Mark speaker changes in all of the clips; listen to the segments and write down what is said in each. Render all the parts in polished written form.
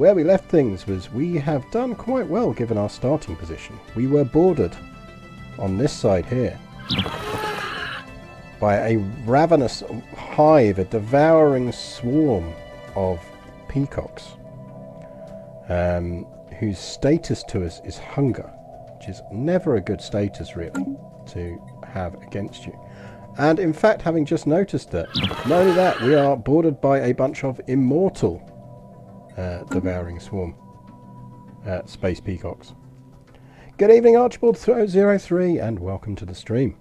Speaker 1: where we left things was we have done quite well given our starting position. We were bordered on this side here by a ravenous hive, a devouring swarm of peacocks, whose status to us is hunger, which is never a good status really to have against you. And in fact, having just noticed that, not only that, we are bordered by a bunch of immortal devouring swarm space peacocks. Good evening, Archibald 03, and welcome to the stream.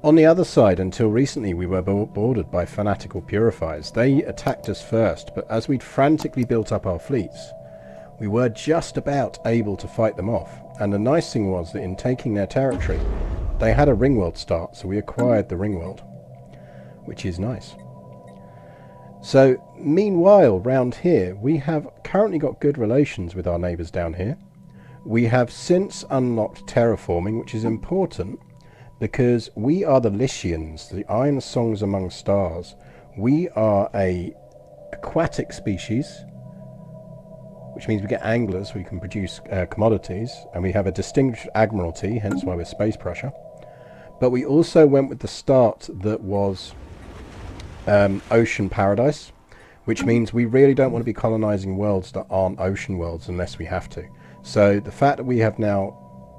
Speaker 1: On the other side, until recently, we were bordered by fanatical purifiers. They attacked us first, but as we'd frantically built up our fleets, we were just about able to fight them off. And the nice thing was that in taking their territory, they had a ringworld start, so we acquired the ringworld, which is nice. So, meanwhile, round here, we have currently got good relations with our neighbours down here. We have since unlocked terraforming, which is important, because we are the Lycians, the Iron Songs Among Stars. We are a aquatic species, which means we get anglers, we can produce commodities, and we have a distinguished admiralty, hence why we're space pressure. But we also went with the start that was ocean paradise, which means we really don't want to be colonizing worlds that aren't ocean worlds unless we have to. So the fact that we have now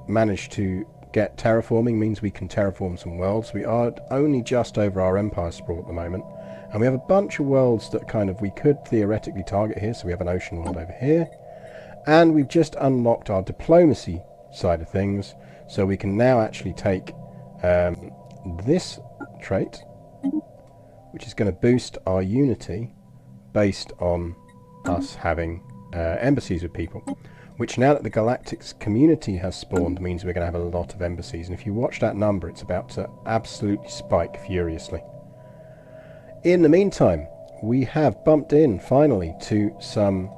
Speaker 1: managed to get terraforming means we can terraform some worlds. We are only just over our empire sprawl at the moment, and we have a bunch of worlds that kind of we could theoretically target here. So we have an ocean world over here, and we've just unlocked our diplomacy side of things, so we can now actually take this trait, which is going to boost our unity based on us having embassies with people, which now that the galactic community has spawned means we're going to have a lot of embassies. And if you watch that number, it's about to absolutely spike furiously. In the meantime, we have bumped in finally to some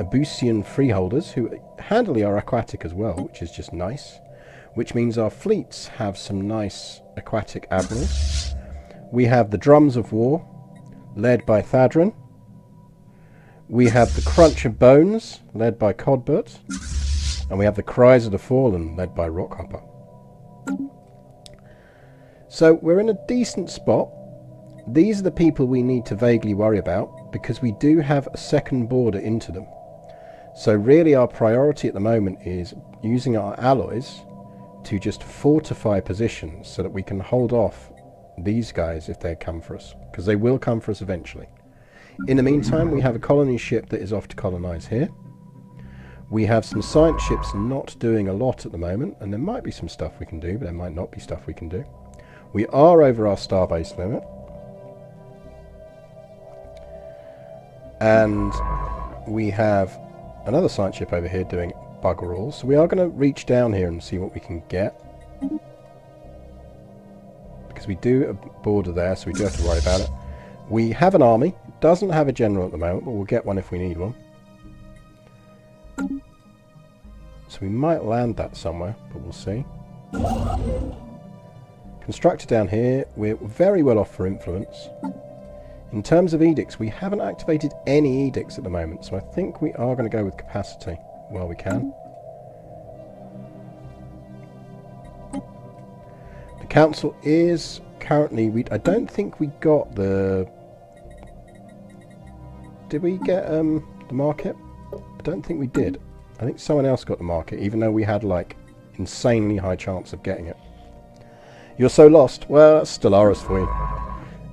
Speaker 1: Abusian freeholders who handily are aquatic as well, which is just nice, which means our fleets have some nice aquatic admirals. We have the Drums of War, led by Thadran. We have the Crunch of Bones, led by Codbert. And we have the Cries of the Fallen, led by Rockhopper. So we're in a decent spot. These are the people we need to vaguely worry about, because we do have a second border into them. So really our priority at the moment is using our alloys to just fortify positions so that we can hold off these guys if they come for us, because they will come for us eventually. In the meantime, we have a colony ship that is off to colonize here. We have some science ships not doing a lot at the moment, and there might be some stuff we can do, but there might not be stuff we can do. We are over our starbase limit, and we have another science ship over here doing bugger all, so we are going to reach down here and see what we can get, because we do a border there, so we do have to worry about it. We have an army. It doesn't have a general at the moment, but we'll get one if we need one. So we might land that somewhere, but we'll see. Constructor down here, we're very well off for influence. In terms of edicts, we haven't activated any edicts at the moment, so I think we are going to go with capacity while we can. The council is currently... I don't think we got the... Did we get the market? I don't think we did. I think someone else got the market, even though we had like insanely high chance of getting it. You're so lost. Well, that's Stellaris for you.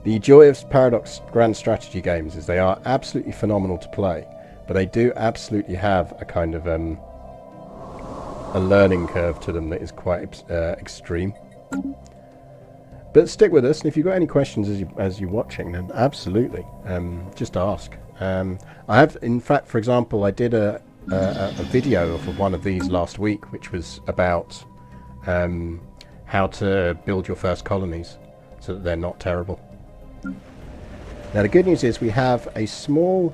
Speaker 1: The joy of Paradox Grand Strategy games is they are absolutely phenomenal to play, but they do absolutely have a kind of a learning curve to them that is quite extreme. But stick with us, and if you've got any questions as you're watching, then absolutely, just ask. I have, in fact, for example, I did a video of one of these last week, which was about how to build your first colonies so that they're not terrible. Now the good news is we have a small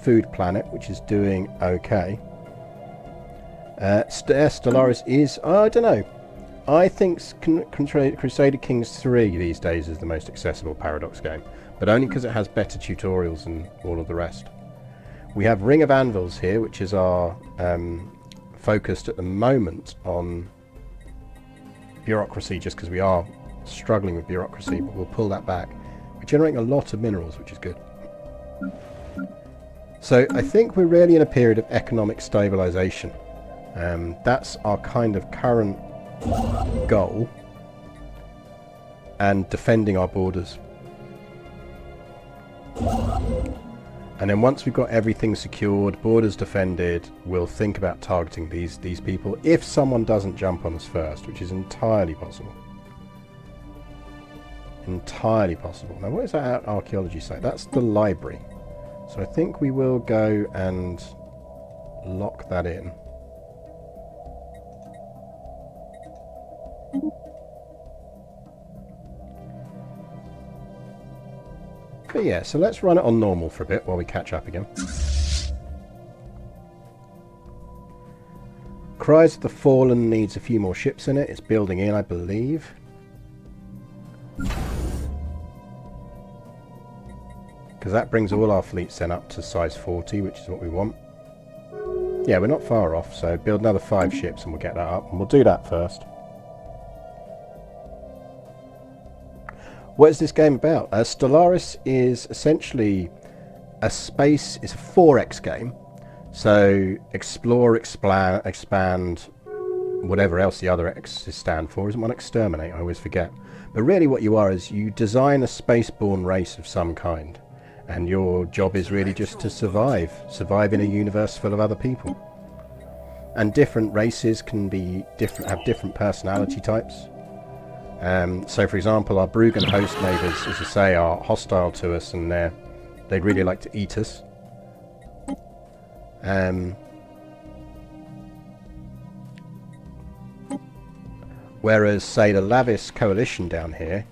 Speaker 1: food planet which is doing okay. Stellaris is, I don't know, I think Crusader Kings 3 these days is the most accessible Paradox game, but only because it has better tutorials and all of the rest. We have Ring of Anvils here, which is our focused at the moment on bureaucracy, just because we are struggling with bureaucracy, but we'll pull that back. We're generating a lot of minerals, which is good. So I think we're really in a period of economic stabilization. That's our kind of current goal, and defending our borders. And then once we've got everything secured, borders defended, we'll think about targeting these people if someone doesn't jump on us first, which is entirely possible. Entirely possible. Now, what is that archaeology site? That's the library. So I think we will go and lock that in. But yeah, so let's run it on normal for a bit while we catch up again. Cries of the Fallen needs a few more ships in it. It's building in, I believe. Because that brings all our fleets then up to size 40, which is what we want. Yeah, we're not far off, so build another 5 ships and we'll get that up. And we'll do that first. What is this game about? Stellaris is essentially a space, it's a 4X game. So explore, expand, whatever else the other X's stand for. Isn't one exterminate? I always forget. But really what you are is you design a spaceborne race of some kind. And your job is really just to survive. Survive in a universe full of other people. And different races can be different, have different personality types. So for example, our Bruggen host neighbours, as I say, are hostile to us, and they'd really like to eat us. Whereas, say, the Lavis coalition down here,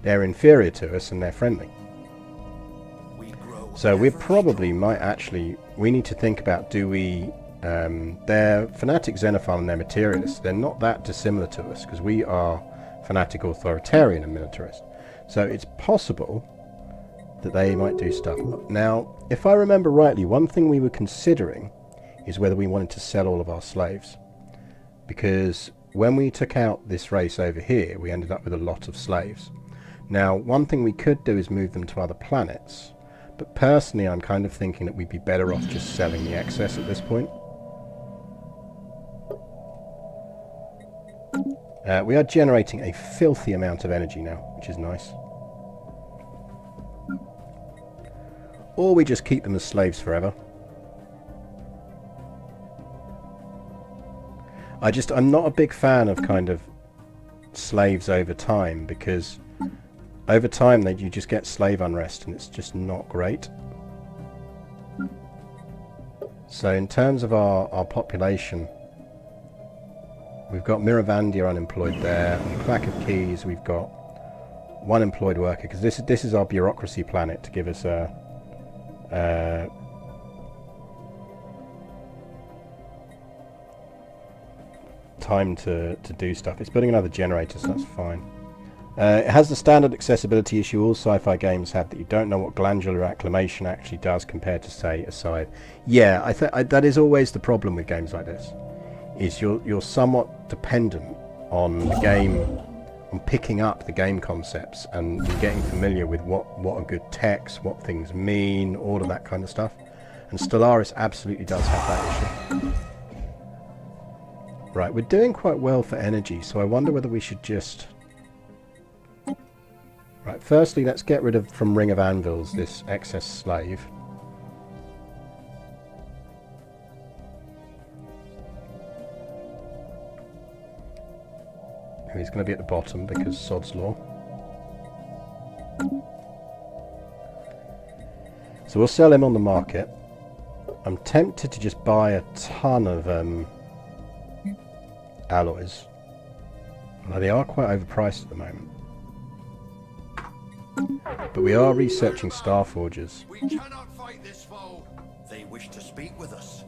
Speaker 1: they're inferior to us and they're friendly. So we probably might actually, we need to think about, do we, they're fanatic xenophile and they're materialists. They're not that dissimilar to us, because we are fanatic authoritarian and militarist. So it's possible that they might do stuff. Now, if I remember rightly, one thing we were considering is whether we wanted to sell all of our slaves. Because when we took out this race over here, we ended up with a lot of slaves. Now, one thing we could do is move them to other planets. But personally, I'm kind of thinking that we'd be better off just selling the excess at this point. We are generating a filthy amount of energy now, which is nice. Or we just keep them as slaves forever. I'm not a big fan of kind of slaves over time, because over time you just get slave unrest and it's just not great. So in terms of our population, we've got Miravandia unemployed there, and Clack of Keys we've got 1 employed worker, because this is our bureaucracy planet to give us a time to do stuff. It's building another generator, so that's fine. It has the standard accessibility issue all sci-fi games have, that you don't know what glandular acclimation actually does compared to, say, a scythe. Yeah, that is always the problem with games like this. Is you're somewhat dependent on the game, on picking up the game concepts and getting familiar with what are good texts, what things mean, all of that kind of stuff. And Stellaris absolutely does have that issue. Right, we're doing quite well for energy, so I wonder whether we should just... Right, firstly, let's get rid of, from Ring of Anvils, this excess slave. He's going to be at the bottom because sod's law. So we'll sell him on the market. I'm tempted to just buy a ton of alloys. Although they are quite overpriced at the moment. But we are researching Star Forges.
Speaker 2: We cannot fight this foe. They wish to speak with us.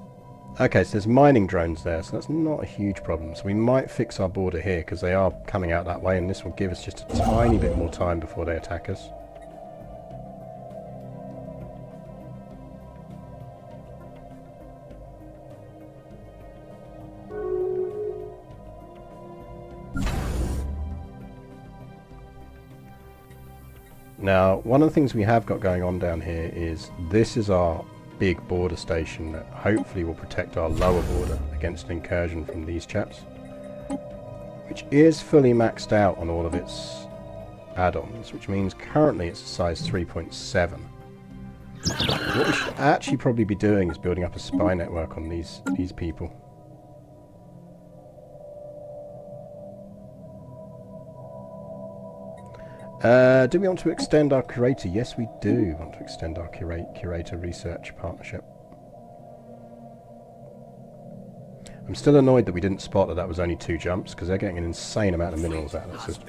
Speaker 1: Okay, so there's mining drones there, so that's not a huge problem. So we might fix our border here, because they are coming out that way, and this will give us just a tiny bit more time before they attack us. Now, one of the things we have got going on down here is this is our big border station that hopefully will protect our lower border against an incursion from these chaps, which is fully maxed out on all of its add-ons, which means currently it's a size 3.7. What we should actually probably be doing is building up a spy network on these people. Do we want to extend our curator? Yes, we do want to extend our curator research partnership. I'm still annoyed that we didn't spot that that was only 2 jumps, because they're getting an insane amount of minerals out of that system.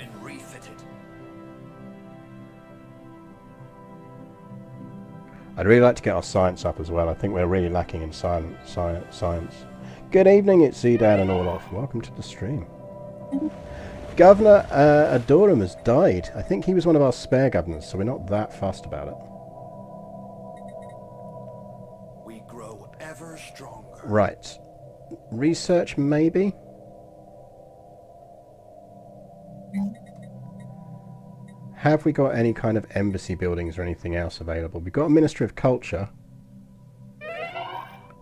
Speaker 1: I'd really like to get our science up as well. I think we're really lacking in science. Good evening, it's Zedan and Orloff. Welcome to the stream. Governor Adoram has died. I think he was one of our spare governors, so we're not that fussed about it.
Speaker 2: We grow ever stronger.
Speaker 1: Right. Research, maybe? Have we got any kind of embassy buildings or anything else available? We've got a Ministry of Culture,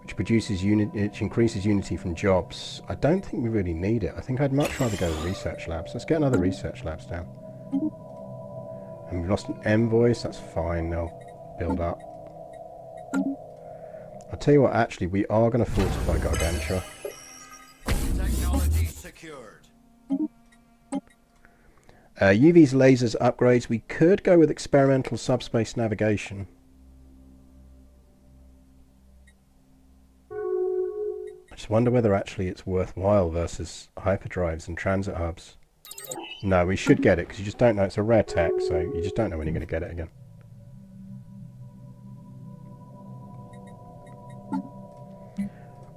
Speaker 1: which produces which increases unity from jobs. I don't think we really need it. I think I'd much rather go with research labs. Let's get another research labs down. And we've lost an envoy, so that's fine. They'll build up. I'll tell you what, actually, we are going to fortify Gargantua.
Speaker 2: Technology secured.
Speaker 1: UV's lasers upgrades. We could go with experimental subspace navigation. I just wonder whether actually it's worthwhile versus hyperdrives and transit hubs. No, we should get it because you just don't know. It's a rare tech, so you just don't know when you're going to get it again.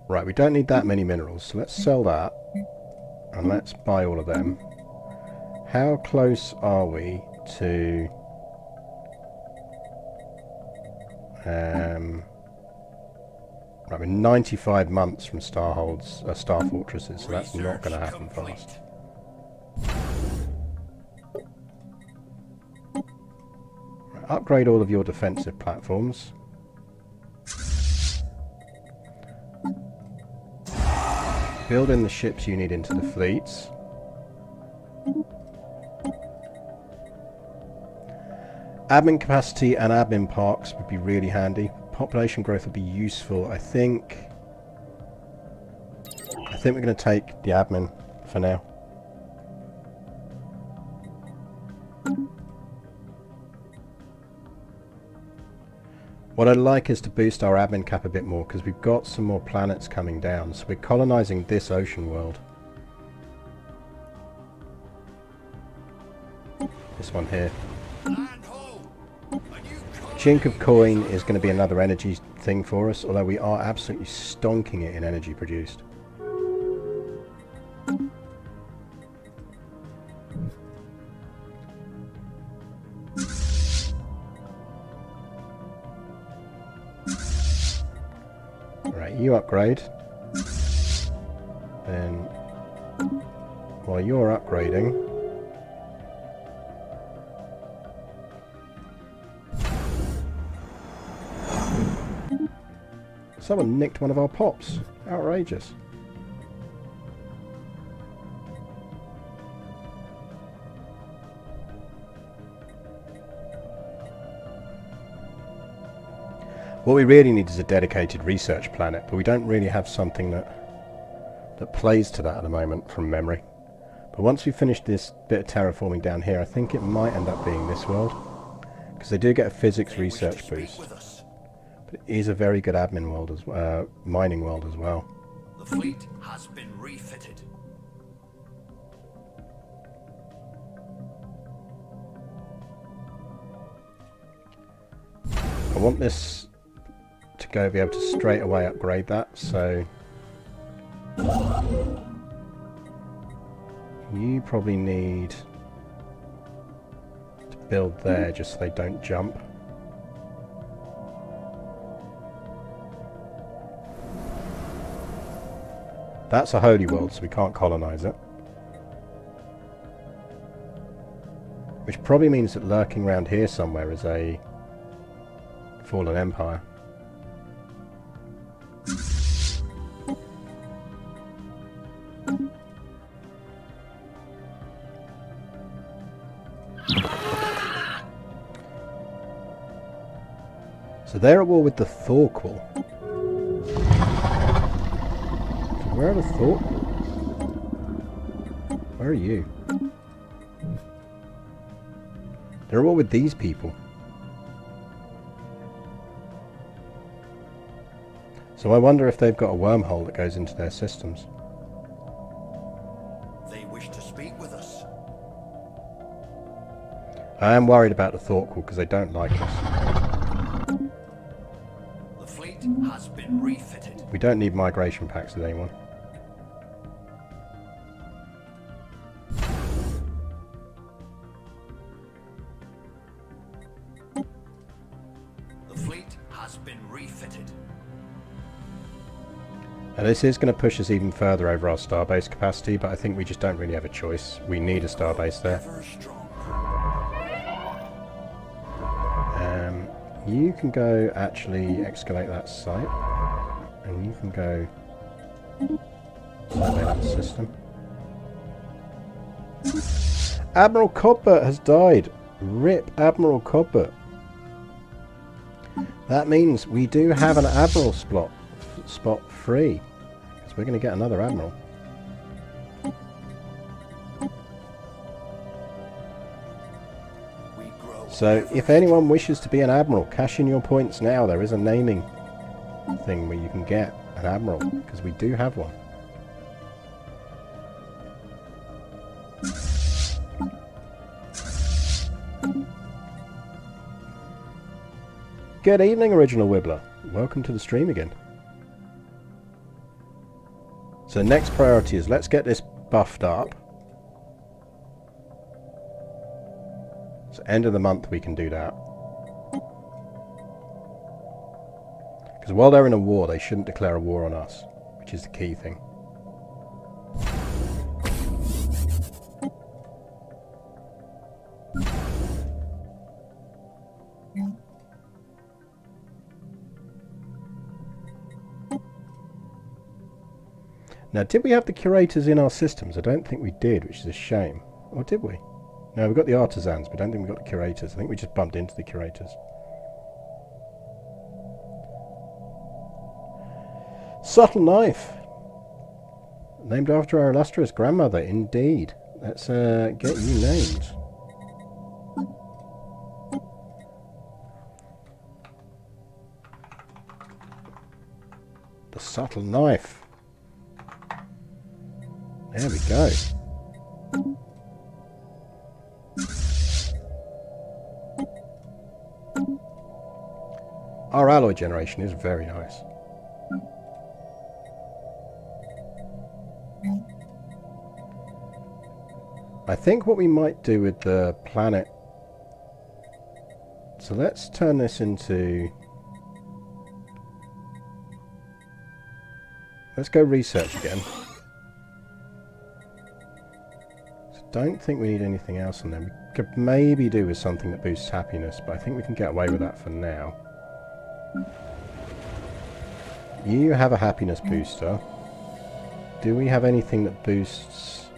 Speaker 1: Right, we don't need that many minerals, so let's sell that and let's buy all of them. How close are we to right, we're 95 months from star fortresses, so that's not going to happen fast. Right, upgrade all of your defensive platforms. Build in the ships you need into the fleets. Admin capacity and admin parks would be really handy. Population growth would be useful. I think we're going to take the admin for now. What I'd like is to boost our admin cap a bit more because we've got some more planets coming down. So we're colonizing this ocean world. This one here. Chink of coin is going to be another energy thing for us, although we are absolutely stonking it in energy produced. Right, you upgrade. Then, while you're upgrading, someone nicked one of our pops. Outrageous. What we really need is a dedicated research planet, but we don't really have something that plays to that at the moment from memory. But once we finish this bit of terraforming down here, I think it might end up being this world, because they do get a physics research boost. But it is a very good admin world as mining world as well.
Speaker 2: The fleet has been refitted.
Speaker 1: I want this to be able to straight away upgrade that, so you probably need to build there just so they don't jump. That's a holy world, so we can't colonize it. Which probably means that lurking around here somewhere is a fallen empire. So they're at war with the Thorqual. So where are the Thorqual? Where are you? They're at war with these people. So I wonder if they've got a wormhole that goes into their systems.
Speaker 2: They wish to speak with us.
Speaker 1: I am worried about the Thorqual because they don't like us.
Speaker 2: The fleet has been refitted.
Speaker 1: We don't need migration pacts with anyone.
Speaker 2: The fleet has been refitted.
Speaker 1: And this is going to push us even further over our starbase capacity, but I think we just don't really have a choice. We need a starbase there.
Speaker 2: Ever stronger.
Speaker 1: You can go actually excavate that site, and you can go survey that system. Admiral Codbert has died. RIP Admiral Codbert. That means we do have an admiral spot free, because we're going to get another admiral. So if anyone wishes to be an admiral, cash in your points now. There is a naming thing where you can get an admiral, because we do have one. Good evening, Original Wibbler. Welcome to the stream again. So next priority is let's get this buffed up. So end of the month we can do that. Because while they're in a war, they shouldn't declare a war on us, which is the key thing. Now, did we have the curators in our systems? I don't think we did, which is a shame. Or did we? No, we got the artisans, but I don't think we got the curators. I think we just bumped into the curators. Subtle knife. Named after our illustrious grandmother, indeed. Let's get you named. The subtle knife. There we go. Our alloy generation is very nice. I think what we might do with the planet... So let's turn this into... Let's go research again. Don't think we need anything else on them. We could maybe do with something that boosts happiness, but I think we can get away with that for now. You have a happiness booster. Do we have anything that boosts...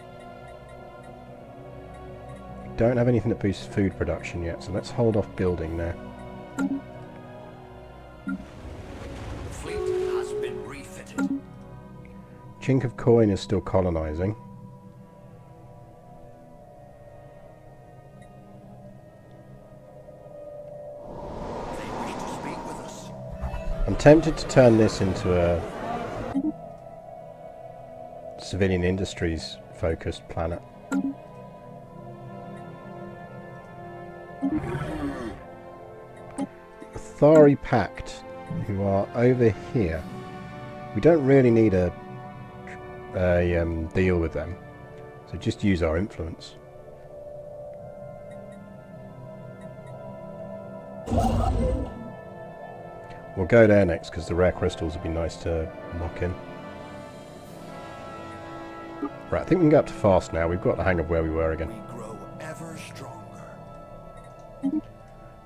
Speaker 1: We don't have anything that boosts food production yet, so let's hold off building now.
Speaker 2: The fleet has been refitted.
Speaker 1: Chink of Coin is still colonizing. I'm tempted to turn this into a civilian industries focused planet. Athari Pact, who are over here. We don't really need a deal with them, so just use our influence. We'll go there next because the rare crystals would be nice to lock in. Right, I think we can go up to fast now. We've got the hang of where we were again.
Speaker 2: We grow ever stronger.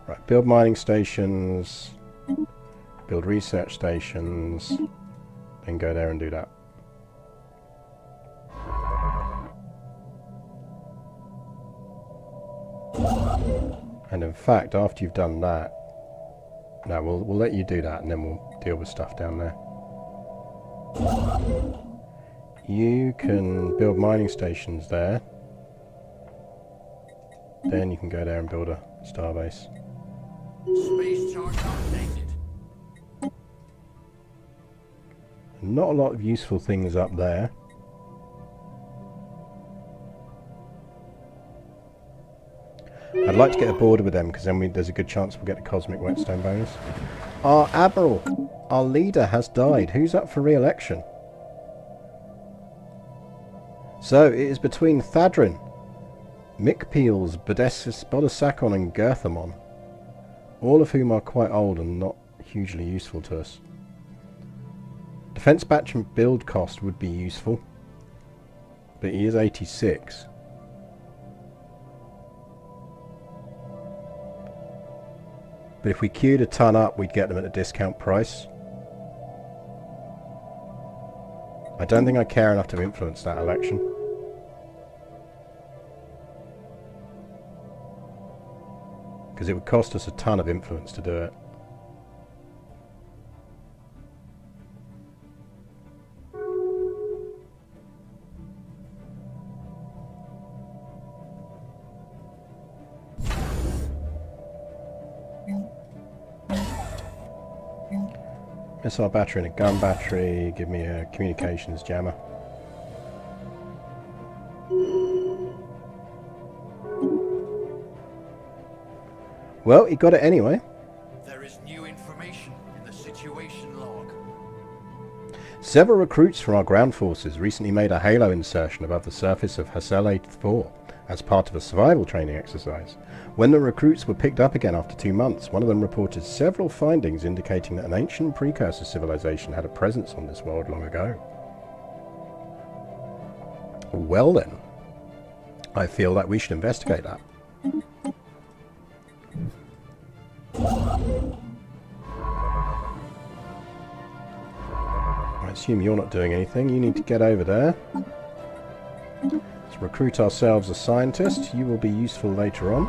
Speaker 1: Right, build mining stations, build research stations, then go there and do that. And in fact, after you've done that, no, we'll let you do that, and then we'll deal with stuff down there. You can build mining stations there. Then you can go there and build a starbase.
Speaker 2: Space chart updated.
Speaker 1: Not a lot of useful things up there. I'd like to get a border with them, because then there's a good chance we'll get the cosmic whetstone bonus. Our admiral, our leader, has died. Who's up for re-election? So it is between Thadrin, Mikpeels, Bodasakon and Gerthamon, all of whom are quite old and not hugely useful to us. Defense batch and build cost would be useful, but he is 86. But if we queued a ton up, we'd get them at a discount price. I don't think I care enough to influence that election. Because it would cost us a ton of influence to do it. Missile battery and a gun battery. Give me a communications jammer. Well, he got it anyway.
Speaker 2: There is new information in the situation log.
Speaker 1: Several recruits from our ground forces recently made a halo insertion above the surface of Hasele 4 as part of a survival training exercise. When the recruits were picked up again after 2 months, one of them reported several findings indicating that an ancient precursor civilization had a presence on this world long ago. Well then, I feel that we should investigate that. I assume you're not doing anything. You need to get over there. Let's recruit ourselves a scientist. You will be useful later on.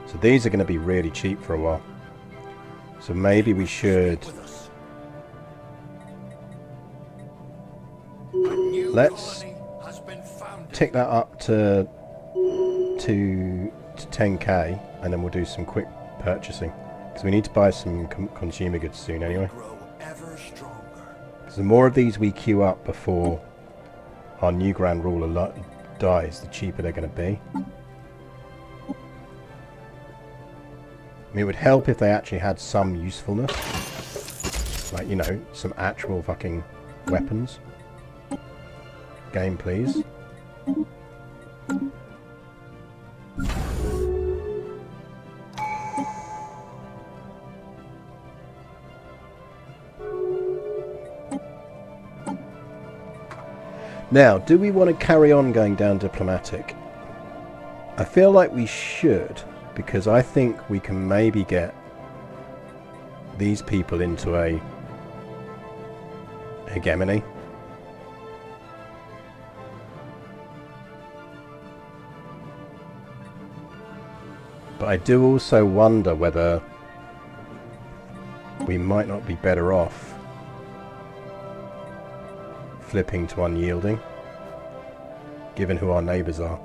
Speaker 1: So these are going to be really cheap for a while. So maybe we should... Let's tick that up to 10k, and then we'll do some quick purchasing. Because we need to buy some consumer goods soon anyway. Because the more of these we queue up before our new Grand Ruler dies, the cheaper they're going to be. I mean, it would help if they actually had some usefulness. Like, you know, some actual fucking weapons. Game, please. Now, do we want to carry on going down diplomatic? I feel like we should, because I think we can maybe get these people into a hegemony. But I do also wonder whether we might not be better off flipping to unyielding, given who our neighbours are.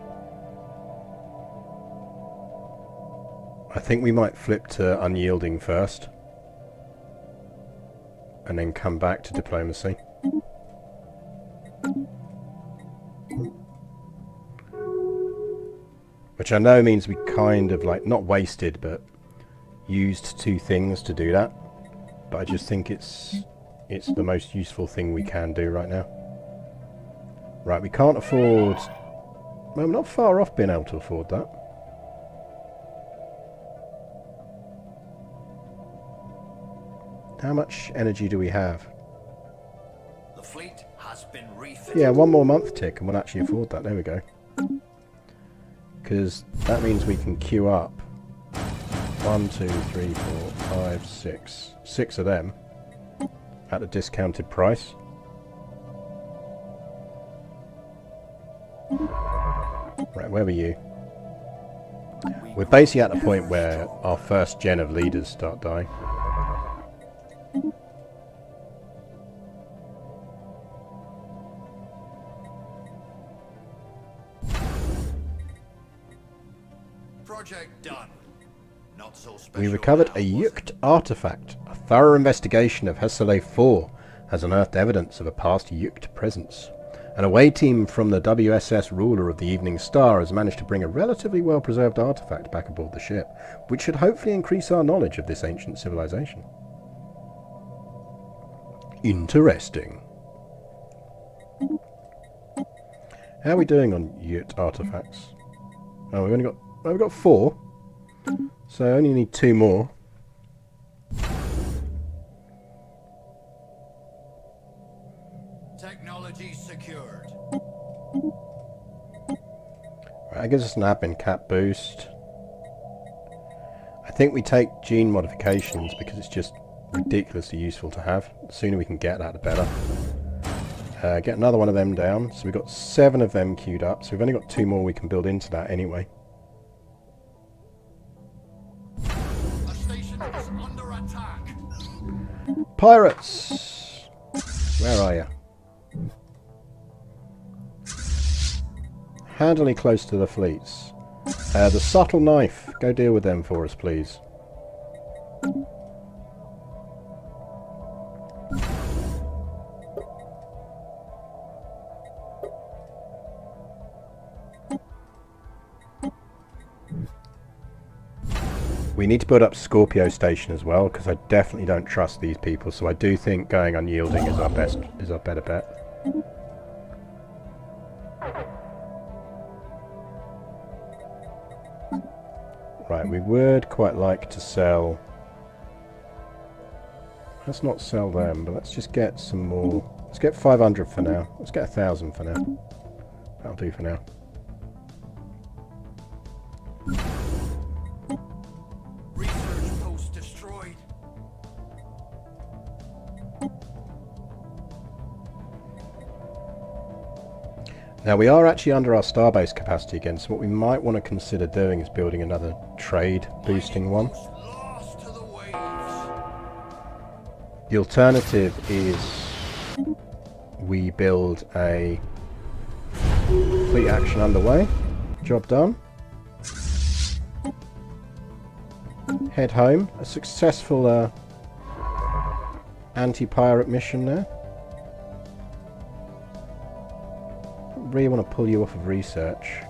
Speaker 1: I think we might flip to unyielding first, and then come back to diplomacy. Which I know means we kind of, like, not wasted, but used 2 things to do that. But I just think it's the most useful thing we can do right now. Right, we can't afford... Well, I'm not far off being able to afford that. How much energy do we have?
Speaker 2: The fleet has been refitted.
Speaker 1: Yeah, one more month tick and we'll actually afford that. There we go. Because that means we can queue up 1, 2, 3, 4, 5, 6. 6 of them at a discounted price. Right, where were you? We're basically at the point where our first gen of leaders start dying.
Speaker 2: Project done. Not so special.
Speaker 1: We recovered a Yukt artifact. A thorough investigation of Hesele 4 has unearthed evidence of a past Yukt presence. An away team from the WSS ruler of the Evening Star has managed to bring a relatively well-preserved artifact back aboard the ship, which should hopefully increase our knowledge of this ancient civilization. Interesting. How are we doing on Yukt artifacts? Oh, we've got 4. So I only need 2 more.
Speaker 2: Technology secured.
Speaker 1: Right, that gives us an admin cap boost. I think we take gene modifications because it's just ridiculously useful to have. The sooner we can get that, the better. Get another one of them down. So we've got 7 of them queued up. So we've only got 2 more we can build into that anyway.
Speaker 2: The station is under attack.
Speaker 1: Pirates! Where are you? Handily close to the fleets. The subtle knife. Go deal with them for us, please. We need to build up Scorpio Station as well, because I definitely don't trust these people. So I do think going unyielding is our better bet. Right, we would quite like to sell. Let's not sell them, but let's just get some more. Let's get 500 for now. Let's get 1,000 for now. That'll do for now.
Speaker 2: Research post destroyed.
Speaker 1: Now we are actually under our starbase capacity again, so what we might want to consider doing is building another trade boosting one.
Speaker 2: Lost to the waves.
Speaker 1: The alternative is we build a fleet action underway. Job done. Head home. A successful anti-pirate mission there. Really want to pull you off of research.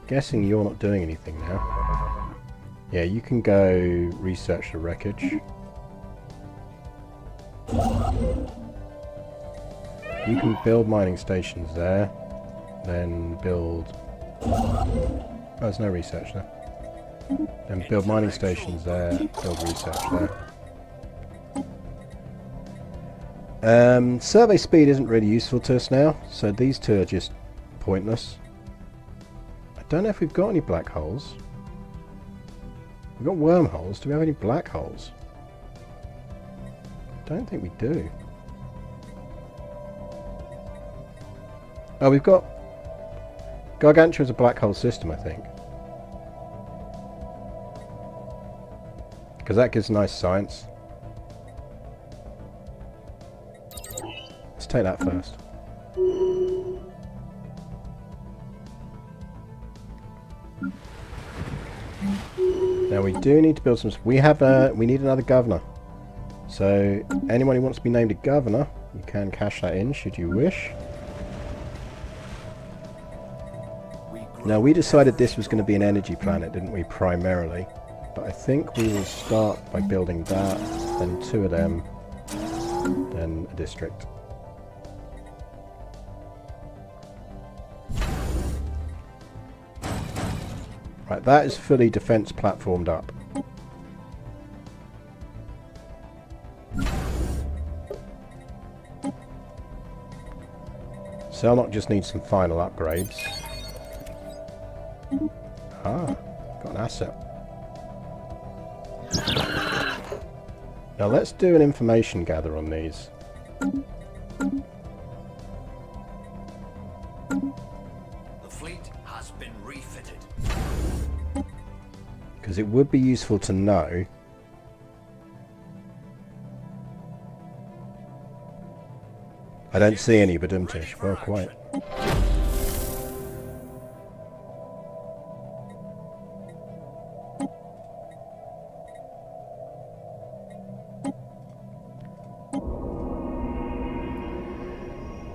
Speaker 1: Guessing you're not doing anything now. Yeah, you can go research the wreckage. You can build mining stations there. Then build... Oh, there's no research there. Then build mining stations there, build research there. Survey speed isn't really useful to us now, so these two are just pointless. I don't know if we've got any black holes. We've got wormholes. Do we have any black holes? I don't think we do. Oh, we've got... Gargantua is a black hole system, I think. Because that gives nice science. Let's take that first. Now we do need to build some... We need another governor. So anyone who wants to be named a governor, you can cash that in should you wish. Now we decided this was going to be an energy planet, didn't we, primarily? But I think we will start by building that, then 2 of them, then a district. Right, that is fully defense platformed up. Selnock just needs some final upgrades. Ah, got an asset. Now let's do an information gather on these.
Speaker 2: The fleet has been refitted.
Speaker 1: Because it would be useful to know I don't see any Badumtish. Well, quite.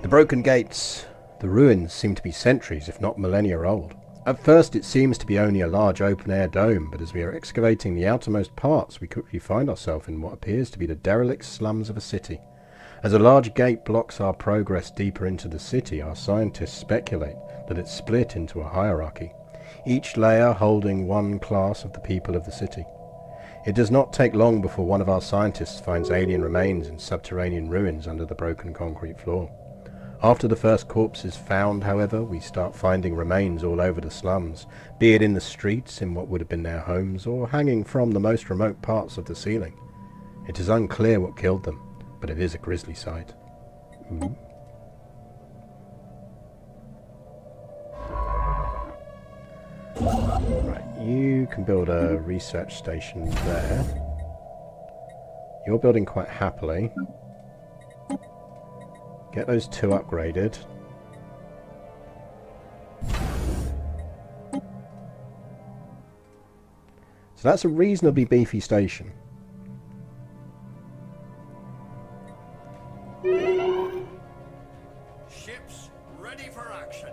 Speaker 1: The broken gates. The ruins seem to be centuries, if not millennia old. At first it seems to be only a large open-air dome, but as we are excavating the outermost parts, we quickly find ourselves in what appears to be the derelict slums of a city. As a large gate blocks our progress deeper into the city, our scientists speculate that it's split into a hierarchy, each layer holding one class of the people of the city. It does not take long before one of our scientists finds alien remains in subterranean ruins under the broken concrete floor. After the first corpse is found, however, we start finding remains all over the slums, be it in the streets, in what would have been their homes, or hanging from the most remote parts of the ceiling. It is unclear what killed them, but it is a grisly sight. Ooh. Right, you can build a research station there. You're building quite happily. Get those two upgraded. So that's a reasonably beefy station.
Speaker 2: Ships ready for action.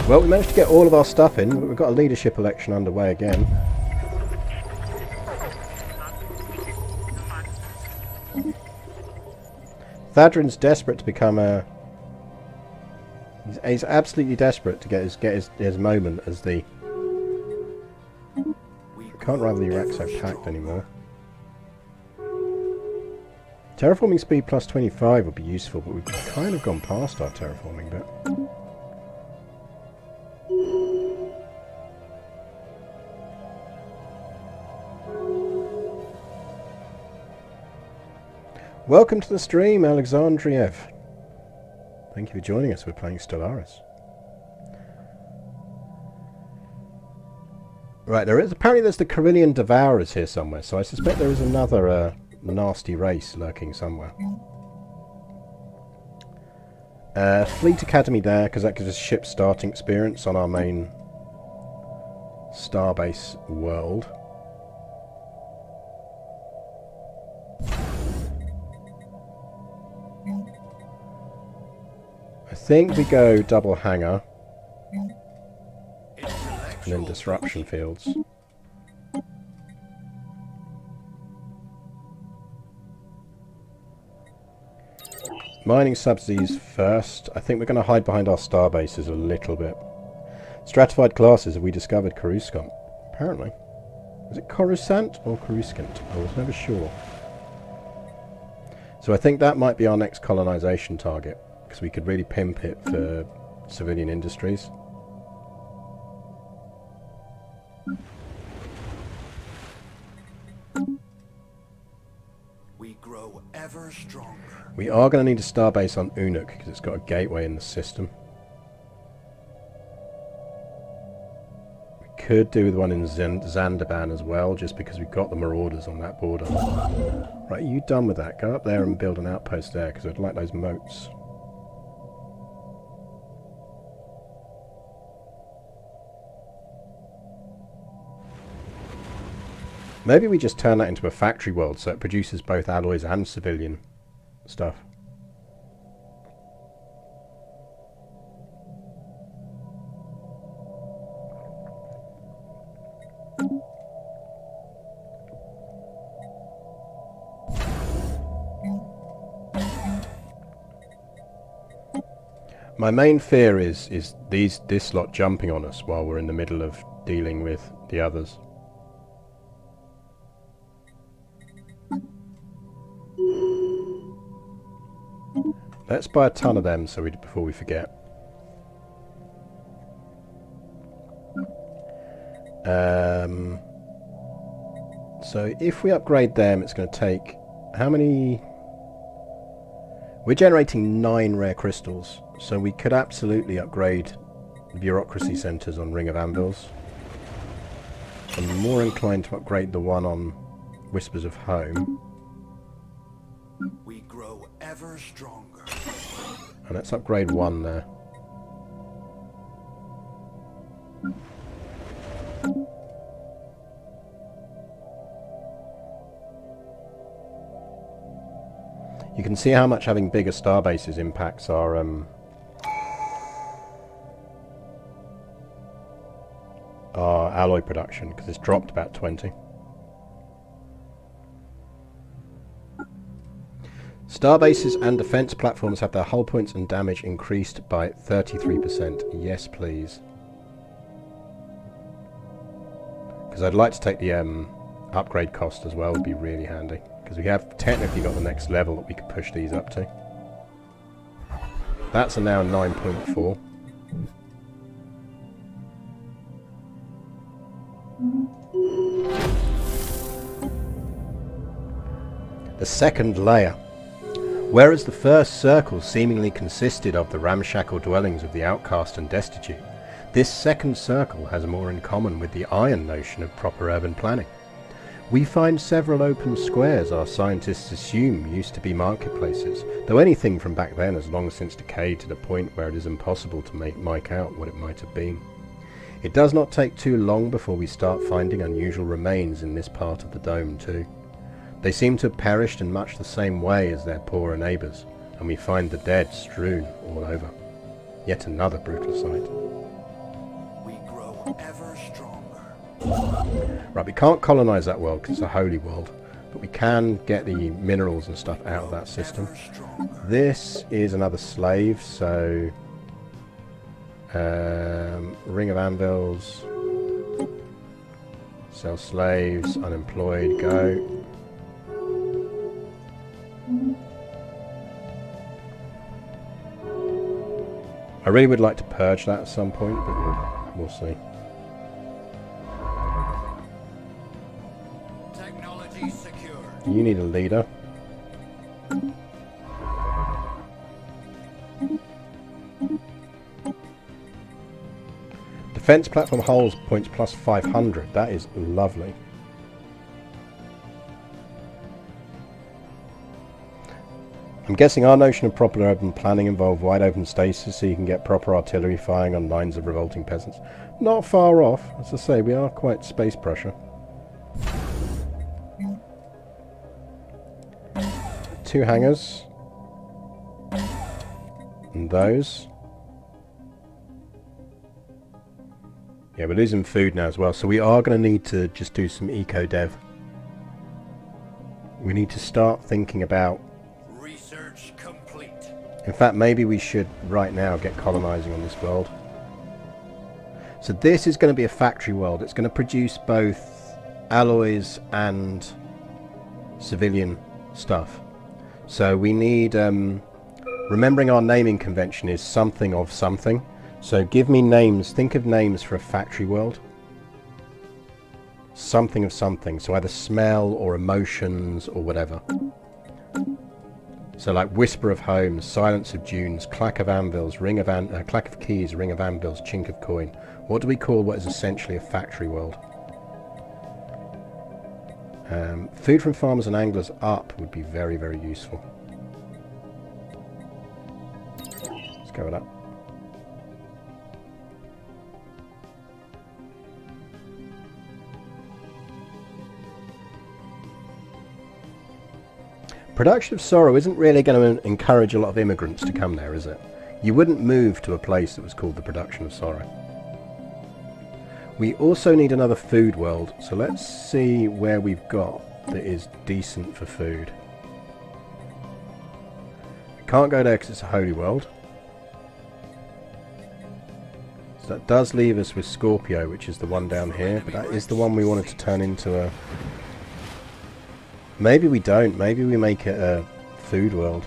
Speaker 1: Well, we managed to get all of our stuff in, but we've got a leadership election underway again. Thadrin's desperate to become a... He's absolutely desperate to get his moment as the... I can't rival the Iraq so packed anymore. Terraforming speed plus 25 would be useful, but we've kind of gone past our terraforming bit. Welcome to the stream, Alexandriev. Thank you for joining us. We're playing Stellaris. Right, apparently there's the Carillion Devourers here somewhere, so I suspect there is another nasty race lurking somewhere. Fleet Academy there, because that gives us ship starting experience on our main starbase world. I think we go double hangar and then disruption fields. Mining subsidies first. I think we're going to hide behind our star bases a little bit. Stratified classes, have we discovered Coruscant? Apparently. Is it Coruscant or Coruscant? I was never sure. So I think that might be our next colonization target, because we could really pimp it for civilian industries.
Speaker 2: We grow ever stronger.
Speaker 1: We are going to need a starbase on Unuk, because it's got a gateway in the system. We could do with one in Zandaban as well, just because we've got the Marauders on that border. Right, are you done with that? Go up there and build an outpost there, because I'd like those moats. Maybe we just turn that into a factory world so it produces both alloys and civilian stuff. My main fear is this lot jumping on us while we're in the middle of dealing with the others. Let's buy a ton of them before we forget. So if we upgrade them, it's going to take how many? We're generating 9 rare crystals, so we could absolutely upgrade bureaucracy centres on Ring of Anvils. I'm more inclined to upgrade the one on Whispers of Home.
Speaker 2: We grow ever stronger.
Speaker 1: And let's upgrade one there. You can see how much having bigger star bases impacts our alloy production, because it's dropped about 20. Star bases and defense platforms have their hull points and damage increased by 33%. Yes, please. Because I'd like to take the upgrade cost as well, would be really handy. Because we have technically got the next level that we could push these up to. That's a now 9.4. The second layer. Whereas the first circle seemingly consisted of the ramshackle dwellings of the outcast and destitute, this second circle has more in common with the iron notion of proper urban planning. We find several open squares our scientists assume used to be marketplaces, though anything from back then has long since decayed to the point where it is impossible to make out what it might have been. It does not take too long before we start finding unusual remains in this part of the dome too. They seem to have perished in much the same way as their poorer neighbours, and we find the dead strewn all over. Yet another brutal sight.
Speaker 2: We grow ever stronger.
Speaker 1: Right, we can't colonise that world because it's a holy world, but we can get the minerals and stuff out of that system. This is another slave, so Ring of Anvils, sell slaves, unemployed, go. I really would like to purge that at some point, but we'll see.
Speaker 2: Technology secure.
Speaker 1: You need a leader. Defense platform hulls points plus 500. That is lovely. I'm guessing our notion of proper urban planning involved wide open stasis so you can get proper artillery firing on lines of revolting peasants. Not far off. As I say, we are quite space pressure. 2 hangars. And those. Yeah, we're losing food now as well, so we are going to need to just do some eco-dev. We need to start thinking about...
Speaker 2: Research complete.
Speaker 1: In fact, maybe we should right now get colonizing on this world. So this is going to be a factory world. It's going to produce both alloys and civilian stuff. So we need... remembering our naming convention is something of something. So give me names. Think of names for a factory world. Something of something. So either smell or emotions or whatever. So like Whisper of Home, Silence of Dunes, Clack of Anvils, Clack of Keys, Ring of Anvils, Chink of Coin. What do we call what is essentially a factory world? Food from farmers and anglers up would be very, very useful. Let's go with that. Production of sorrow isn't really going to encourage a lot of immigrants to come there, is it? You wouldn't move to a place that was called the production of sorrow. We also need another food world, so let's see where we've got that is decent for food. We can't go there because it's a holy world. So that does leave us with Scorpio, which is the one down here, but that is the one we wanted to turn into a... Maybe we don't. Maybe we make it a food world.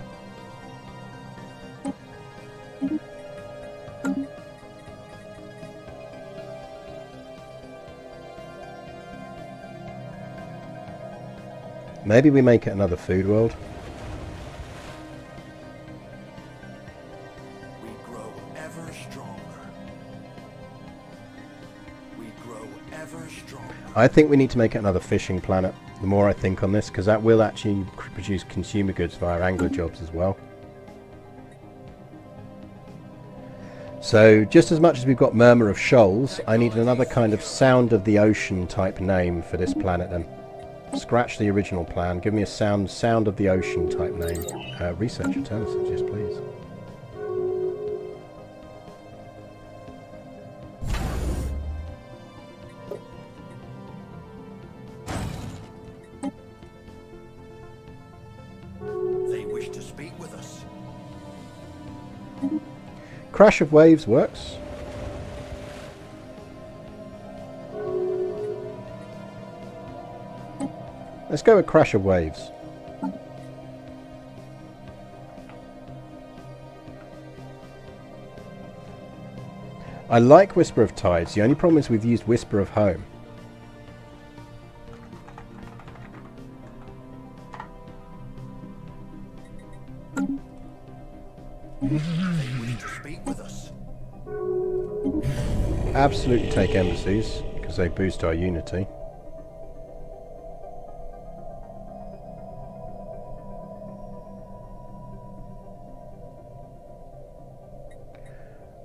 Speaker 1: Maybe we make it another food world.
Speaker 2: We grow ever stronger. We grow ever stronger.
Speaker 1: I think we need to make it another fishing planet, the more I think on this, because that will actually produce consumer goods via angler jobs as well. So, just as much as we've got Murmur of Shoals, I need another kind of Sound of the Ocean type name for this planet then. Scratch the original plan, give me a sound of the ocean type name. Research alternatives, yes please.
Speaker 2: They wish to speak with us.
Speaker 1: Crash of Waves works. Let's go with Crash of Waves. I like Whisper of Tides. The only problem is we've used Whisper of Home.
Speaker 2: They wish to speak with us.
Speaker 1: Absolutely take embassies, because they boost our unity.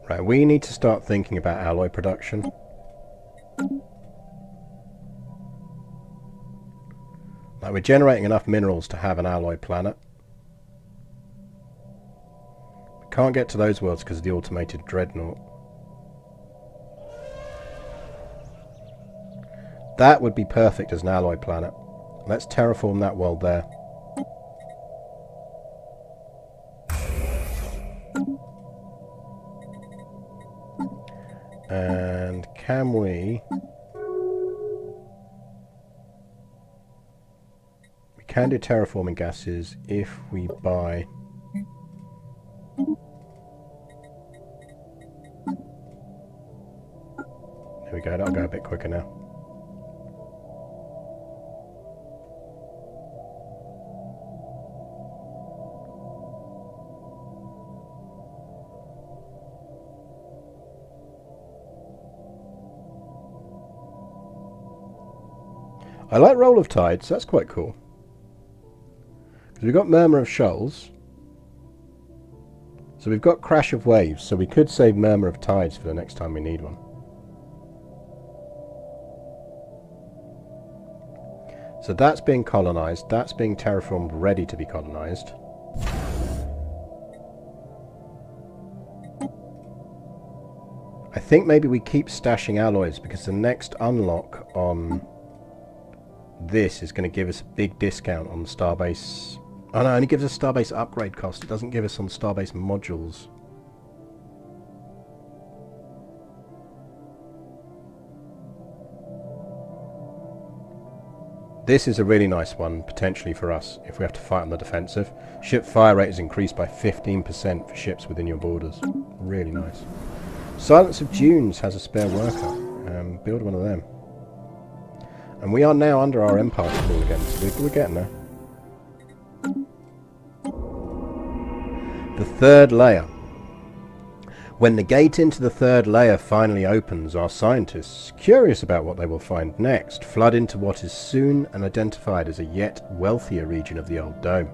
Speaker 1: Right, we need to start thinking about alloy production. Like, we're generating enough minerals to have an alloy planet. We can't get to those worlds because of the automated dreadnought. That would be perfect as an alloy planet. Let's terraform that world there. And can we... We can do terraforming gases if we buy... There we go, that'll go a bit quicker now. I like Roll of Tides, that's quite cool. Because we've got Murmur of Shoals. So we've got Crash of Waves, so we could save Murmur of Tides for the next time we need one. So that's being colonised, that's being terraformed, ready to be colonised. I think maybe we keep stashing alloys because the next unlock on this is going to give us a big discount on the Starbase. Oh no, it only gives us Starbase upgrade cost. It doesn't give us on Starbase modules. This is a really nice one, potentially for us, if we have to fight on the defensive. Ship fire rate is increased by 15% for ships within your borders. Really nice. Silence of Dunes has a spare worker. Build one of them. And we are now under our Empire School again, so we're getting there. The third layer. When the gate into the third layer finally opens, our scientists, curious about what they will find next, flood into what is soon identified as a yet wealthier region of the old dome.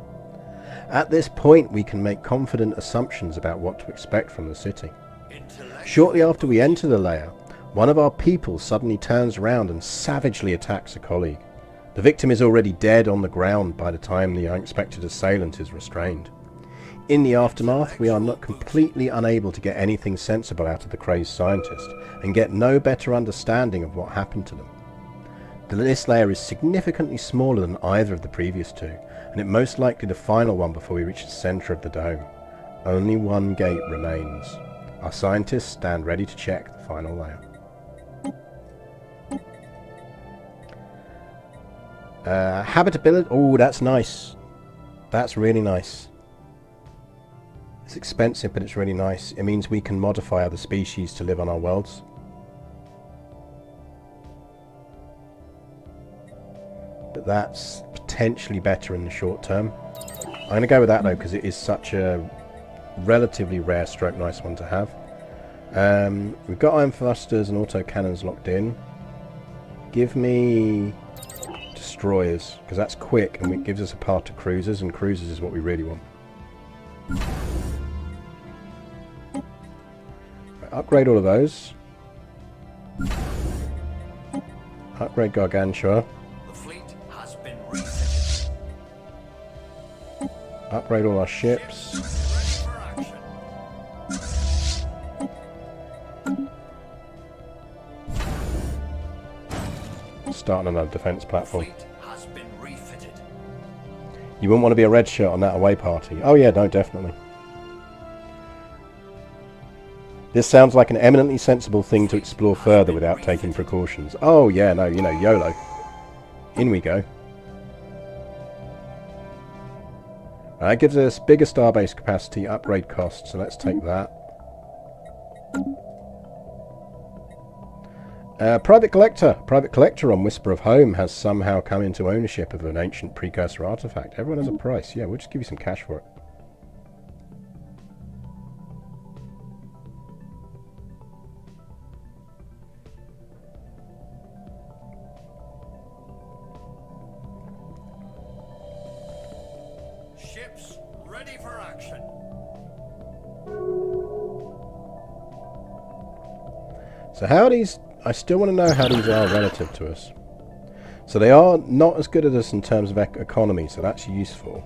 Speaker 1: At this point, we can make confident assumptions about what to expect from the city. Shortly after we enter the layer, one of our people suddenly turns around and savagely attacks a colleague. The victim is already dead on the ground by the time the unexpected assailant is restrained. In the aftermath, we are not completely unable to get anything sensible out of the crazed scientist, and get no better understanding of what happened to them. This layer is significantly smaller than either of the previous two, and it most likely the final one before we reach the centre of the dome. Only one gate remains. Our scientists stand ready to check the final layout. Habitability. Oh, that's nice. That's really nice. It's expensive, but it's really nice. It means we can modify other species to live on our worlds. But that's potentially better in the short term. I'm going to go with that though, because it is such a relatively rare stroke nice one to have. We've got iron thrusters and auto cannons locked in. Give me destroyers, because that's quick and it gives us a path to cruisers, and cruisers is what we really want. Right, upgrade all of those. Upgrade Gargantua.
Speaker 2: The fleet has been reset.
Speaker 1: Upgrade all our ships.
Speaker 2: Ready for action.
Speaker 1: Start another defense platform.
Speaker 2: Fleet has been refitted.
Speaker 1: You wouldn't want to be a red shirt on that away party. Oh yeah, no, definitely. This sounds like an eminently sensible thing to explore further without taking precautions. Oh yeah, no, you know, YOLO. In we go. That gives us bigger starbase capacity, upgrade cost, so let's take that. Private Collector. Private Collector on Whisper of Home has somehow come into ownership of an ancient precursor artifact. Everyone has a price. Yeah, we'll just give you some cash for it.
Speaker 2: Ships ready for action.
Speaker 1: So how these... I still want to know how these are relative to us. So they are not as good as us in terms of economy, so that's useful.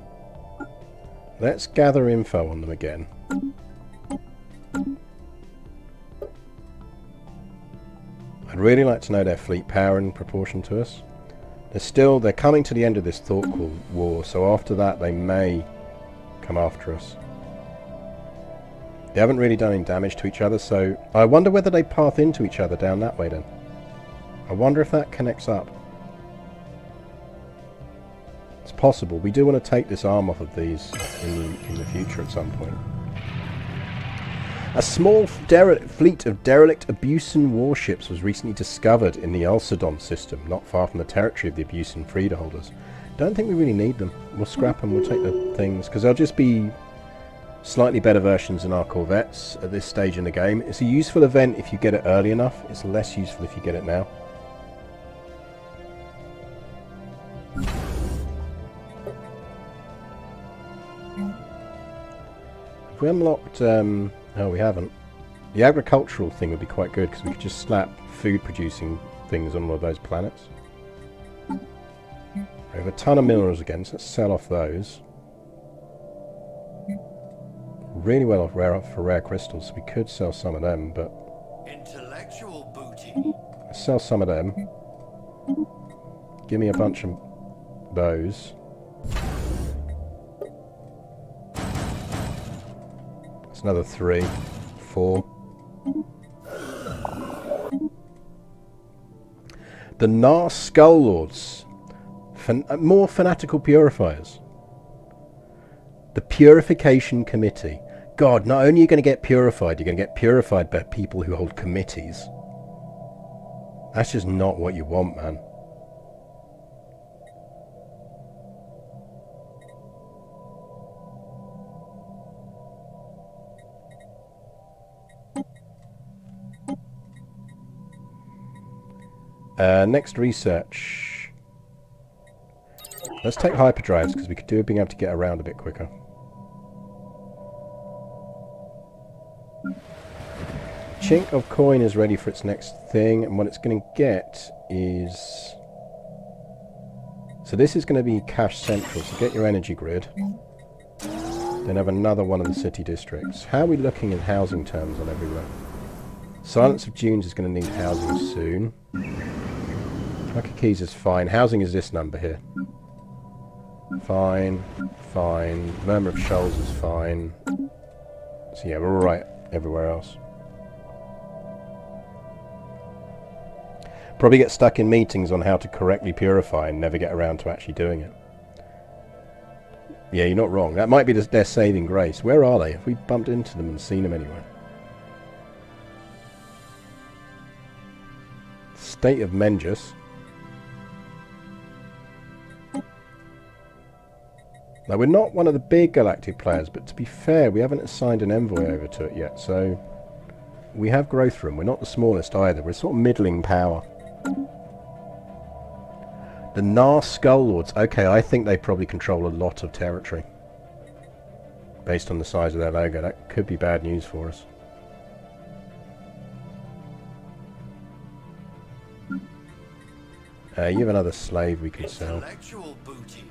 Speaker 1: Let's gather info on them again. I'd really like to know their fleet power in proportion to us. They're coming to the end of this Thought War, so after that they may come after us. They haven't really done any damage to each other, so I wonder whether they path into each other down that way then. I wonder if that connects up. It's possible. We do want to take this arm off of these in the future at some point. A small fleet of derelict Abusan warships was recently discovered in the Elsadon system, not far from the territory of the Abusan freeholders. Don't think we really need them. We'll scrap them, we'll take the things, because they'll just be slightly better versions than our corvettes at this stage in the game. It's a useful event if you get it early enough. It's less useful if you get it now. Have we unlocked... no, we haven't. The agricultural thing would be quite good, because we could just slap food producing things on all of those planets. We have a ton of minerals again, so let's sell off those. Really well off for rare crystals, so we could sell some of them, but...
Speaker 2: Intellectual booty.
Speaker 1: Let's sell some of them. Give me a bunch of those. That's another 3, 4. The Nar Skull Lords. More fanatical purifiers. The Purification Committee. God, not only are you going to get purified, you're going to get purified by people who hold committees. That's just not what you want, man. Next research. Let's take hyperdrives, because we could do with being able to get around a bit quicker. Chink of coin is ready for its next thing, and what it's going to get is... So this is going to be cash central, so get your energy grid. Then have another one of the city districts. How are we looking in housing terms on everywhere? Silence of Dunes is going to need housing soon. Tucker Keys is fine. Housing is this number here. Fine, fine. Murmur of Shoals is fine. So yeah, we're alright everywhere else. Probably get stuck in meetings on how to correctly purify and never get around to actually doing it. Yeah, you're not wrong. That might be their saving grace. Where are they? Have we bumped into them and seen them anywhere? State of Menjus. Now, we're not one of the big galactic players, but to be fair, we haven't assigned an envoy over to it yet, so we have growth room. We're not the smallest either. We're sort of middling power. The Nar Skull Lords. Okay, I think they probably control a lot of territory. Based on the size of their logo, that could be bad news for us. You have another slave we can sell.
Speaker 2: Intellectual booty.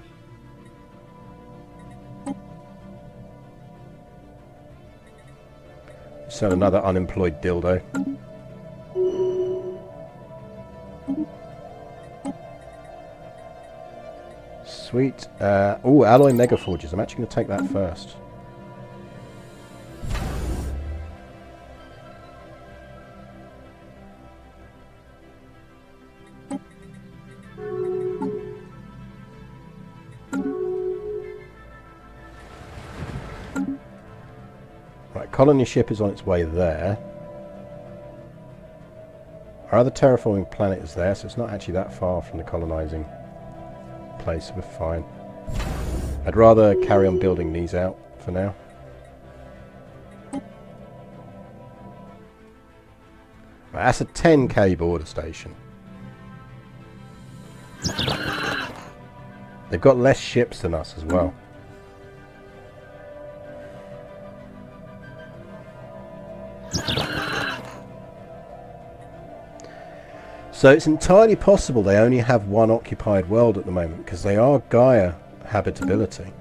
Speaker 1: Sell another unemployed dildo. Sweet. Oh, alloy mega forges. I'm actually going to take that first. Right, colony ship is on its way there. Our other terraforming planet is there, so it's not actually that far from the colonizing place. We're fine. I'd rather carry on building these out for now. Right, that's a 10k border station. They've got less ships than us as well. So it's entirely possible they only have one occupied world at the moment, because they are Gaia habitability.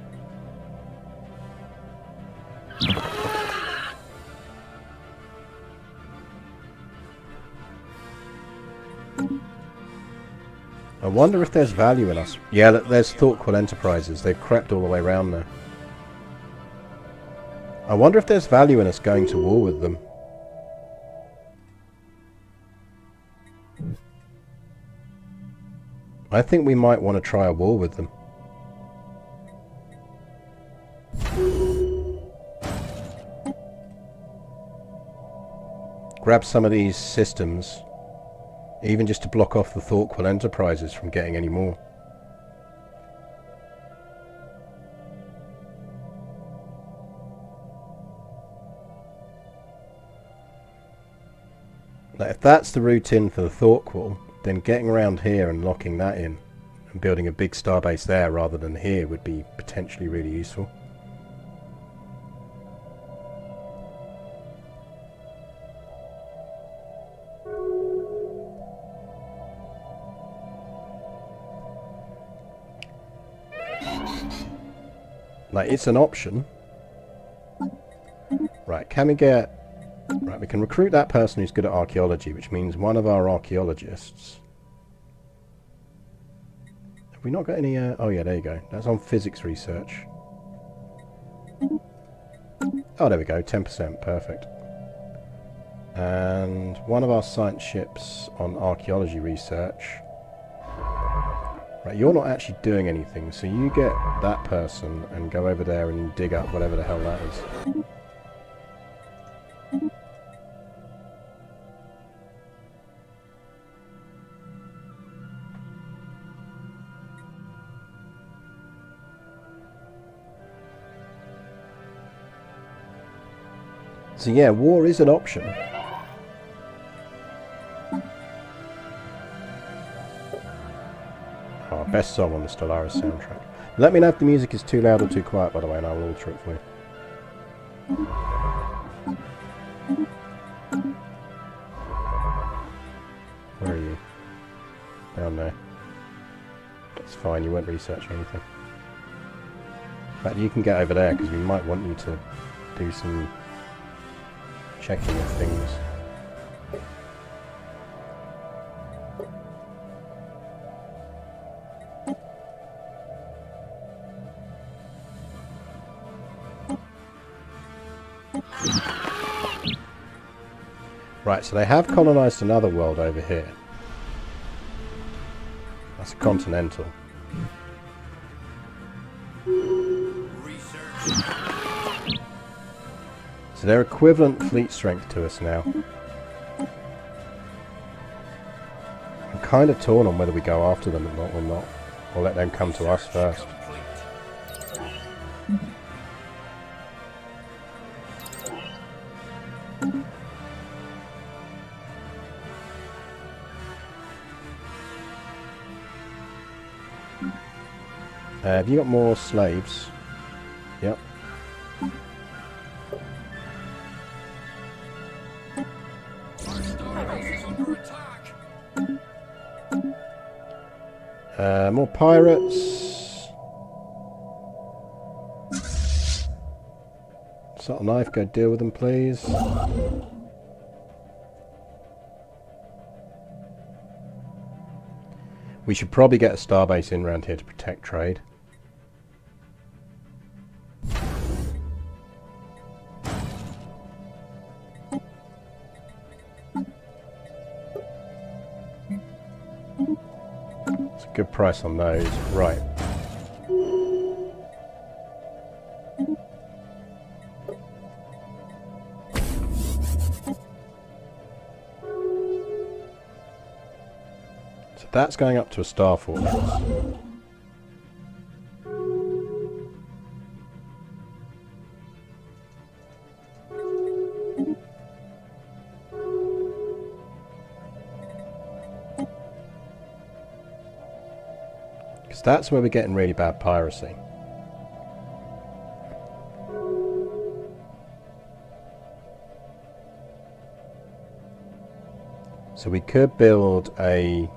Speaker 1: I wonder if there's value in us. Yeah, there's Thoughtful Enterprises. They've crept all the way around there. I wonder if there's value in us going to war with them. I think we might want to try a war with them. Grab some of these systems, even just to block off the Thoughtful Enterprises from getting any more. Now, if that's the route in for the Thoughtful, then getting around here and locking that in and building a big starbase there rather than here would be potentially really useful. Like, it's an option. Right, can we get... Right, we can recruit that person who's good at archaeology, which means one of our archaeologists... Have we not got any... Oh yeah, there you go. That's on physics research. Oh, there we go. 10%. Perfect. And one of our science ships on archaeology research. Right, you're not actually doing anything, so you get that person and go over there and dig up whatever the hell that is. So yeah, war is an option. Oh, best song on the Stellaris soundtrack. Let me know if the music is too loud or too quiet, by the way, and I will alter it for you. Where are you? Down there. That's fine, you weren't researching anything. In fact, you can get over there, because we might want you to do some checking of things. Right, so they have colonised another world over here. That's a continental. So they're equivalent fleet strength to us now. I'm kind of torn on whether we go after them or not. Or let them come to us first. Have you got more slaves? Yep. More pirates. Subtle knife, go deal with them, please. We should probably get a starbase in around here to protect trade. It's a good price on those. Right. So that's going up to a star fortress. Because that's where we're getting really bad piracy. So we could build a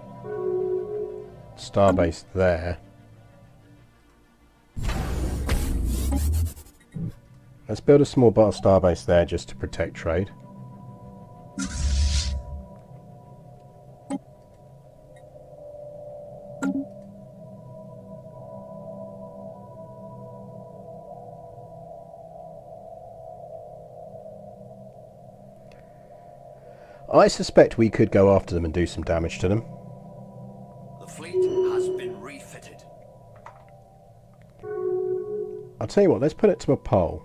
Speaker 1: starbase there. Let's build a small starbase there just to protect trade. I suspect we could go after them and do some damage to them.
Speaker 2: The fleet has been refitted.
Speaker 1: I'll tell you what, let's put it to a poll.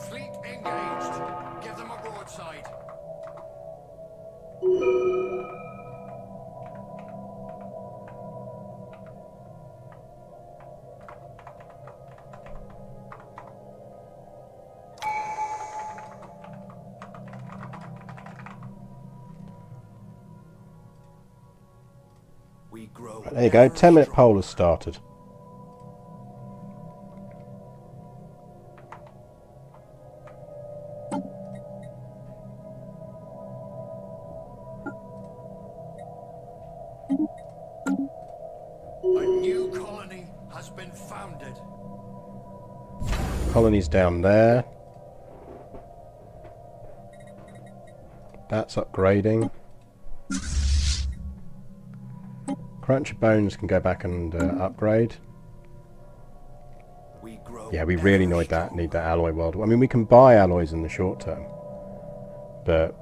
Speaker 2: Fleet engaged. Give them a broadside. We grow.
Speaker 1: Right, there you go, 10-minute poll has started.
Speaker 2: A new colony has been founded.
Speaker 1: Colony's down there. That's upgrading. Crunch of Bones can go back and upgrade.
Speaker 2: We grow.
Speaker 1: Yeah, we really need that alloy world. I mean, we can buy alloys in the short term, but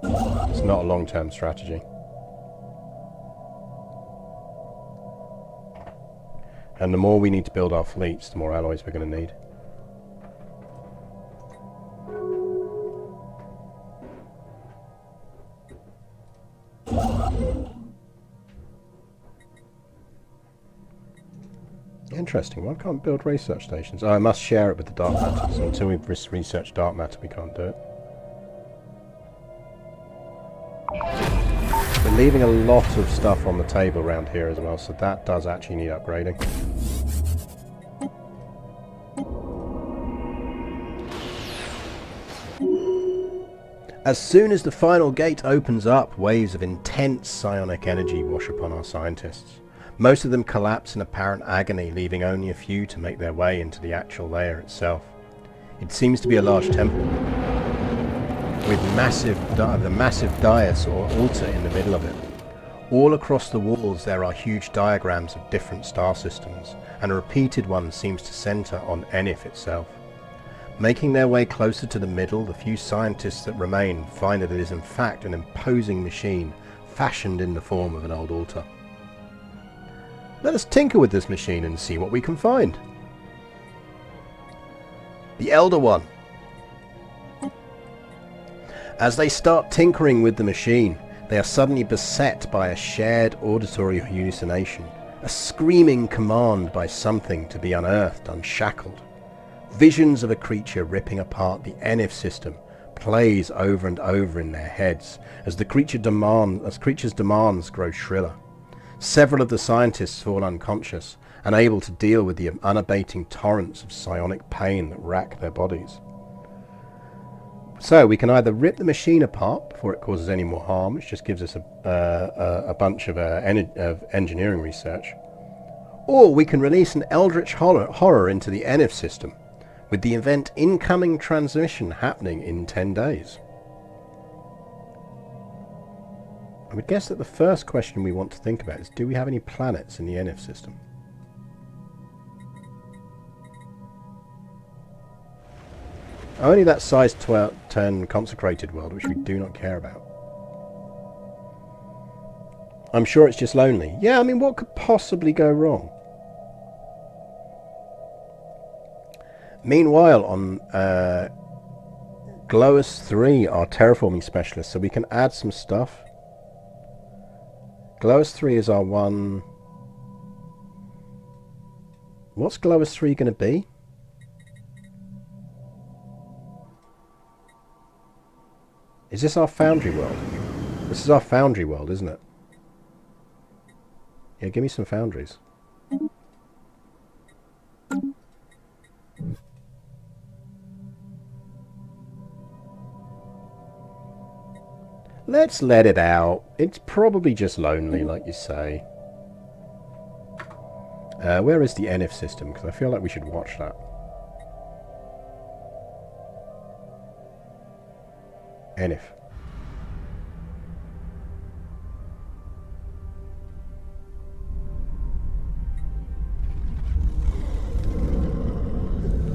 Speaker 1: it's not a long-term strategy. And the more we need to build our fleets, the more alloys we're going to need. Interesting. Why can't we build research stations? Oh, I must share it with the dark matter. So until we've researched dark matter, we can't do it. We're leaving a lot of stuff on the table around here as well, so that does actually need upgrading. As soon as the final gate opens up, waves of intense psionic energy wash upon our scientists. Most of them collapse in apparent agony, leaving only a few to make their way into the actual layer itself. It seems to be a large temple, with the massive dais or altar in the middle of it. All across the walls there are huge diagrams of different star systems, and a repeated one seems to centre on Enif itself. Making their way closer to the middle, the few scientists that remain find that it is in fact an imposing machine fashioned in the form of an old altar. Let us tinker with this machine and see what we can find. The Elder One. As they start tinkering with the machine, they are suddenly beset by a shared auditory hallucination, a screaming command by something to be unearthed, unshackled. Visions of a creature ripping apart the Enif system plays over and over in their heads as creature's demands grow shriller. Several of the scientists fall unconscious, unable to deal with the unabating torrents of psionic pain that rack their bodies. So we can either rip the machine apart before it causes any more harm, which just gives us a bunch of engineering research, or we can release an eldritch horror into the Enif system, with the event incoming transmission happening in 10 days. I would guess that the first question we want to think about is, do we have any planets in the Enif system? Only that size 10 consecrated world, which we do not care about. I'm sure it's just lonely. Yeah, I mean, what could possibly go wrong? Meanwhile, on Glowus 3, our terraforming specialist, so we can add some stuff. Glowus 3 is our one. What's Glowus 3 going to be? Is this our foundry world? This is our foundry world, isn't it? Yeah, give me some foundries. Let's let it out. It's probably just lonely, like you say. Where is the Enif system? Because I feel like we should watch that. Enif.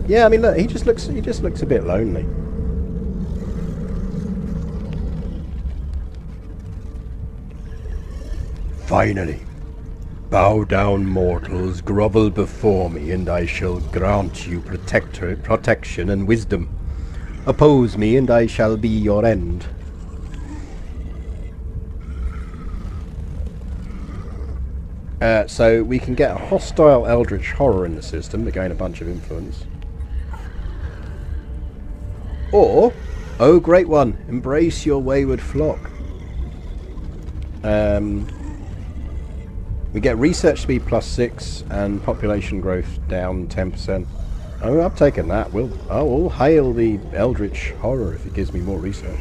Speaker 1: Yeah, I mean, look, he just looks a bit lonely. Finally, bow down, mortals, grovel before me, and I shall grant you protection and wisdom. Oppose me, and I shall be your end. So we can get a hostile eldritch horror in the system to gain a bunch of influence. Or, oh great one, embrace your wayward flock. We get research speed +6 and population growth down 10%. Oh, I've taken that. I'll hail the eldritch horror if it gives me more research.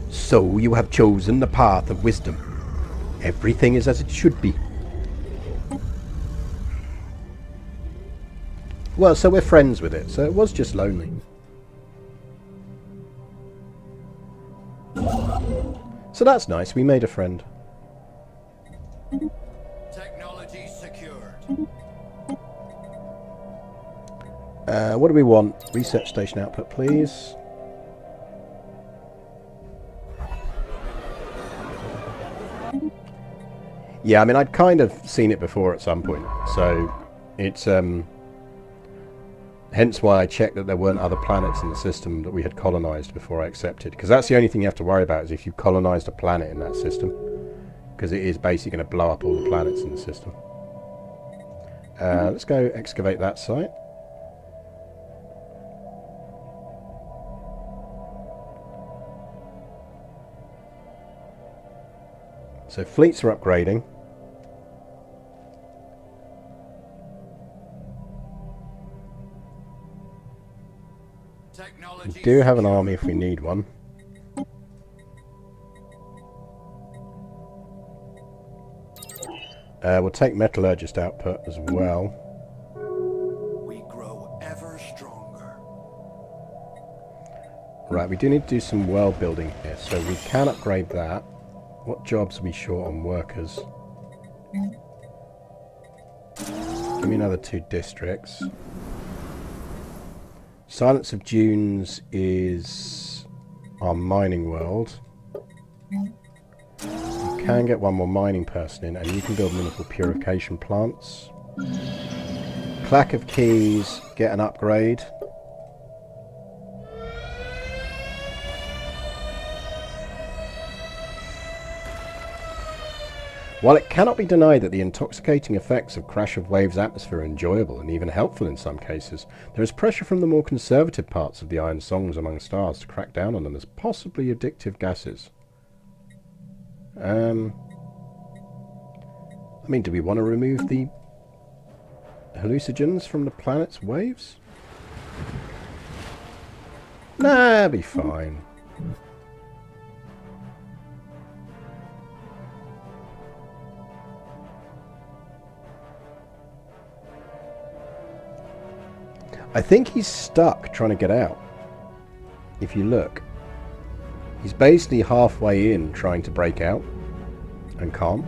Speaker 1: So you have chosen the path of wisdom. Everything is as it should be. Well, so we're friends with it, so it was just lonely. So that's nice, we made a friend.
Speaker 2: Technology secured.
Speaker 1: What do we want? Research station output, please. Yeah, I mean, I'd kind of seen it before at some point, so it's hence why I checked that there weren't other planets in the system that we had colonized before I accepted, because that's the only thing you have to worry about, is if you colonized a planet in that system, because it is basically going to blow up all the planets in the system. Let's go excavate that site. So fleets are upgrading. We do have an army if we need one. We'll take metallurgist output as well.
Speaker 2: We grow ever stronger.
Speaker 1: Right, we do need to do some world building here, so we can upgrade that. What jobs are we short on workers? Give me another 2 districts. Silence of Dunes is our mining world. You can get 1 more mining person in, and you can build mineral purification plants. Clack of Keys, get an upgrade. While it cannot be denied that the intoxicating effects of Crash of Waves' atmosphere are enjoyable and even helpful in some cases, there is pressure from the more conservative parts of the Iron Songs Among Stars to crack down on them as possibly addictive gases. I mean, do we want to remove the hallucinogens from the planet's waves? Nah, be fine. I think he's stuck trying to get out. If you look, he's basically halfway in trying to break out and can't.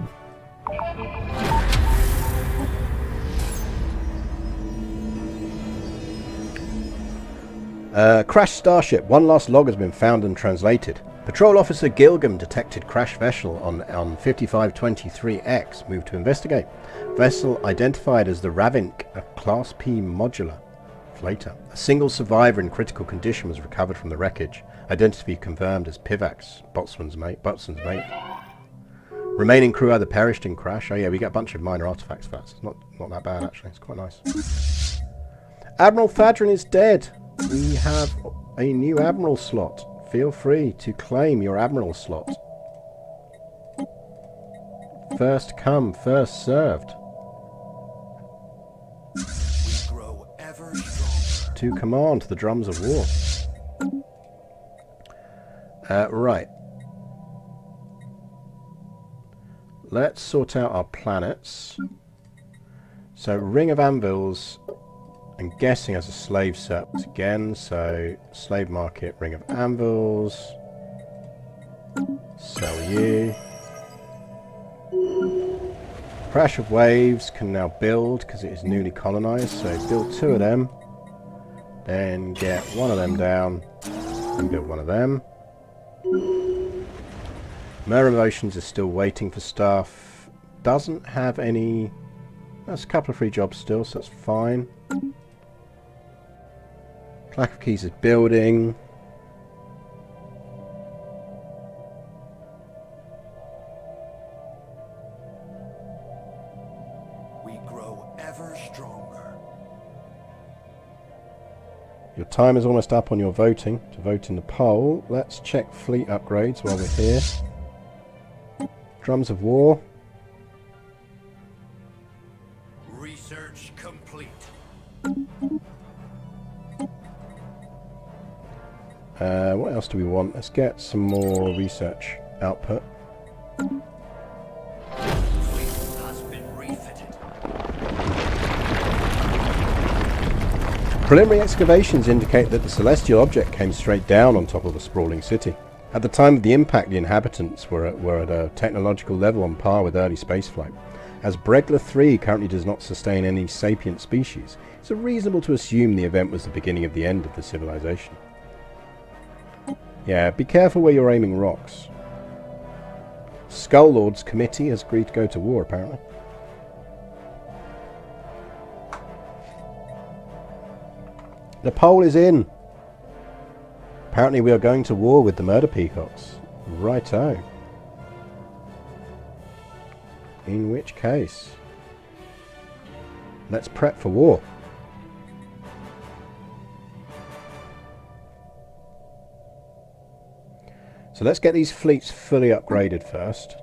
Speaker 1: Crashed starship. 1 lost log has been found and translated. Patrol Officer Gilgam detected crash vessel on 5523X. Moved to investigate. Vessel identified as the Ravink, a Class P modular. Later, a single survivor in critical condition was recovered from the wreckage. Identity confirmed as Pivax, boatswain's mate. Remaining crew either perished in crash. Oh yeah, we get a bunch of minor artifacts for that. It's not that bad actually. It's quite nice. Admiral Fadrin is dead. We have a new admiral slot. Feel free to claim your admiral slot. First come, first served. To command the drums of war. Right. Let's sort out our planets. So, Ring of Anvils, I'm guessing as a slave surplus again. So, slave market, Ring of Anvils. Sell you. Crash of Waves can now build because it is newly colonized. So, build 2 of them. Then get 1 of them down and build 1 of them. Mirror Emotions is still waiting for stuff. Doesn't have any... That's a couple of free jobs still, so that's fine. Clack of Keys is building.
Speaker 2: We grow ever stronger.
Speaker 1: Your time is almost up on your voting. To vote in the poll, let's check fleet upgrades while we're here. Drums of War.
Speaker 2: Research complete.
Speaker 1: What else do we want? Let's get some more research output. Preliminary excavations indicate that the celestial object came straight down on top of a sprawling city. At the time of the impact, the inhabitants were at a technological level on par with early spaceflight. As Bregla 3 currently does not sustain any sapient species, it's reasonable to assume the event was the beginning of the end of the civilization. Yeah, be careful where you're aiming rocks. Skull Lords Committee has agreed to go to war, apparently. The poll is in. Apparently we are going to war with the murder peacocks. Righto. In which case, let's prep for war. So let's get these fleets fully upgraded first.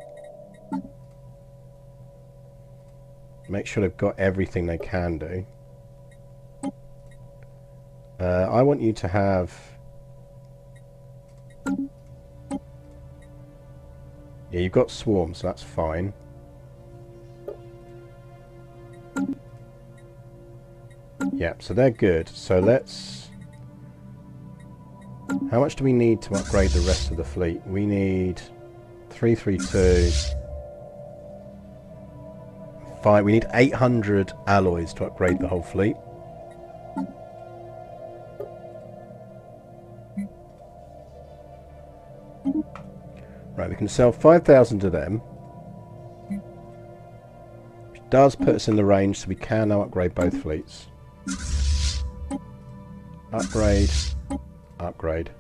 Speaker 1: Make sure they've got everything they can do. I want you to have... Yeah, you've got swarms, so that's fine. Yeah, so they're good. So let's How much do we need to upgrade the rest of the fleet? We need 332. 5. We need 800 alloys to upgrade the whole fleet. Right, we can sell 5,000 of them. Which does put us in the range, so we can now upgrade both fleets. Upgrade. Upgrade.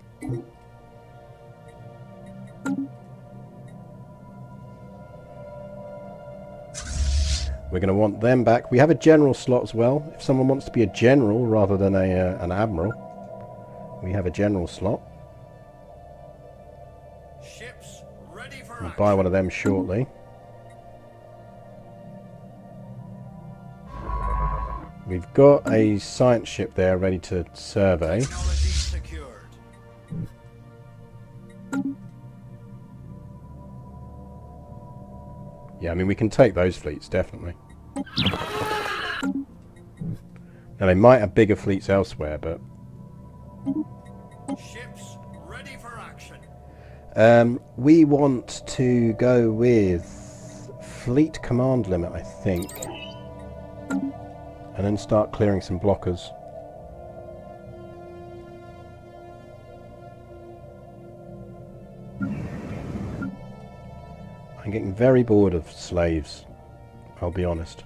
Speaker 1: We're going to want them back. We have a general slot as well. If someone wants to be a general rather than an admiral, we have a general slot.
Speaker 2: Ships ready for
Speaker 1: We'll
Speaker 2: action.
Speaker 1: buy one of them shortly. We've got a science ship there ready to survey.
Speaker 2: Technology secured.
Speaker 1: Yeah, I mean, we can take those fleets, definitely. Now, they might have bigger fleets elsewhere, but...
Speaker 2: Ships ready for action.
Speaker 1: we want to go with fleet command limit, I think. And then start clearing some blockers. I'm getting very bored of slaves, I'll be honest.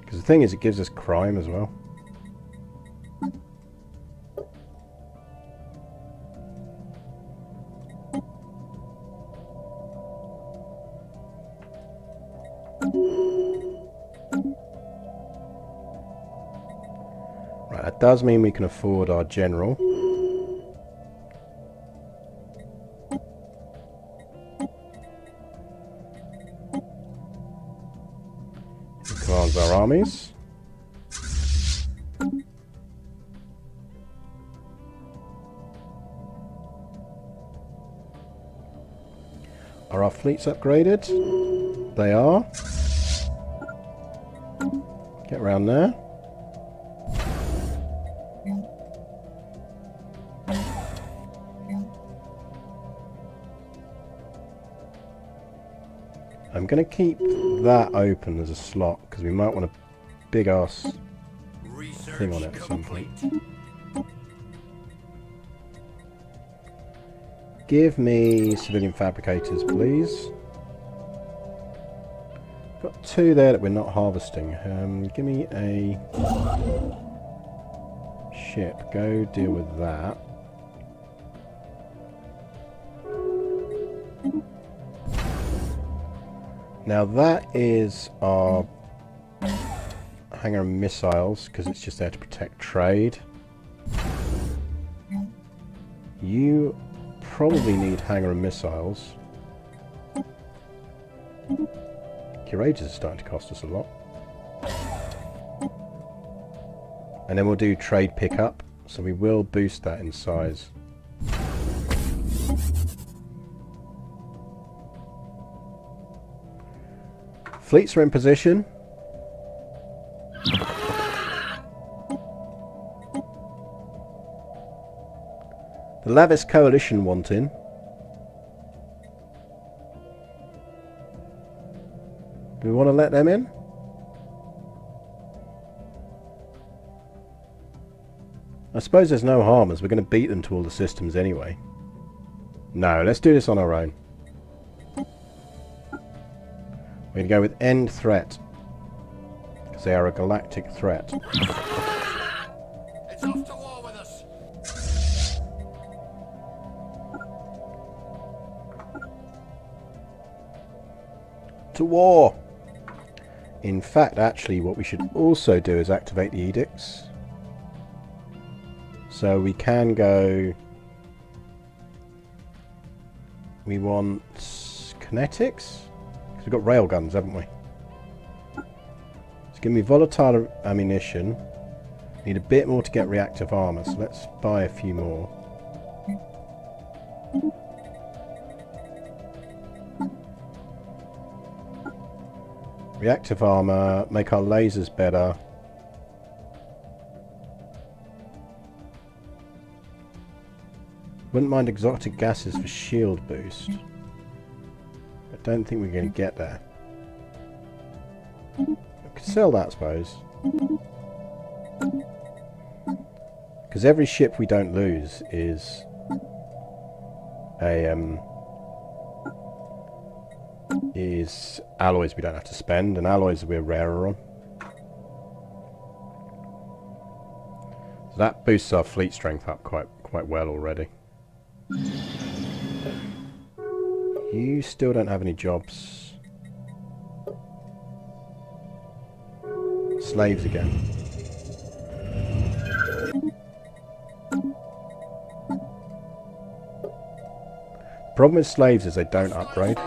Speaker 1: Because the thing is, it gives us crime as well. Right, that does mean we can afford our general. He commands our armies. Are our fleets upgraded? They are. Get around there. I'm going to keep that open as a slot because we might want a big ass thing on it at some point. Give me civilian fabricators, please. Got 2 there that we're not harvesting. Give me a ship. Go deal with that. Now that is our hangar and missiles, because it's just there to protect trade. You probably need hangar and missiles. Curators are starting to cost us a lot. And then we'll do trade pickup, so we will boost that in size. Fleets are in position. The Lavis Coalition want in. Do we want to let them in? I suppose there's no harm, as we're going to beat them to all the systems anyway. No, let's do this on our own. We're going to go with end threat, because they are a galactic threat.
Speaker 2: It's off to war with us.
Speaker 1: To war! In fact, actually, what we should also do is activate the edicts. So we can go... We want kinetics? Because we've got railguns, haven't we? So give me volatile ammunition. Need a bit more to get reactive armour, so let's buy a few more. Reactive armour, make our lasers better. Wouldn't mind exotic gases for shield boost. I don't think we're going to get there. I could sell that, I suppose. Because every ship we don't lose is alloys we don't have to spend, and alloys we're rarer on. So that boosts our fleet strength up quite well already. You still don't have any jobs. Slaves again. Problem with slaves is they don't upgrade.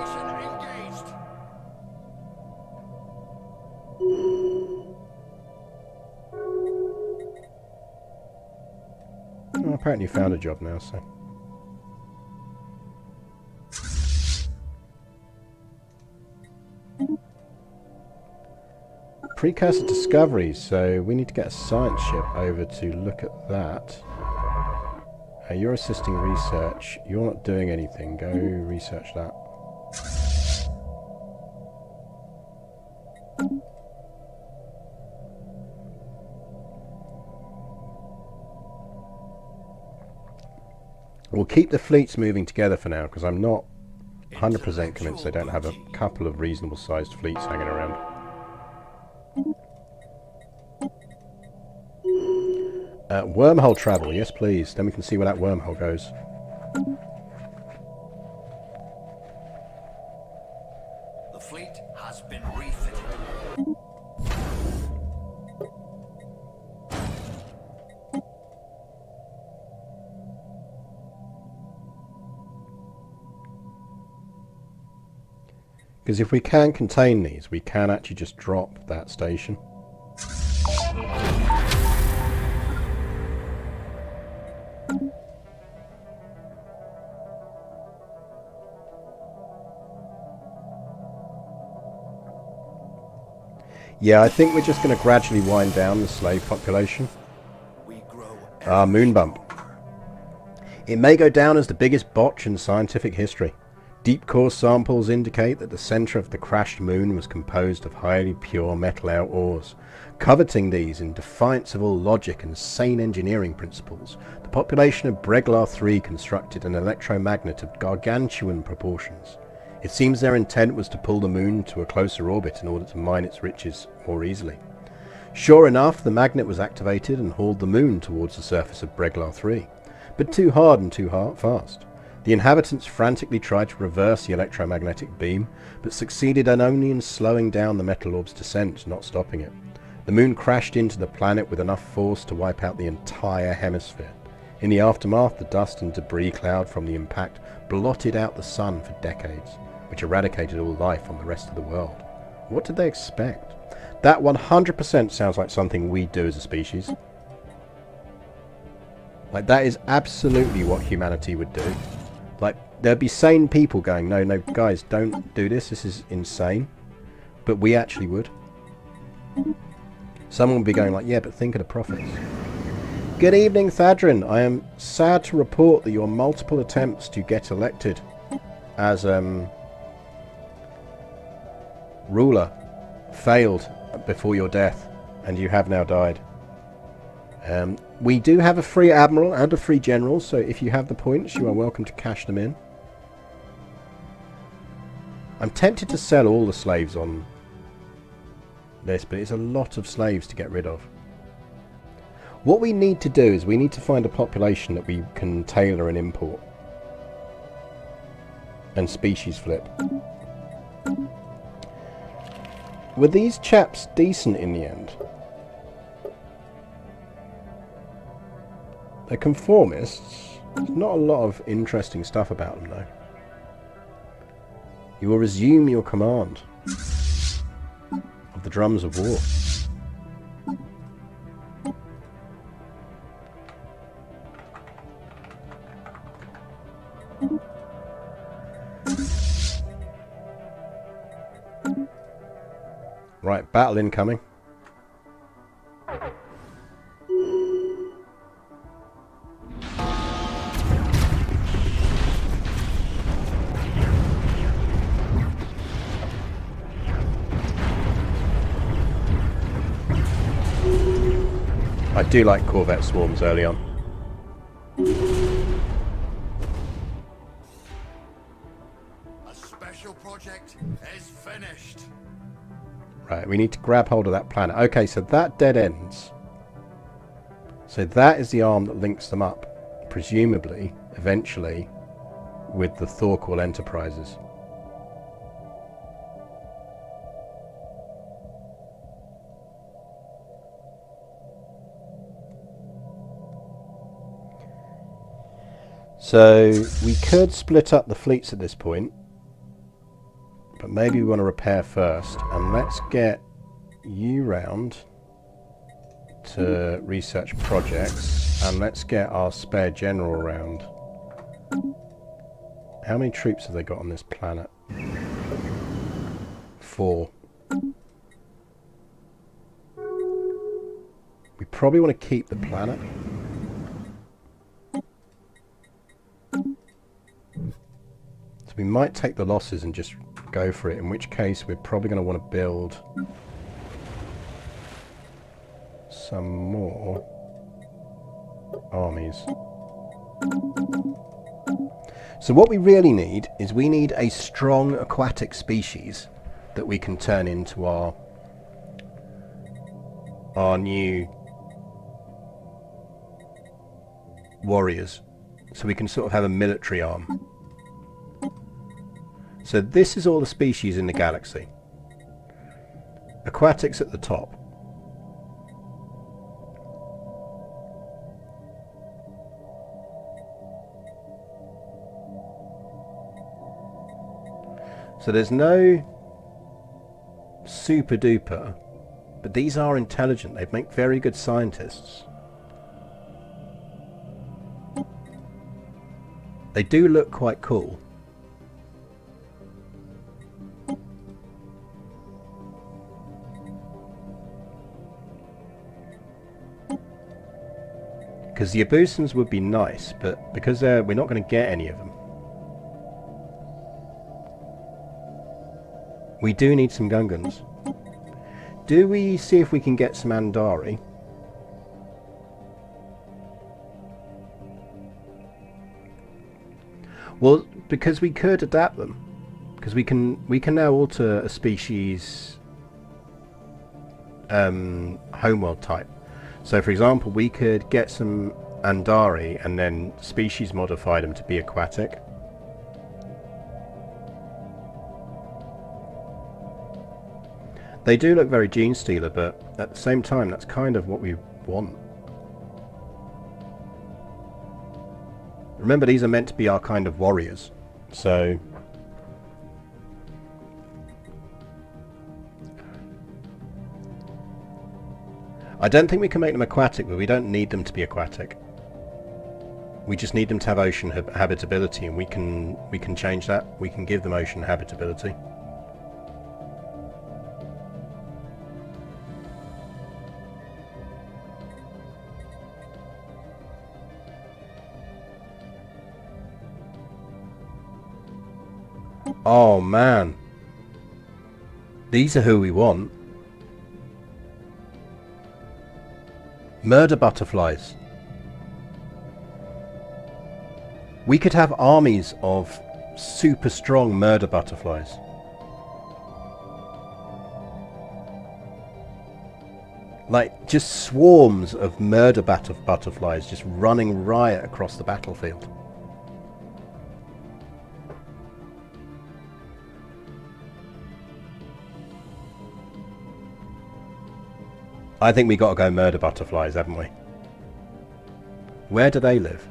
Speaker 1: Oh, apparently you found a job now, so. Precursor discoveries, so we need to get a science ship over to look at that. You're assisting research. You're not doing anything. Go research that. We'll keep the fleets moving together for now, because I'm not 100% convinced they don't have a couple of reasonable sized fleets hanging around. Wormhole travel, yes please. Then we can see where that wormhole goes.
Speaker 2: The fleet has been refitted.
Speaker 1: Because if we can contain these, we can actually just drop that station. Yeah, I think we're just going to gradually wind down the slave population. Moon bump. It may go down as the biggest botch in scientific history. Deep core samples indicate that the centre of the crashed moon was composed of highly pure metal ores. Coveting these in defiance of all logic and sane engineering principles, the population of Breglar 3 constructed an electromagnet of gargantuan proportions. It seems their intent was to pull the moon to a closer orbit in order to mine its riches more easily. Sure enough, the magnet was activated and hauled the moon towards the surface of Breglar 3, but too hard and too fast. The inhabitants frantically tried to reverse the electromagnetic beam, but succeeded only in slowing down the metal orb's descent, not stopping it. The moon crashed into the planet with enough force to wipe out the entire hemisphere. In the aftermath, the dust and debris cloud from the impact blotted out the sun for decades, which eradicated all life on the rest of the world. What did they expect? That 100% sounds like something we do as a species. Like, that is absolutely what humanity would do. Like, there'd be sane people going, no, guys, don't do this, this is insane. But we actually would. Someone would be going like, yeah, but think of the profits. Good evening, Thadrin. I am sad to report that your multiple attempts to get elected as ruler failed before your death, and you have now died. We do have a free admiral and a free general, so if you have the points, you are welcome to cash them in. I'm tempted to sell all the slaves on this, but it's a lot of slaves to get rid of. What we need to do is we need to find a population that we can tailor and import. And species flip. Were these chaps decent in the end? They're conformists. There's not a lot of interesting stuff about them though. You will resume your command of the drums of war. Right, battle incoming. I do like Corvette swarms early on.
Speaker 2: A special project is finished.
Speaker 1: Right, we need to grab hold of that planet. Okay, so that dead ends. So that is the arm that links them up, presumably, eventually, with the Thorquil Enterprises. So we could split up the fleets at this point, but maybe we want to repair first. And let's get you round to research projects, and let's get our spare general around. How many troops have they got on this planet? 4. We probably want to keep the planet. So we might take the losses and just go for it, in which case we're probably going to want to build some more armies. So what we really need is we need a strong aquatic species that we can turn into our new warriors, so we can sort of have a military arm. So this is all the species in the galaxy. Aquatics at the top. So there's no super duper, but these are intelligent. They make very good scientists. They do look quite cool. Because the Abusans would be nice, but because we're not going to get any of them. We do need some Gungans. Do we see if we can get some Andari? Well, because we could adapt them. Because we can now alter a species homeworld type. So for example, we could get some Andari and then species modify them to be aquatic. They do look very gene stealer, but at the same time that's kind of what we want. Remember, these are meant to be our kind of warriors, so I don't think we can make them aquatic, but we don't need them to be aquatic. We just need them to have ocean habitability, and we can change that. We can give them ocean habitability. Oh man, these are who we want. Murder butterflies. We could have armies of super strong murder butterflies. Like just swarms of murder butterflies just running riot across the battlefield. I think we got to go murder butterflies, haven't we? Where do they live?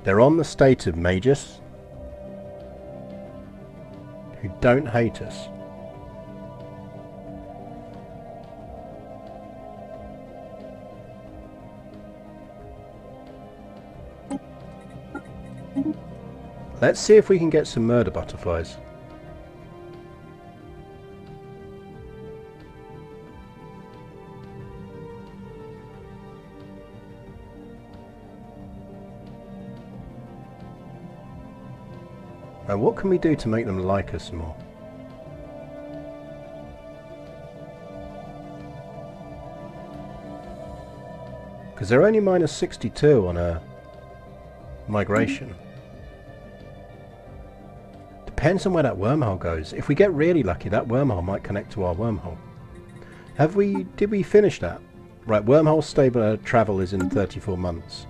Speaker 1: They're on the state of Magus, who don't hate us. Let's see if we can get some murder butterflies. And what can we do to make them like us more? Because they're only minus 62 on a migration. Depends on where that wormhole goes. If we get really lucky, that wormhole might connect to our wormhole. Did we finish that? Right, wormhole stable travel is in 34 months.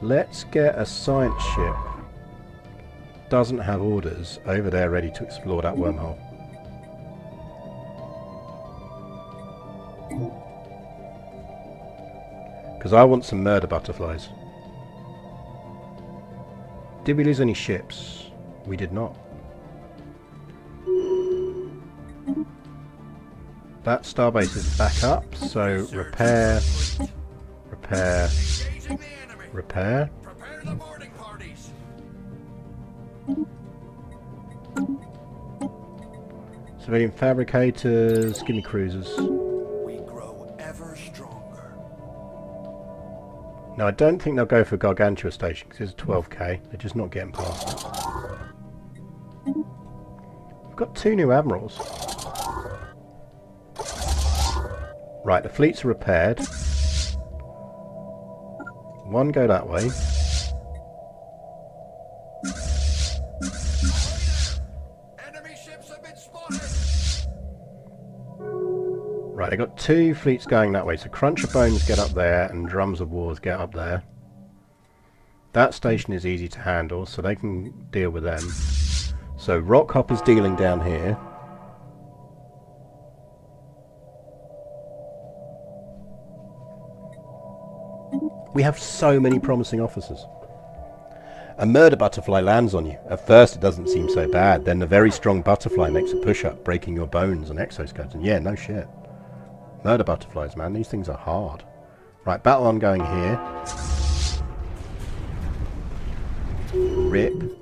Speaker 1: Let's get a science ship. Doesn't have orders over there ready to explore that wormhole. Because I want some murder butterflies. Did we lose any ships? We did not. That starbase is back up, so repair, repair, repair.
Speaker 2: Prepare the boarding parties.
Speaker 1: Civilian fabricators, give me cruisers.
Speaker 2: We grow ever stronger.
Speaker 1: No, I don't think they'll go for Gargantua Station because it's 12k. They're just not getting past it. We've got 2 new admirals. Right, the fleets are repaired. One go that way.
Speaker 2: Enemy ships have been spotted.
Speaker 1: Right, they've got 2 fleets going that way. So Cruncher Bones get up there and Drums of Wars get up there. That station is easy to handle, so they can deal with them. So Rockhopper's dealing down here. We have so many promising officers. A murder butterfly lands on you. At first it doesn't seem so bad. Then the very strong butterfly makes a push-up, breaking your bones and exoskeleton. Yeah, no shit. Murder butterflies, man. These things are hard. Right, battle on going here. Rip.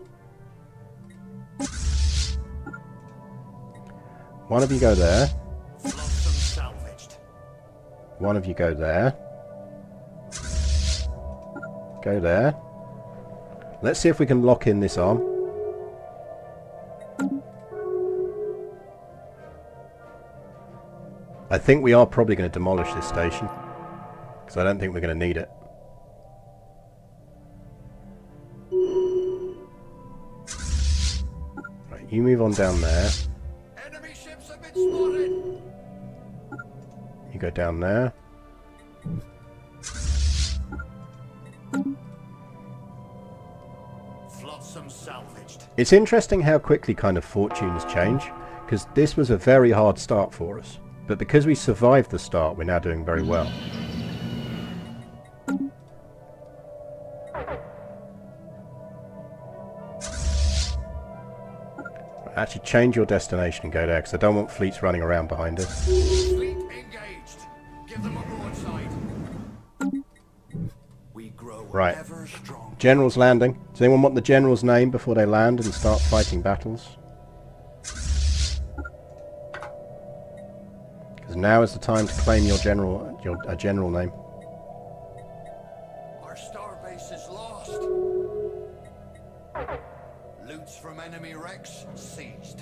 Speaker 1: One of you go there. One of you go there. Go there. Let's see if we can lock in this arm. I think we are probably going to demolish this station, because I don't think we're going to need it. Right, you move on down there.
Speaker 2: Enemy ships have been spotted.
Speaker 1: You go down there.
Speaker 2: Flotsam salvaged.
Speaker 1: It's interesting how quickly kind of fortunes change, because this was a very hard start for us. But because we survived the start, we're now doing very well. Actually, change your destination and go there, because I don't want fleets running around behind us.
Speaker 2: Fleet engaged. Give them a broadside. We grow
Speaker 1: Right.
Speaker 2: ever stronger.
Speaker 1: General's landing. Does anyone want the general's name before they land and start fighting battles? Because now is the time to claim your general, a general name.
Speaker 2: Our starbase is lost. Loots from enemy wrecks seized.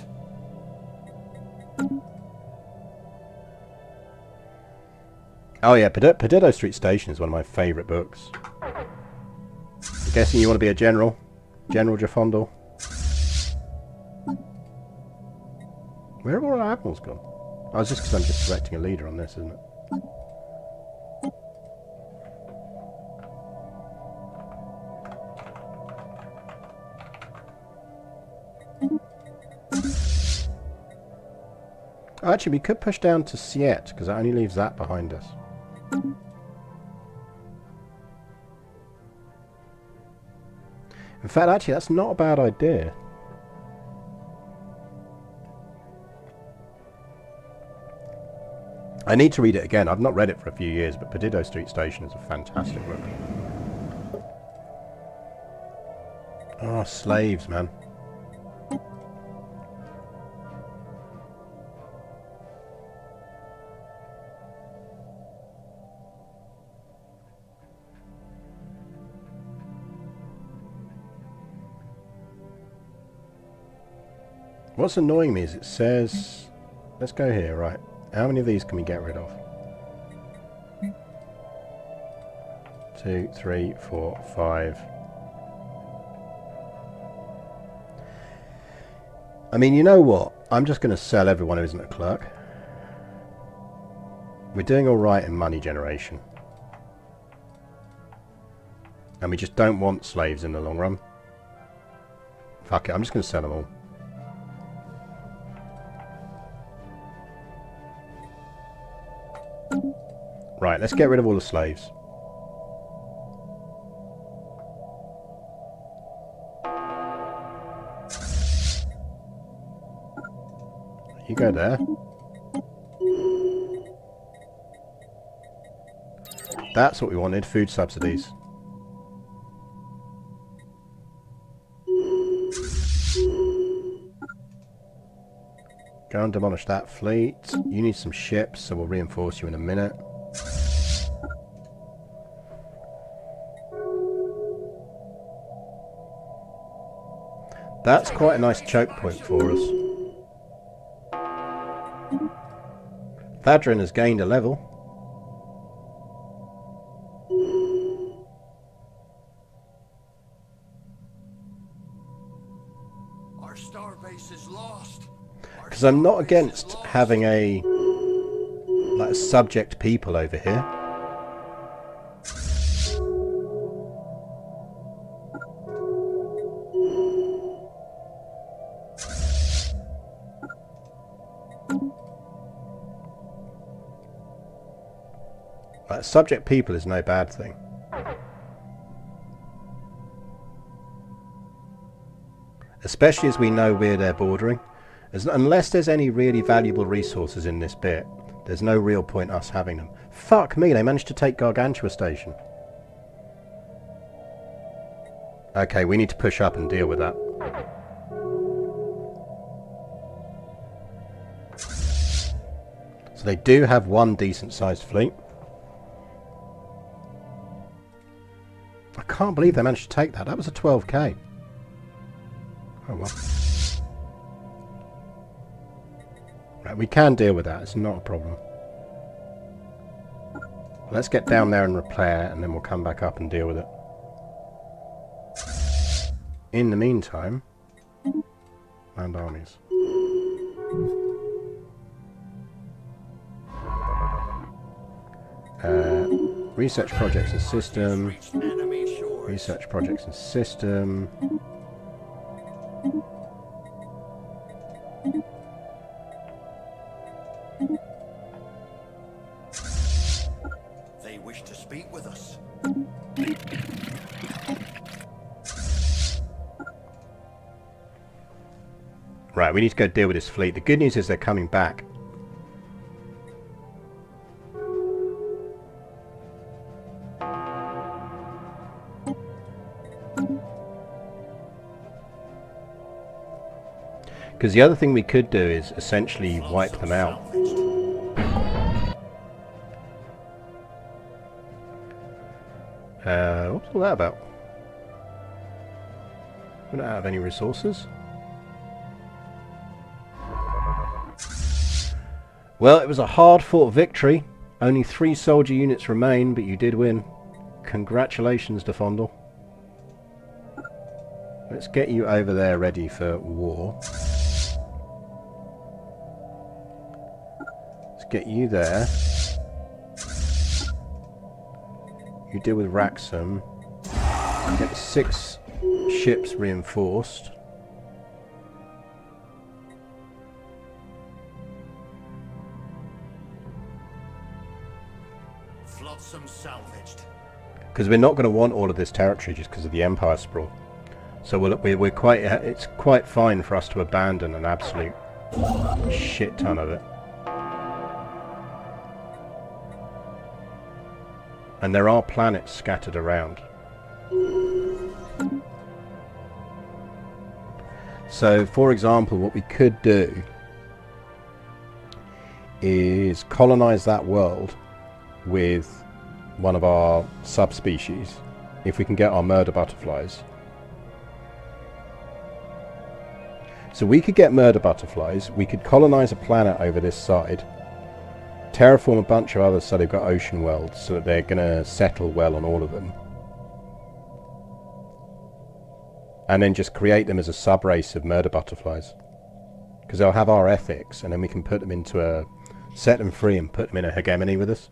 Speaker 1: Oh yeah, Perdido Street Station is one of my favourite books. I'm guessing you want to be a general? General Jafondor? Where have all our admirals gone? Oh, it's just because I'm just selecting a leader on this, isn't it? Oh, actually, we could push down to Siet, because that only leaves that behind us. In fact, actually, that's not a bad idea. I need to read it again. I've not read it for a few years, but Perdido Street Station is a fantastic book. Oh, slaves, man. What's annoying me is it says... Let's go here, right. How many of these can we get rid of? 2, 3, 4, 5. I mean, you know what? I'm just going to sell everyone who isn't a clerk. We're doing alright in money generation. And we just don't want slaves in the long run. Fuck it, I'm just going to sell them all. Right, let's get rid of all the slaves. You go there. That's what we wanted, food subsidies. Go and demolish that fleet. You need some ships, so we'll reinforce you in a minute. That's quite a nice choke point for us. Thadrin has gained a level.
Speaker 2: Our starbase is lost.
Speaker 1: Because I'm not against having a like subject people over here. Like, subject people is no bad thing. Especially as we know where they're bordering. Unless there's any really valuable resources in this bit, there's no real point us having them. Fuck me, they managed to take Gargantua Station. Okay, we need to push up and deal with that. So they do have one decent sized fleet. I can't believe they managed to take that. That was a 12k. Oh well. Right, we can deal with that. It's not a problem. Let's get down there and repair, and then we'll come back up and deal with it. In the meantime, land armies. Research projects and system. Research projects and system.
Speaker 2: They wish to speak with us.
Speaker 1: Right, we need to go deal with this fleet. The good news is they're coming back. Because the other thing we could do is essentially wipe them out. What's all that about? We don't have any resources. Well, it was a hard-fought victory. Only 3 soldier units remain, but you did win. Congratulations, Defondel. Let's get you over there ready for war. Let's get you there. You deal with Wraxham. Get 6 ships reinforced.
Speaker 2: Flotsam salvaged.
Speaker 1: Because we're not going to want all of this territory just because of the Empire sprawl. So we're quite. It's quite fine for us to abandon an absolute shit ton of it. And there are planets scattered around. So, for example, what we could do is colonize that world with one of our subspecies, if we can get our murder butterflies. So we could get murder butterflies, we could colonize a planet over this side, terraform a bunch of others so they've got ocean worlds, so that they're going to settle well on all of them. And then just create them as a sub-race of murder butterflies. Because they'll have our ethics, and then we can put them into a... set them free and put them in a hegemony with us.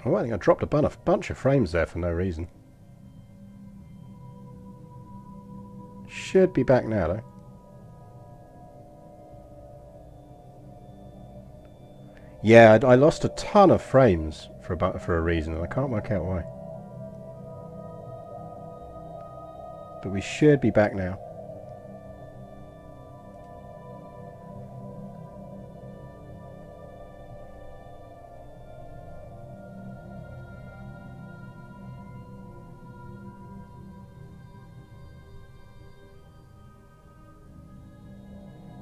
Speaker 1: Oh, I think I dropped a bunch of frames there for no reason. Should be back now, though. Yeah, I lost a ton of frames for a reason, and I can't work out why. But we should be back now.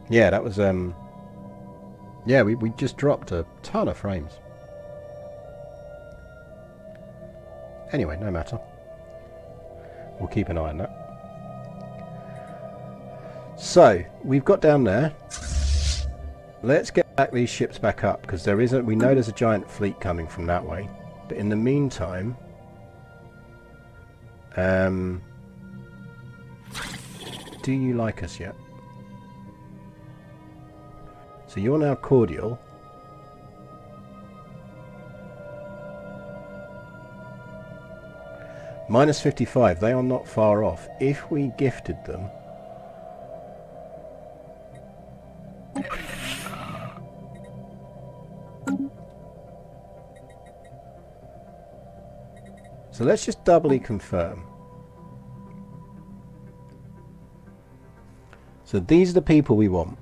Speaker 1: Yeah, that was, yeah, we just dropped a ton of frames. Anyway, no matter. We'll keep an eye on that. So, we've got down there. Let's get back these ships back up, because there is we know there's a giant fleet coming from that way. But in the meantime... do you like us yet? So you're now cordial. Minus 55, they are not far off. If we gifted them... So let's just doubly confirm. So these are the people we want.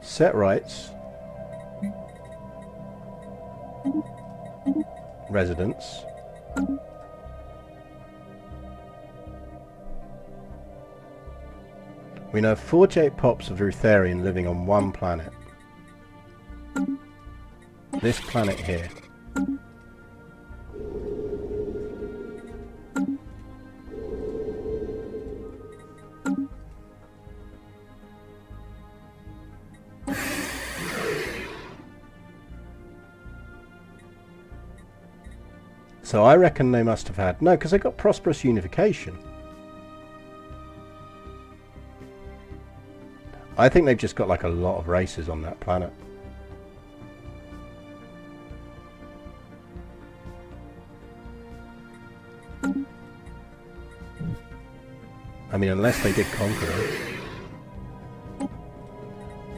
Speaker 1: Set rights, residence, we know 48 pops of Rutherian living on one planet. This planet here. So I reckon they must have had... No, because they got prosperous unification. I think they've just got like a lot of races on that planet. I mean, unless they did conquer them.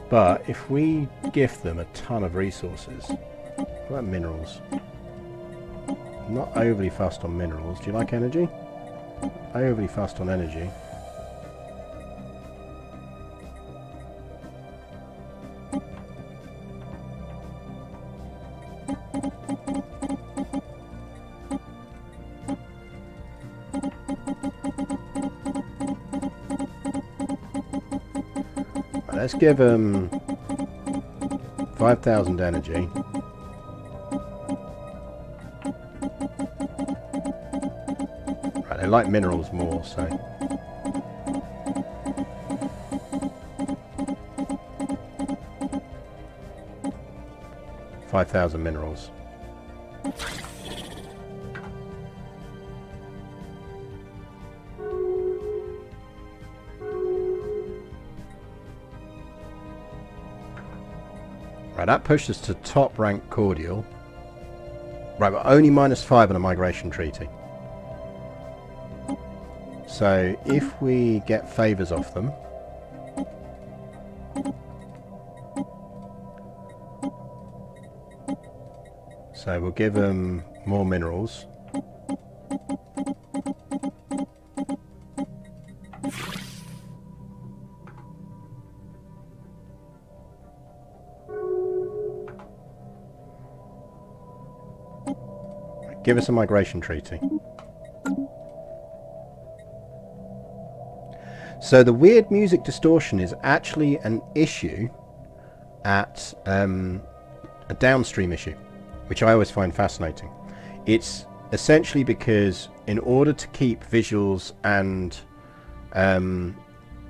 Speaker 1: But if we gift them a ton of resources... What about minerals? Not overly fussed on minerals. Do you like energy? Overly fussed on energy. Right, let's give them 5,000 energy. I like minerals more, so... $5,000 minerals. Right, that pushed us to top rank cordial. Right, but only -5 on a migration treaty. So, if we get favours off them... So, we'll give them more minerals. Give us a migration treaty. So the weird music distortion is actually an issue at a downstream issue, which I always find fascinating. It's essentially because in order to keep visuals and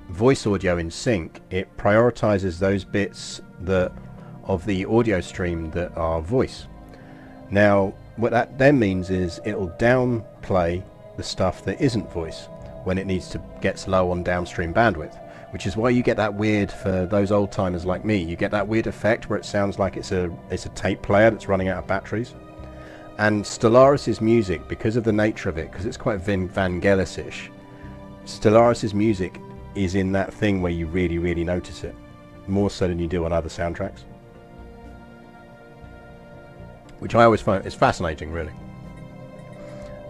Speaker 1: voice audio in sync, it prioritizes those bits that of the audio stream that are voice. Now what that then means is it'll downplay the stuff that isn't voice when it needs to gets low on downstream bandwidth, which is why you get that weird, for those old timers like me, you get that weird effect where it sounds like it's a tape player that's running out of batteries. And Stellaris's music, because of the nature of it, because it's quite Vangelis-ish, Stellaris's music is in that thing where you really notice it, more so than you do on other soundtracks, which I always find is fascinating, really.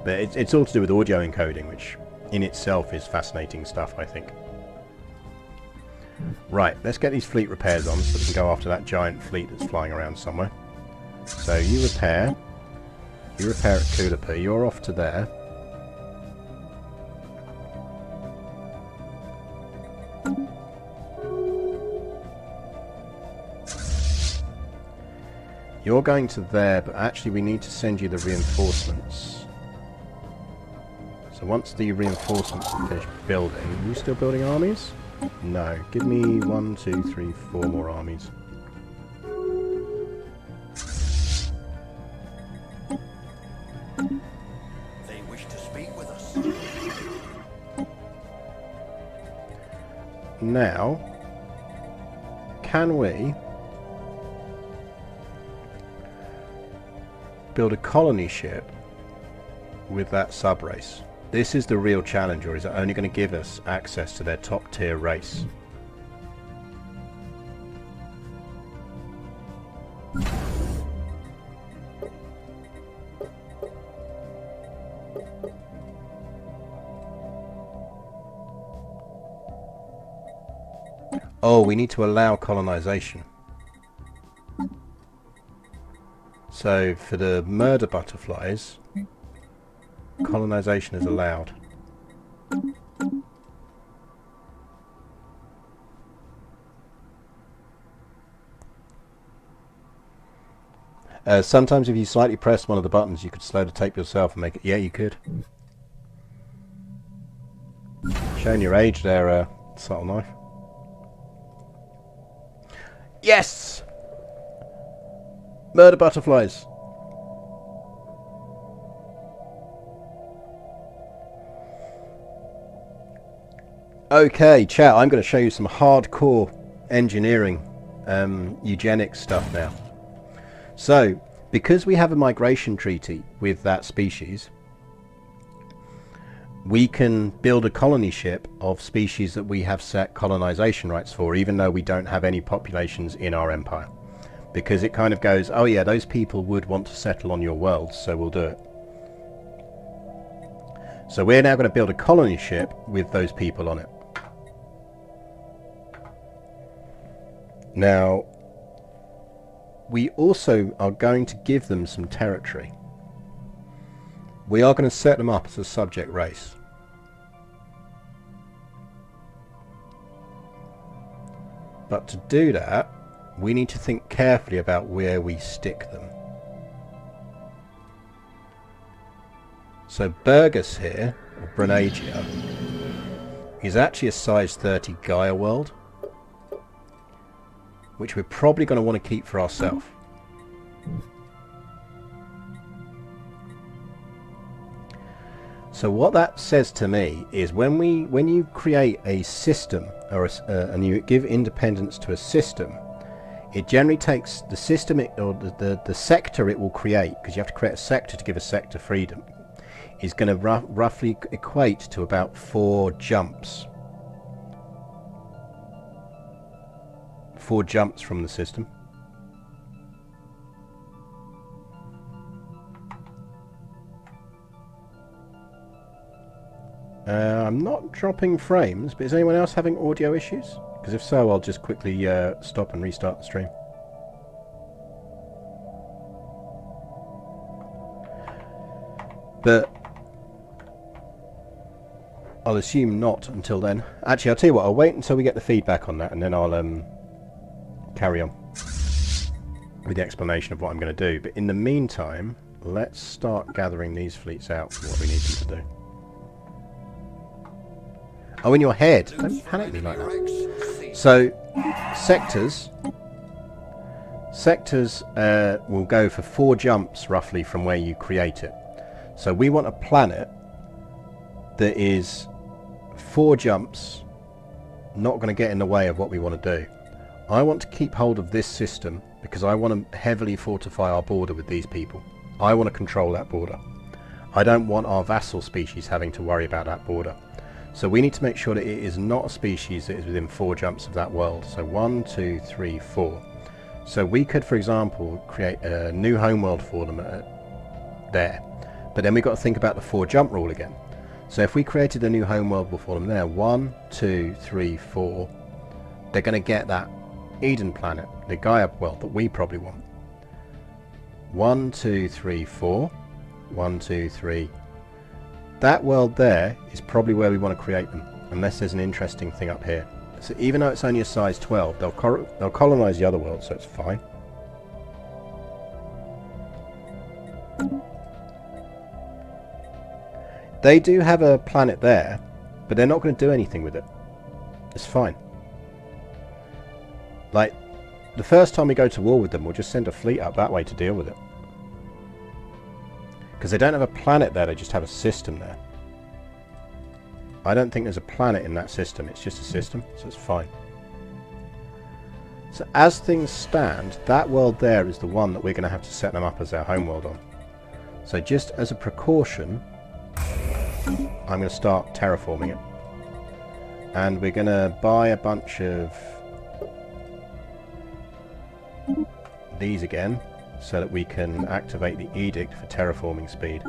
Speaker 1: But it's all to do with audio encoding, which in itself is fascinating stuff, I think. Right, let's get these fleet repairs on so we can go after that giant fleet that's flying around somewhere. So you repair at Kulapa, you're off to there. You're going to there, but actually we need to send you the reinforcements. So once the reinforcements are finished building, are you still building armies? No. Give me 1, 2, 3, 4 more armies.
Speaker 2: They wish to speak with us.
Speaker 1: Now, can we build a colony ship with that sub-race? This is the real challenge, or is it only going to give us access to their top tier race? Oh, we need to allow colonization. So for the murder butterflies, colonization is allowed. Sometimes if you slightly press one of the buttons, you could slow the tape yourself and make it... Yeah, you could. Showing your age there, subtle knife. Yes! Murder butterflies. Okay, chat, I'm going to show you some hardcore engineering, eugenics stuff now. So, because we have a migration treaty with that species, we can build a colony ship of species that we have set colonization rights for, even though we don't have any populations in our empire. Because it kind of goes, oh yeah, those people would want to settle on your world, so we'll do it. So we're now going to build a colony ship with those people on it. Now, we also are going to give them some territory. We are going to set them up as a subject race. But to do that, we need to think carefully about where we stick them. So Burgess here, or Brunagia, is actually a size 30 Gaia world, which we're probably going to want to keep for ourselves. So what that says to me is when you create a system or and you give independence to a system, it generally takes the system or the sector it will create, because you have to create a sector to give a sector freedom, is going to roughly equate to about 4 jumps. 4 jumps from the system. I'm not dropping frames, but is anyone else having audio issues? Because if so, I'll just quickly stop and restart the stream. But I'll assume not until then. Actually, I'll tell you what, I'll wait until we get the feedback on that, and then I'll carry on with the explanation of what I'm going to do. But in the meantime, let's start gathering these fleets out for what we need them to do. Oh, in your head! Don't panic me like that. So, sectors will go for 4 jumps roughly from where you create it. So we want a planet that is 4 jumps, not going to get in the way of what we want to do. I want to keep hold of this system because I want to heavily fortify our border with these people. I want to control that border. I don't want our vassal species having to worry about that border. So we need to make sure that it is not a species that is within 4 jumps of that world. So 1, 2, 3, 4. So we could, for example, create a new homeworld for them there. But then we've got to think about the 4 jump rule again. So if we created a new homeworld for them there, 1, 2, 3, 4, they're going to get that Eden planet, the Gaia world that we probably want. 1, 2, 3, 4. 1, 2, 3. That world there is probably where we want to create them, unless there's an interesting thing up here. So even though it's only a size 12, they'll colonize the other world, so it's fine. They do have a planet there, but they're not going to do anything with it. It's fine. Like, the first time we go to war with them, we'll just send a fleet up that way to deal with it. Because they don't have a planet there, they just have a system there. I don't think there's a planet in that system, it's just a system, so it's fine. So as things stand, that world there is the one that we're going to have to set them up as our homeworld on. So just as a precaution, I'm going to start terraforming it. And we're going to buy a bunch of these again, so that we can activate the edict for terraforming speed.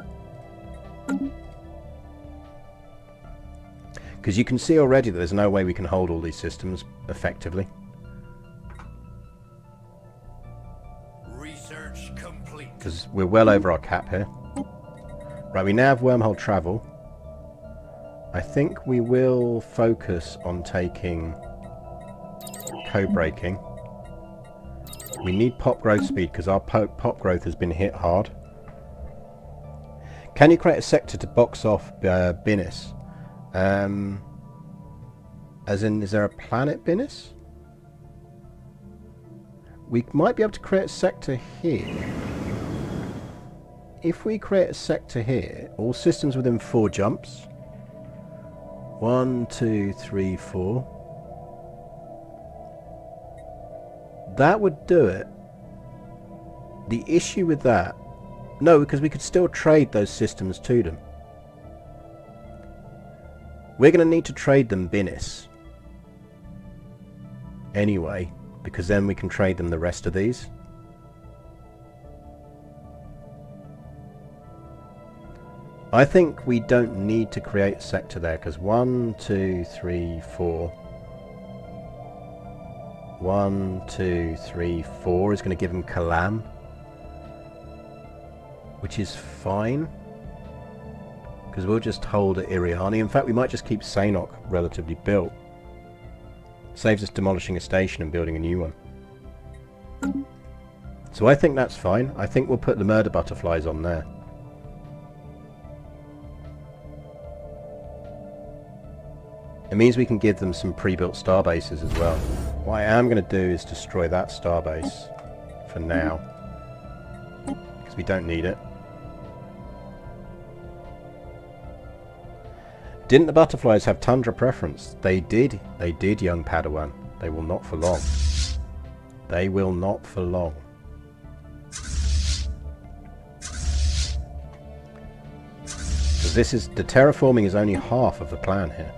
Speaker 1: Because you can see already that there's no way we can hold all these systems effectively.
Speaker 2: Research complete.
Speaker 1: Because we're well over our cap here. Right, we now have wormhole travel. I think we will focus on taking code breaking. We need pop growth speed because our pop growth has been hit hard. Can you create a sector to box off Binis? As in, is there a planet Binis? We might be able to create a sector here. If we create a sector here, all systems within 4 jumps. 1, 2, 3, 4. That would do it. The issue with that... No, because we could still trade those systems to them. We're going to need to trade them Binis. Anyway, because then we can trade them the rest of these. I think we don't need to create a sector there, because 1, 2, 3, 4... 1, 2, 3, 4 is going to give him Kalam, which is fine, because we'll just hold at Iriani. In fact, we might just keep Sanok relatively built. Saves us demolishing a station and building a new one. So I think that's fine. I think we'll put the murder butterflies on there. It means we can give them some pre-built starbases as well. What I am going to do is destroy that starbase for now, because we don't need it. Didn't the butterflies have tundra preference? They did. They did, young Padawan. They will not for long. They will not for long. Because this is... the terraforming is only half of the plan here.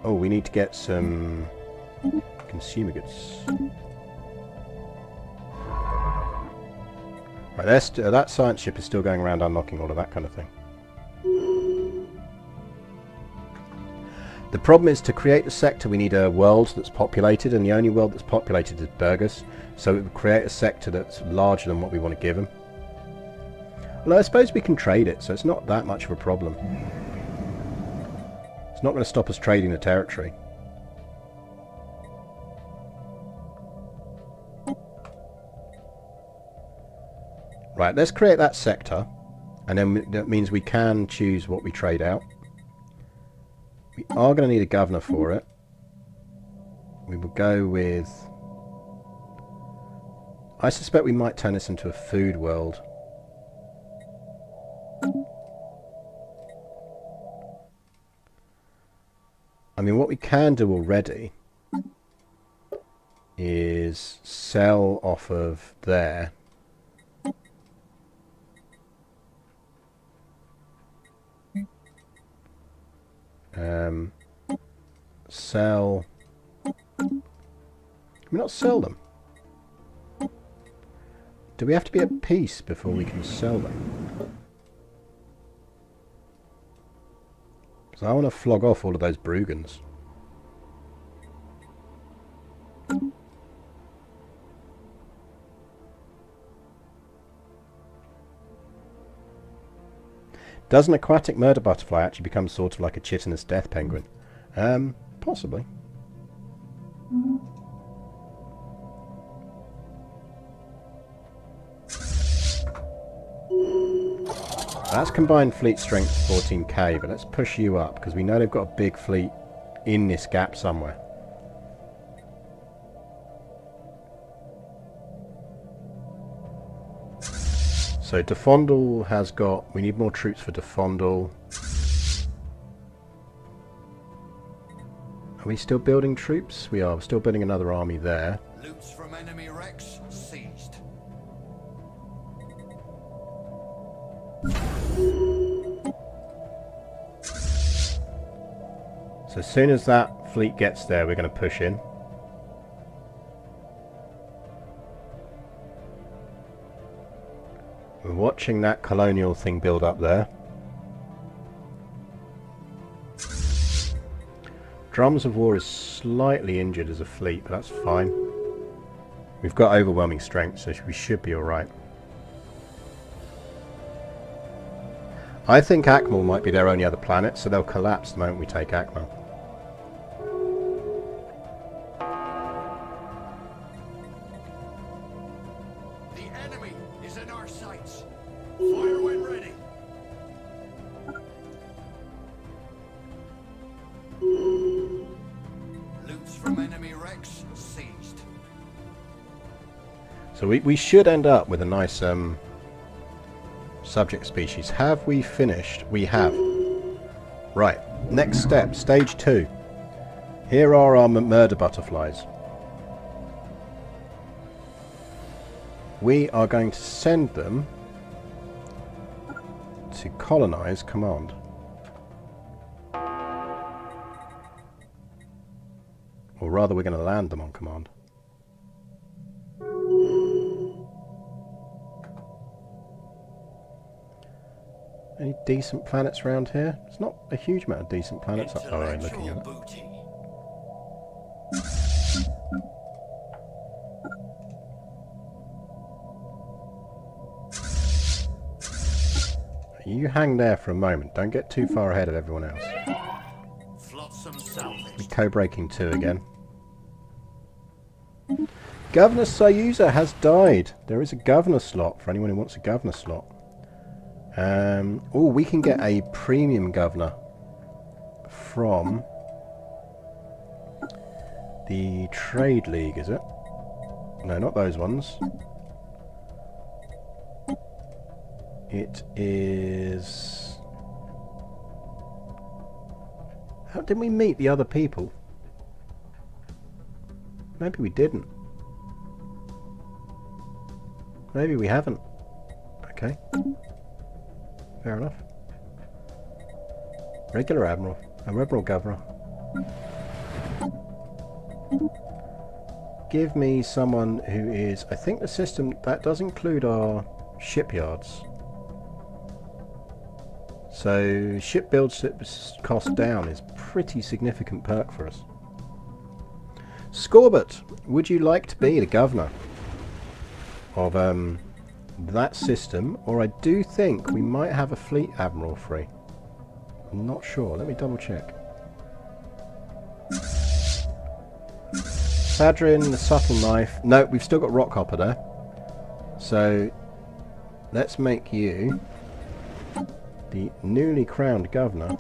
Speaker 1: Oh, we need to get some consumer goods. Right, that science ship is still going around unlocking all of that kind of thing. The problem is, to create the sector we need a world that's populated, and the only world that's populated is Burgos, so it would create a sector that's larger than what we want to give them. Well, I suppose we can trade it, so it's not that much of a problem. It's not going to stop us trading the territory. Right, let's create that sector, and then that means we can choose what we trade out. We are going to need a governor for it. We will go with... I suspect we might turn this into a food world. I mean, what we can do already is sell off of there. Sell. Can we not sell them? Do we have to be at peace before we can sell them? So I want to flog off all of those Brugans. Does an aquatic murder butterfly actually become sort of like a chitinous death penguin? Possibly. That's combined fleet strength 14k, but let's push you up because we know they've got a big fleet in this gap somewhere. So Defondel has got... we need more troops for Defondel. Are we still building troops? We are. We're still building another army there.
Speaker 2: Loots from enemy wrecks seized.
Speaker 1: So as soon as that fleet gets there, we're going to push in. We're watching that colonial thing build up there. Drums of War is slightly injured as a fleet, but that's fine. We've got overwhelming strength, so we should be alright. I think Akmal might be their only other planet, so they'll collapse the moment we take Akmal.
Speaker 2: The enemy is in our sights. Fire when ready. Loots from enemy wrecks seized.
Speaker 1: So we should end up with a nice subject species. Have we finished? We have. Right, next step, stage 2. Here are our murder butterflies. We are going to send them to colonize command. Or rather, we're going to land them on command. Any decent planets around here? There's not a huge amount of decent planets up there, looking at it.
Speaker 2: Booty.
Speaker 1: You hang there for a moment. Don't get too far ahead of everyone else.
Speaker 2: Flotsam salvage.
Speaker 1: Co-breaking 2 again. Governor Soyuza has died. There is a governor slot for anyone who wants a governor slot. Oh, we can get a premium governor from the Trade League, is it? No, not those ones. It is... How did we meet the other people? Maybe we didn't. Maybe we haven't. Okay. Fair enough. Regular Admiral. Admiral Governor. Give me someone who is... I think the system... That does include our shipyards. So ship build cost down is pretty significant perk for us. Scorbut, would you like to be the governor of that system? Or I do think we might have a fleet admiral free. I'm not sure. Let me double check. Sadrin, the subtle knife. No, we've still got Rockhopper there. So let's make you the newly crowned governor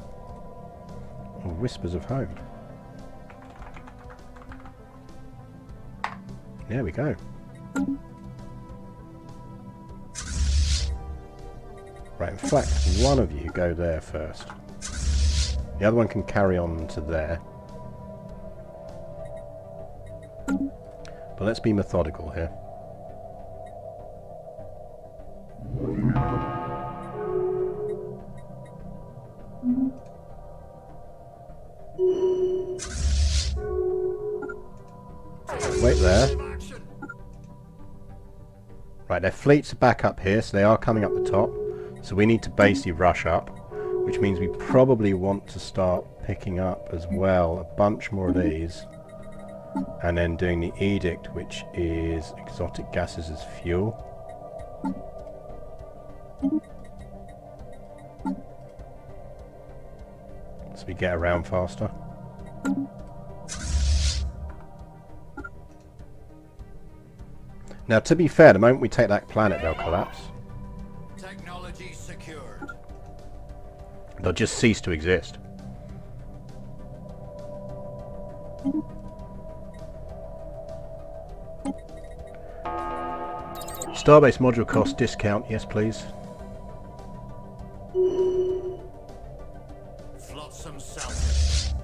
Speaker 1: of Whispers of Home. There we go. Right, in fact, one of you go there first. The other one can carry on to there. But let's be methodical here. Wait there. Right, their fleets are back up here, so they are coming up the top. So we need to basically rush up, which means we probably want to start picking up as well a bunch more of these. And then doing the edict, which is exotic gases as fuel. So we get around faster. Now, to be fair, the moment we take that planet, they'll collapse.
Speaker 2: Technology secured.
Speaker 1: They'll just cease to exist. Starbase module cost discount, yes please.
Speaker 2: Flotsam South.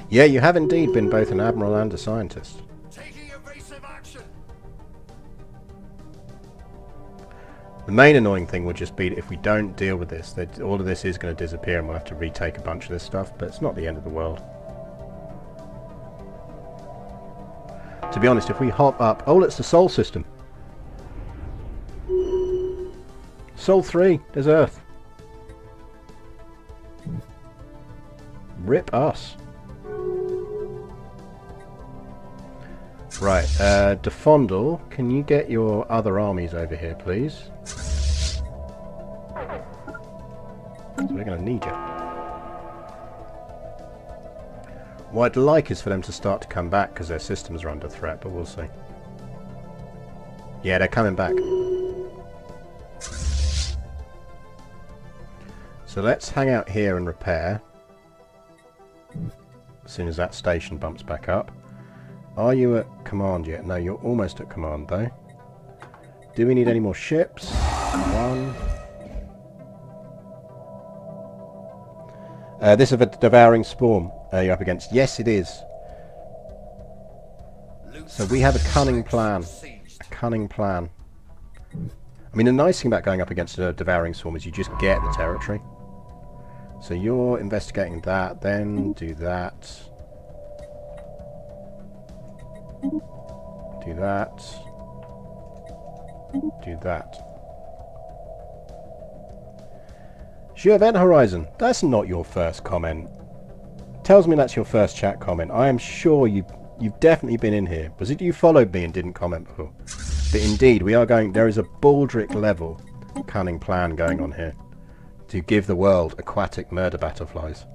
Speaker 1: Yeah, you have indeed been both an admiral and a scientist.
Speaker 2: Taking evasive action.
Speaker 1: The main annoying thing would just be that if we don't deal with this, that all of this is going to disappear and we'll have to retake a bunch of this stuff, but it's not the end of the world. To be honest, if we hop up... Oh, it's the Sol system. Sol 3, there's Earth. Rip us. Right, Defondel, can you get your other armies over here, please? So we're going to need you. What I'd like is for them to start to come back because their systems are under threat, but we'll see. Yeah, they're coming back. So let's hang out here and repair. As soon as that station bumps back up. Are you at command yet? No, you're almost at command though. Do we need any more ships? One. This is a devouring swarm you're up against. Yes, it is. So we have a cunning plan. A cunning plan. I mean, the nice thing about going up against a devouring swarm is you just get the territory. So you're investigating that, then do that. Do that. Do that. Sure, Event Horizon. That's not your first comment. Tells me that's your first chat comment. I am sure you've definitely been in here. Was it you followed me and didn't comment before? But indeed, we are going... There is a Baldric level cunning plan going on here to give the world aquatic murder butterflies.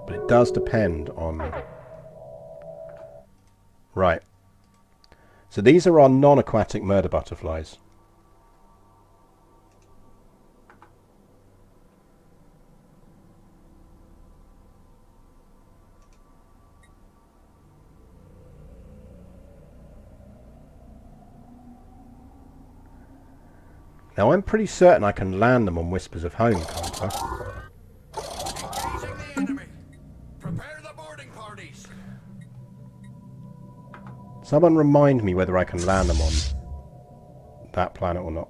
Speaker 1: But it does depend on... Right. So these are our non-aquatic murder butterflies. Now I'm pretty certain I can land them on Whispers of Home, can't I?
Speaker 2: Engaging the enemy. Prepare the boarding parties.
Speaker 1: Someone remind me whether I can land them on that planet or not.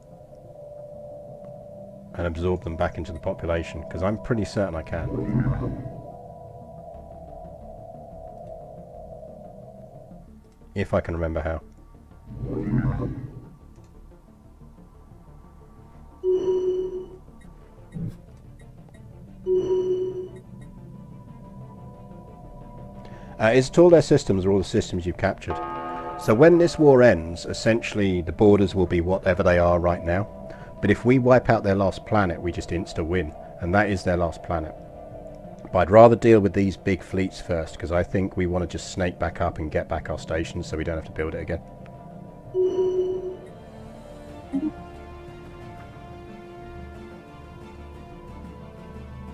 Speaker 1: And absorb them back into the population, because I'm pretty certain I can. If I can remember how. It's all their systems are all the systems you've captured. So when this war ends, essentially the borders will be whatever they are right now. But if we wipe out their last planet, we just insta-win. And that is their last planet. But I'd rather deal with these big fleets first, because I think we want to just snake back up and get back our stations so we don't have to build it again.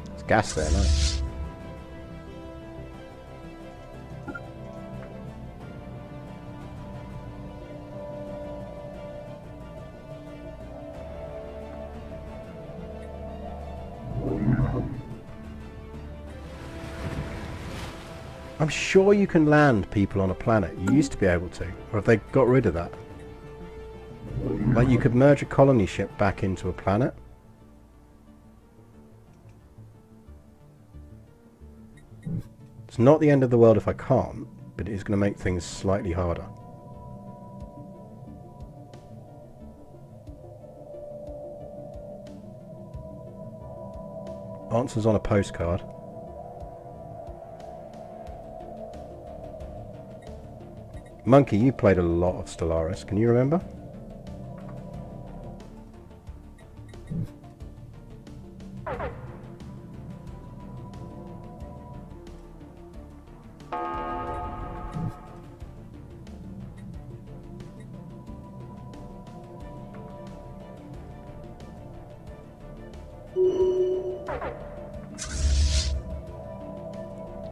Speaker 1: There's gas there, nice. I'm sure you can land people on a planet. You used to be able to. Or have they got rid of that? Like you could merge a colony ship back into a planet. It's not the end of the world if I can't, but it is going to make things slightly harder. Answers on a postcard. Monkey, you played a lot of Stellaris. Can you remember?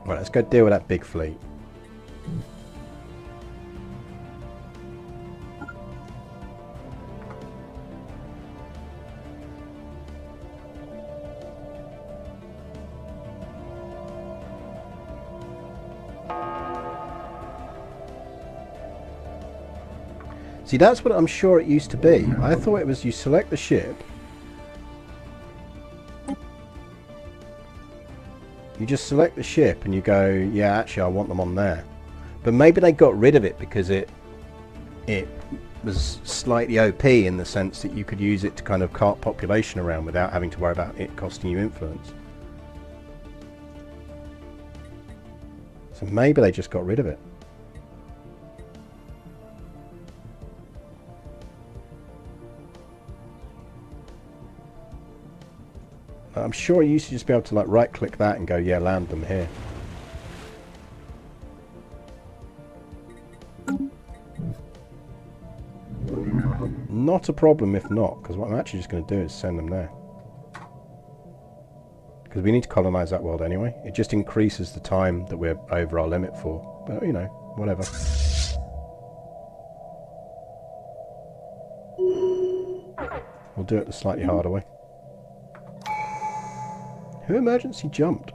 Speaker 1: Right, let's go deal with that big fleet. See, that's what I'm sure it used to be. I thought it was you select the ship. You just select the ship and you go, yeah, actually I want them on there. But maybe they got rid of it because it was slightly OP in the sense that you could use it to kind of cart population around without having to worry about it costing you influence. So maybe they just got rid of it. I'm sure you used to just be able to like right click that and go, yeah, land them here. Not a problem if not, because what I'm actually just going to do is send them there. Because we need to colonize that world anyway. It just increases the time that we're over our limit for. But, you know, whatever. We'll do it the slightly harder way. Who emergency jumped?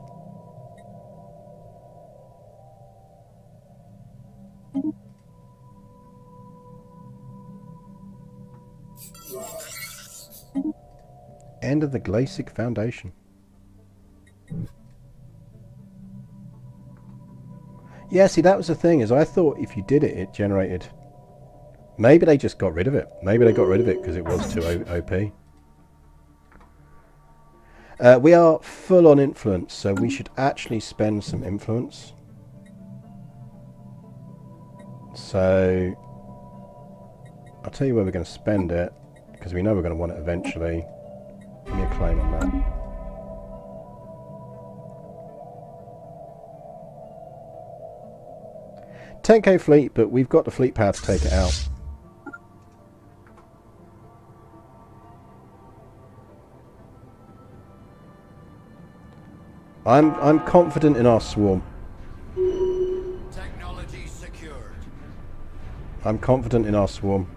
Speaker 1: End of the Glacic Foundation. Yeah, see, that was the thing, is I thought if you did it, it generated... Maybe they just got rid of it. Maybe they got rid of it because it was too OP. We are full on influence, so we should actually spend some influence. So, I'll tell you where we're going to spend it, because we know we're going to want it eventually. Give me a claim on that. $10k fleet, but we've got the fleet power to take it out. I'm confident in our swarm.
Speaker 2: Technology secured.
Speaker 1: I'm confident in our swarm.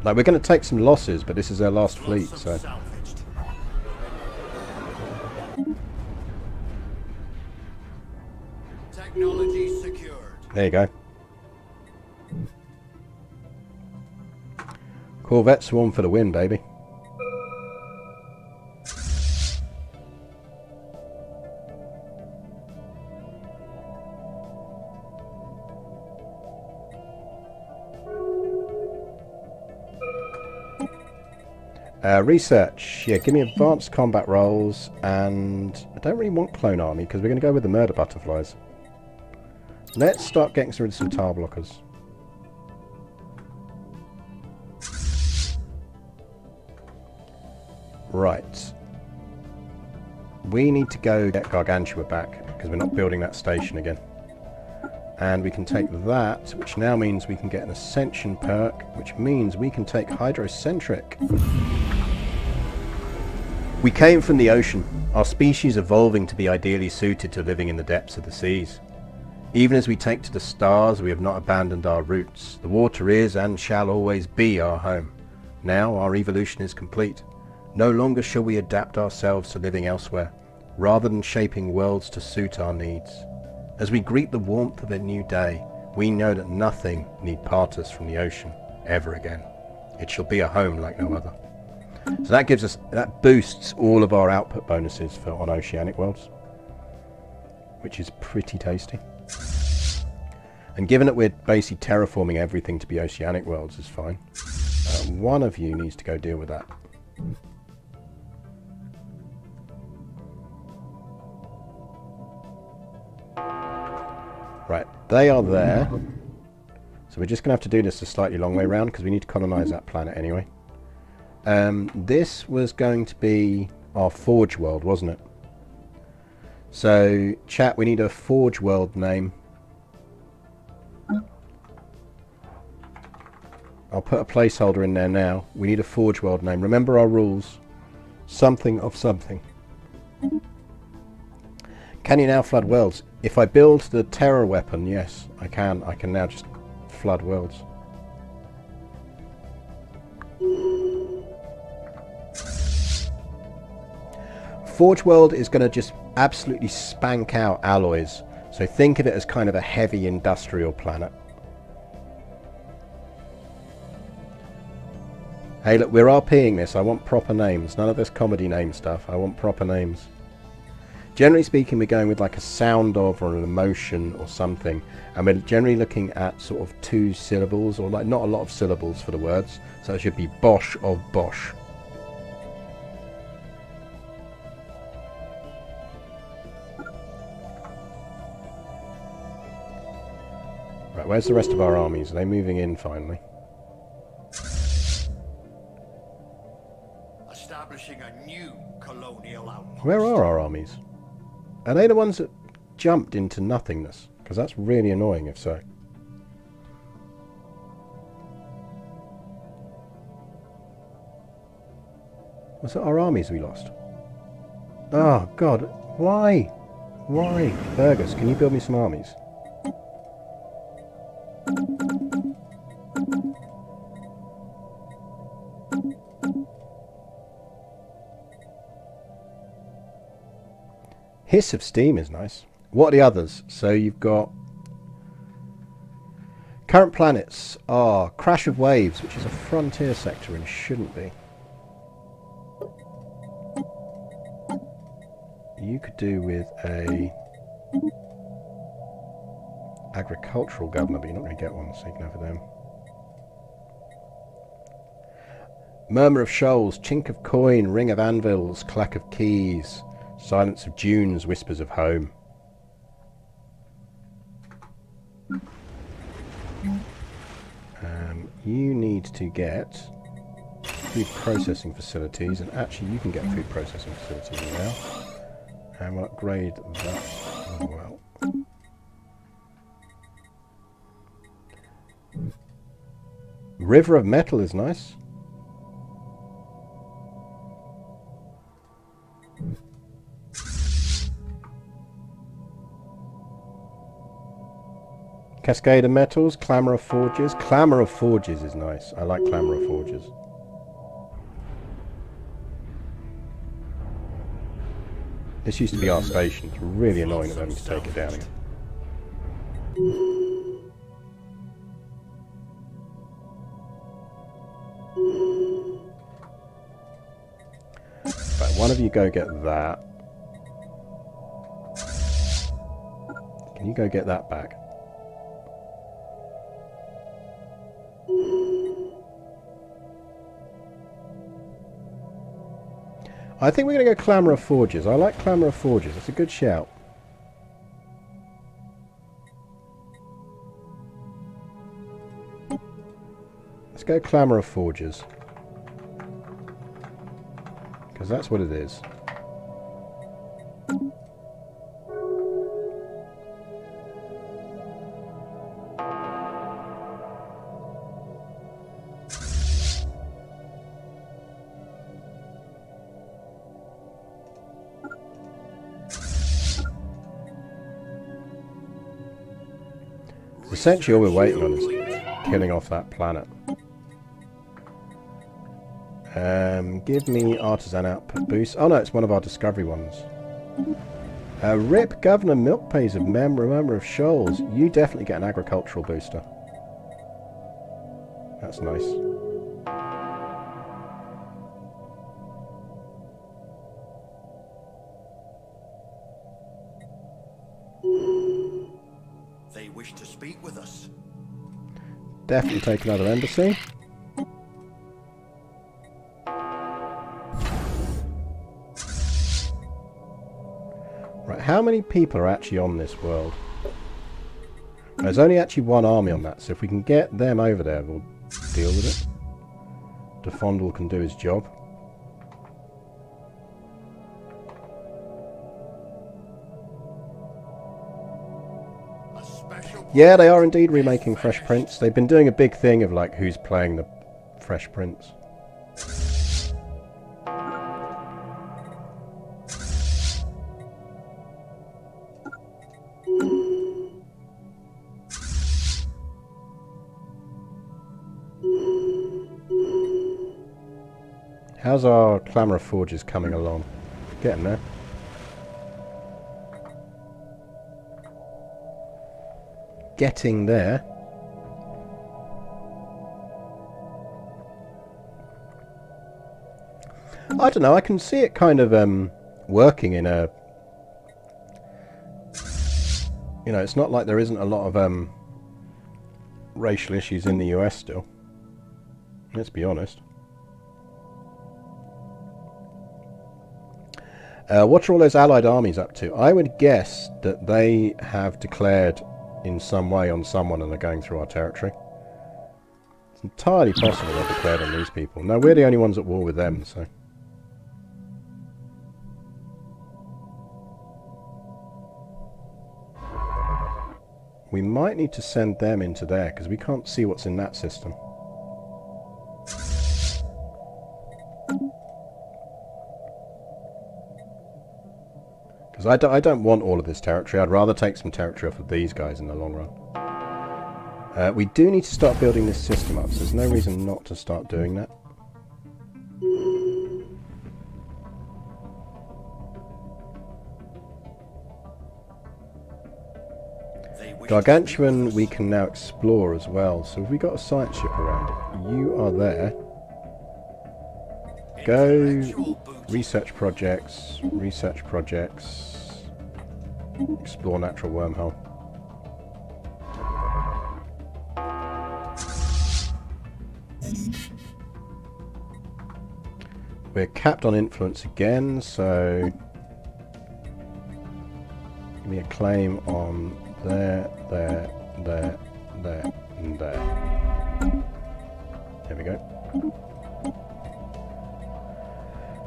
Speaker 1: Like, we're going to take some losses, but this is their last fleet, so...
Speaker 2: Salvaged. Technology secured.
Speaker 1: There you go. Corvette swarm for the win, baby. Research. Yeah, give me advanced combat roles, and I don't really want clone army because we're going to go with the murder butterflies. Let's start getting rid of some tile blockers. Right. We need to go get Gargantua back, because we're not building that station again. And we can take that, which now means we can get an Ascension perk, which means we can take Hydrocentric. We came from the ocean, our species evolving to be ideally suited to living in the depths of the seas. Even as we take to the stars, we have not abandoned our roots. The water is and shall always be our home. Now our evolution is complete. No longer shall we adapt ourselves to living elsewhere, rather than shaping worlds to suit our needs. As we greet the warmth of a new day, we know that nothing need part us from the ocean ever again. It shall be a home like no other. So that gives us, that boosts all of our output bonuses for on oceanic worlds, which is pretty tasty. And given that we're basically terraforming everything to be oceanic worlds is fine. One of you needs to go deal with that. Right, they are there. So we're just going to have to do this a slightly long way around because we need to colonize that planet anyway. This was going to be our Forge world, wasn't it? So, chat, we need a Forge world name. I'll put a placeholder in there now. We need a Forge world name. Remember our rules. Something of something. Can you now flood worlds? If I build the terror weapon, yes, I can. I can now just flood worlds. Forge World is going to just absolutely spank out alloys. So think of it as kind of a heavy industrial planet. Hey, look, we're RPing this. I want proper names. None of this comedy name stuff. I want proper names. Generally speaking, we're going with like a sound of or an emotion or something. And we're generally looking at sort of 2 syllables or like not a lot of syllables for the words. So it should be Bosch of Bosch. Right, where's the rest of our armies? Are they moving in finally?
Speaker 2: Establishing a new colonial outpost.
Speaker 1: Where are our armies? Are they the ones that jumped into nothingness? Because that's really annoying if so. Was it our armies we lost? Oh god, why? Why? Fergus, can you build me some armies? Hiss of Steam is nice. What are the others? So you've got current planets are Crash of Waves, which is a frontier sector and shouldn't be. You could do with a agricultural governor, but you're not going to get one, so you can have them. Murmur of Shoals, Chink of Coin, Ring of Anvils, Clack of Keys, Silence of Dunes, Whispers of Home. You need to get food processing facilities, and actually you can get food processing facilities now. And we'll upgrade that as well. River of Metal is nice. Cascade of Metals, Clamour of Forges. Clamour of Forges is nice. I like Clamour of Forges. This used to be our station. It's really annoying of having to take it down again. Right, one of you go get that. Can you go get that back? I think we're going to go Clamour of Forges. I like Clamour of Forges. It's a good shout. go Clamour of Forges. Because that's what it is. Essentially all we're waiting on is killing off that planet. Give me artisan output boost. Oh no, it's one of our discovery ones. Rip Governor Milk Pays of member of Shoals. You definitely get an agricultural booster. That's nice.
Speaker 2: They wish to speak with us.
Speaker 1: Definitely take another embassy. Right, how many people are actually on this world? There's only actually one army on that, so if we can get them over there, we'll deal with it. DeFondle can do his job. Yeah, they are indeed remaking Fresh Prince. They've been doing a big thing of like who's playing the Fresh Prince. How's our Clamour of Forges coming along? Getting there. Getting there. I don't know, I can see it kind of working in a... You know, it's not like there isn't a lot of racial issues in the US still. Let's be honest. What are all those allied armies up to? I would guess that they have declared in some way on someone and they're going through our territory. It's entirely possible they've declared on these people. No, we're the only ones at war with them, so... We might need to send them into there, because we can't see what's in that system. Because I don't want all of this territory. I'd rather take some territory off of these guys in the long run. We do need to start building this system up, so there's no reason not to start doing that. Gargantuan we can now explore as well, so have we got a science ship around? You are there. Go research projects, explore natural wormhole. We're capped on influence again, so give me a claim on there, and there. There we go.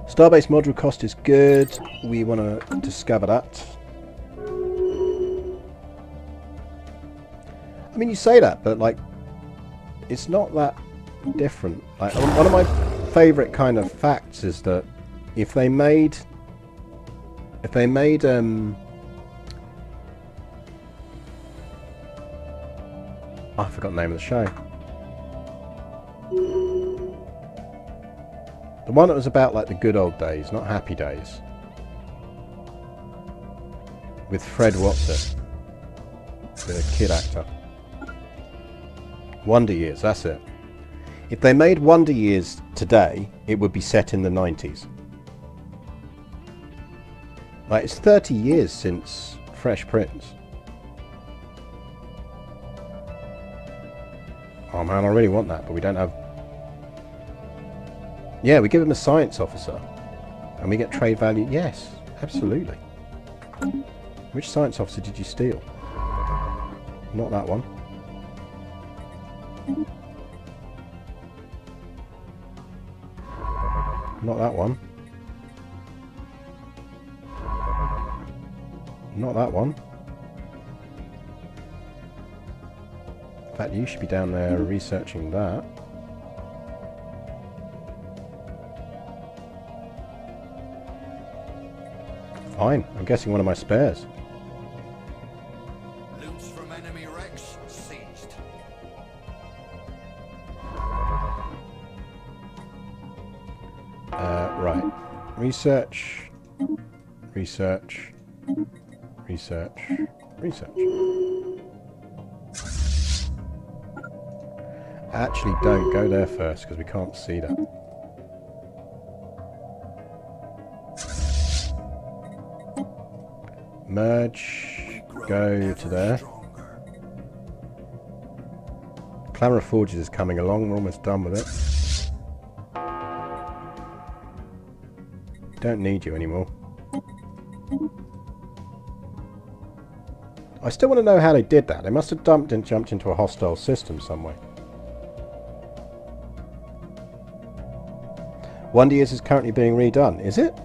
Speaker 1: Starbase module cost is good. We want to discover that. I mean, you say that, but like, it's not that different. Like, one of my favourite kind of facts is that if they made I forgot the name of the show. The one that was about like the good old days, not Happy Days. With Fred Watson, the kid actor. Wonder Years, that's it. If they made Wonder Years today, it would be set in the 90s. Like, it's 30 years since Fresh Prince. Oh man, I really want that, but we don't have... Yeah, we give him a science officer. And we get trade value. Yes, absolutely. Which science officer did you steal? Not that one. Not that one. Not that one. In fact, you should be down there researching that. Fine. I'm guessing one of my spares.
Speaker 2: Loots from enemy wrecks seized.
Speaker 1: Right. Research. Research. Research. Research. Actually, don't go there first because we can't see that. Merge. Go to there. Clamour of Forges is coming along. We're almost done with it. Don't need you anymore. I still want to know how they did that. They must have jumped into a hostile system somewhere. Wonder Years is currently being redone. Is it?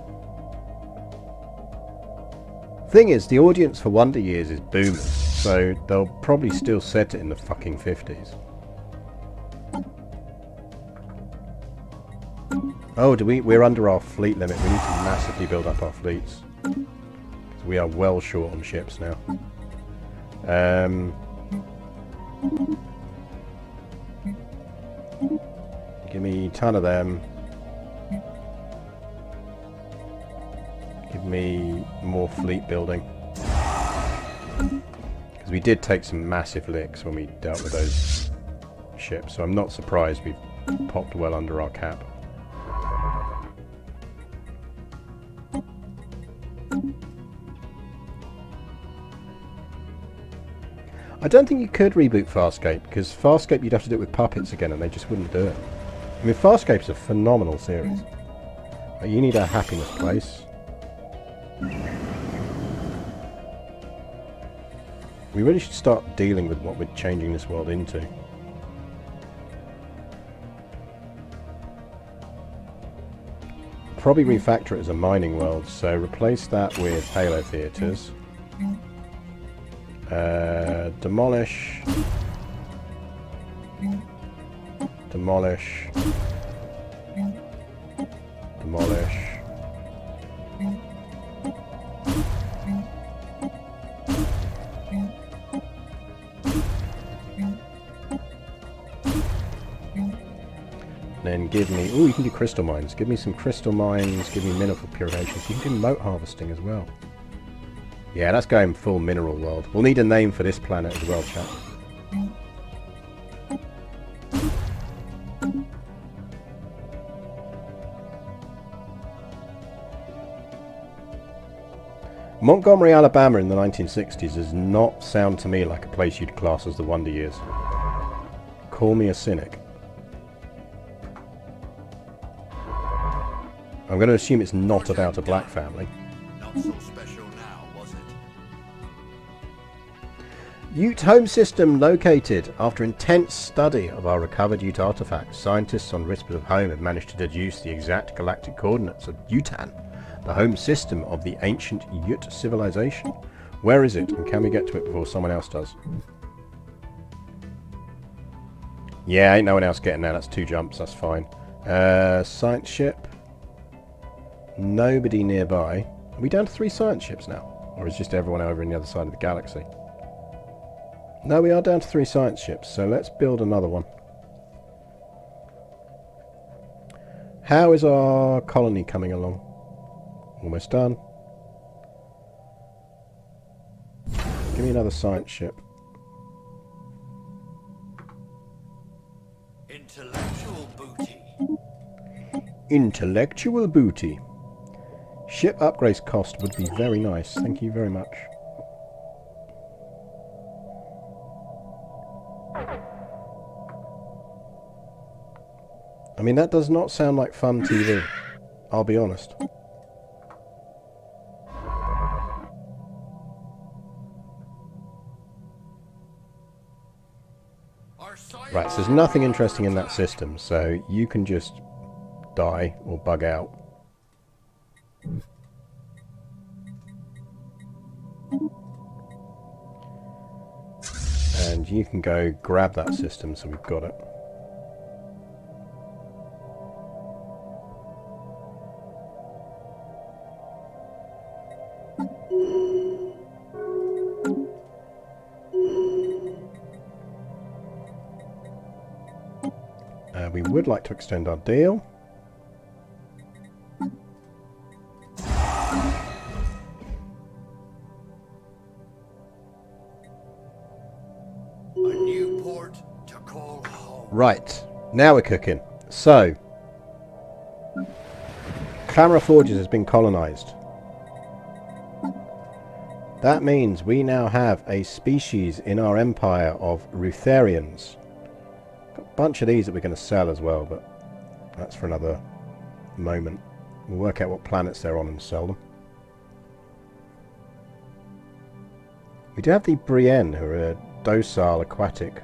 Speaker 1: Thing is, the audience for Wonder Years is boomers, so they'll probably still set it in the fucking 50s. Oh, we're under our fleet limit. We need to massively build up our fleets. We are well short on ships now. Give me a ton of them. Give me more fleet building. Because we did take some massive licks when we dealt with those ships, so I'm not surprised we've popped well under our cap. I don't think you could reboot Farscape, because Farscape you'd have to do it with puppets again and they just wouldn't do it. I mean, Farscape's a phenomenal series. You need a happiness place. We really should start dealing with what we're changing this world into. Probably refactor it as a mining world, so replace that with Halo Theatres. Demolish. Demolish. Demolish. Then give me... Ooh, you can do crystal mines. Give me some crystal mines. Give me mineral purifications. You can do moat harvesting as well. Yeah, that's going full mineral world. We'll need a name for this planet as well, chat. Montgomery, Alabama in the 1960s does not sound to me like a place you'd class as the Wonder Years. Call me a cynic. I'm going to assume it's not about a black family.
Speaker 2: Not so special now, was it?
Speaker 1: Ute home system located. After intense study of our recovered Ute artifacts, scientists on Whispers of Home have managed to deduce the exact galactic coordinates of Utan, the home system of the ancient Ute civilization. Where is it, and can we get to it before someone else does? Yeah, ain't no one else getting there. That's 2 jumps, that's fine. Science ship. Nobody nearby. Are we down to 3 science ships now? Or is just everyone over in the other side of the galaxy? No, we are down to 3 science ships, so let's build another one. How is our colony coming along? Almost done. Give me another science ship.
Speaker 2: Intellectual booty.
Speaker 1: Intellectual booty. Ship upgrades cost would be very nice. Thank you very much. I mean, that does not sound like fun TV. I'll be honest. Right, so there's nothing interesting in that system, so you can just die or bug out. And you can go grab that system, so we've got it. We would like to extend our deal.
Speaker 2: A new port to call home.
Speaker 1: Right, now we're cooking. So, Clamor of Forges has been colonized. That means we now have a species in our empire of Rutherians. Got a bunch of these that we're going to sell as well, but that's for another moment. We'll work out what planets they're on and sell them. We do have the Brienne, who are a docile aquatic.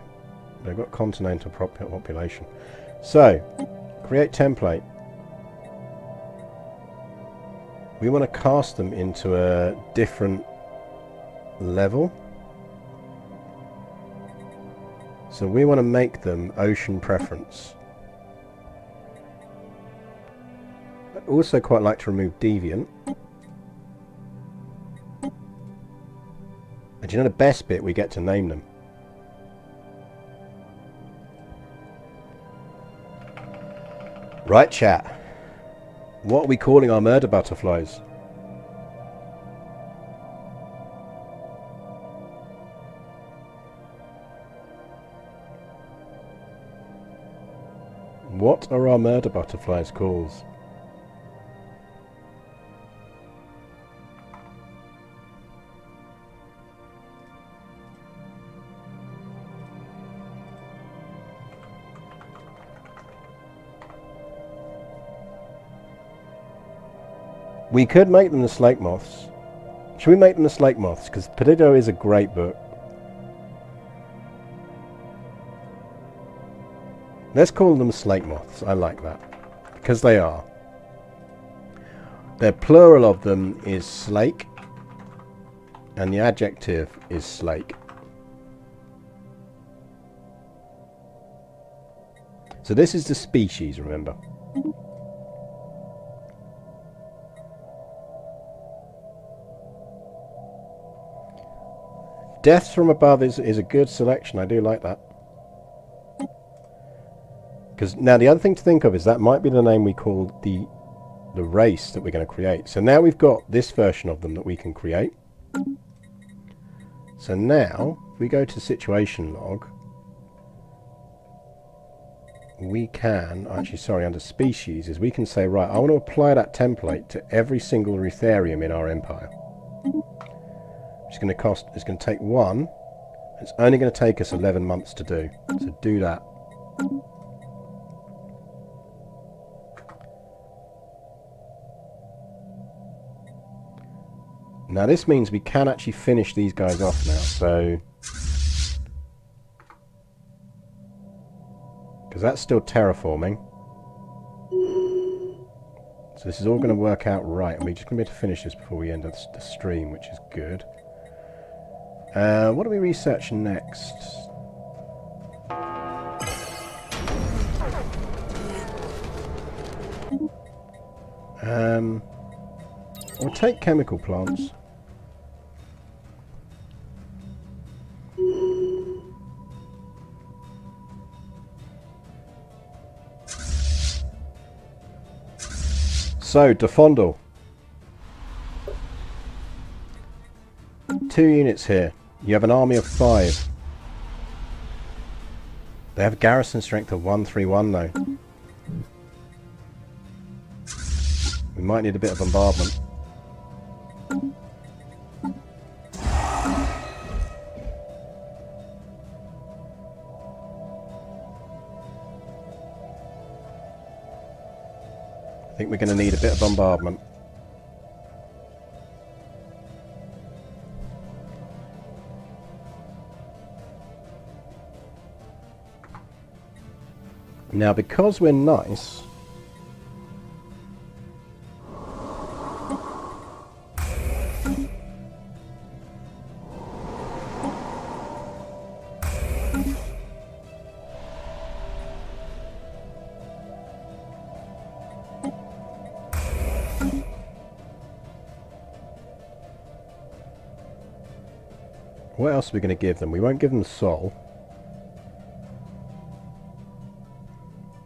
Speaker 1: They've got continental population. So, create template. We want to cast them into a different level. So we want to make them ocean preference. I'd also quite like to remove deviant. And you know the best bit? We get to name them. Right, chat. What are we calling our murder butterflies? What are our murder butterflies called? We could make them the slake moths. Should we make them the slake moths? Because Perdido is a great book. Let's call them slake moths. I like that. Because they are. The plural of them is slake. And the adjective is slake. So this is the species, remember. Deaths from above is a good selection. I do like that. Because now the other thing to think of is that might be the name we call the race that we're going to create. So now we've got this version of them that we can create. So now, if we go to situation log, we can, actually sorry, under species, is we can say, right, I want to apply that template to every single Rutherium in our empire. It's going to cost, it's going to take 1. It's only going to take us 11 months to do. So do that. Now this means we can actually finish these guys off now, so... because that's still terraforming. So this is all going to work out right, and we're just going to be able to finish this before we end the stream, which is good. What do we research next? We'll take chemical plants. So, Defondle. 2 units here. You have an army of 5. They have garrison strength of 131 though. We might need a bit of bombardment. I think we're going to need a bit of bombardment. Now, because we're nice, What else are we going to give them? We won't give them Sol.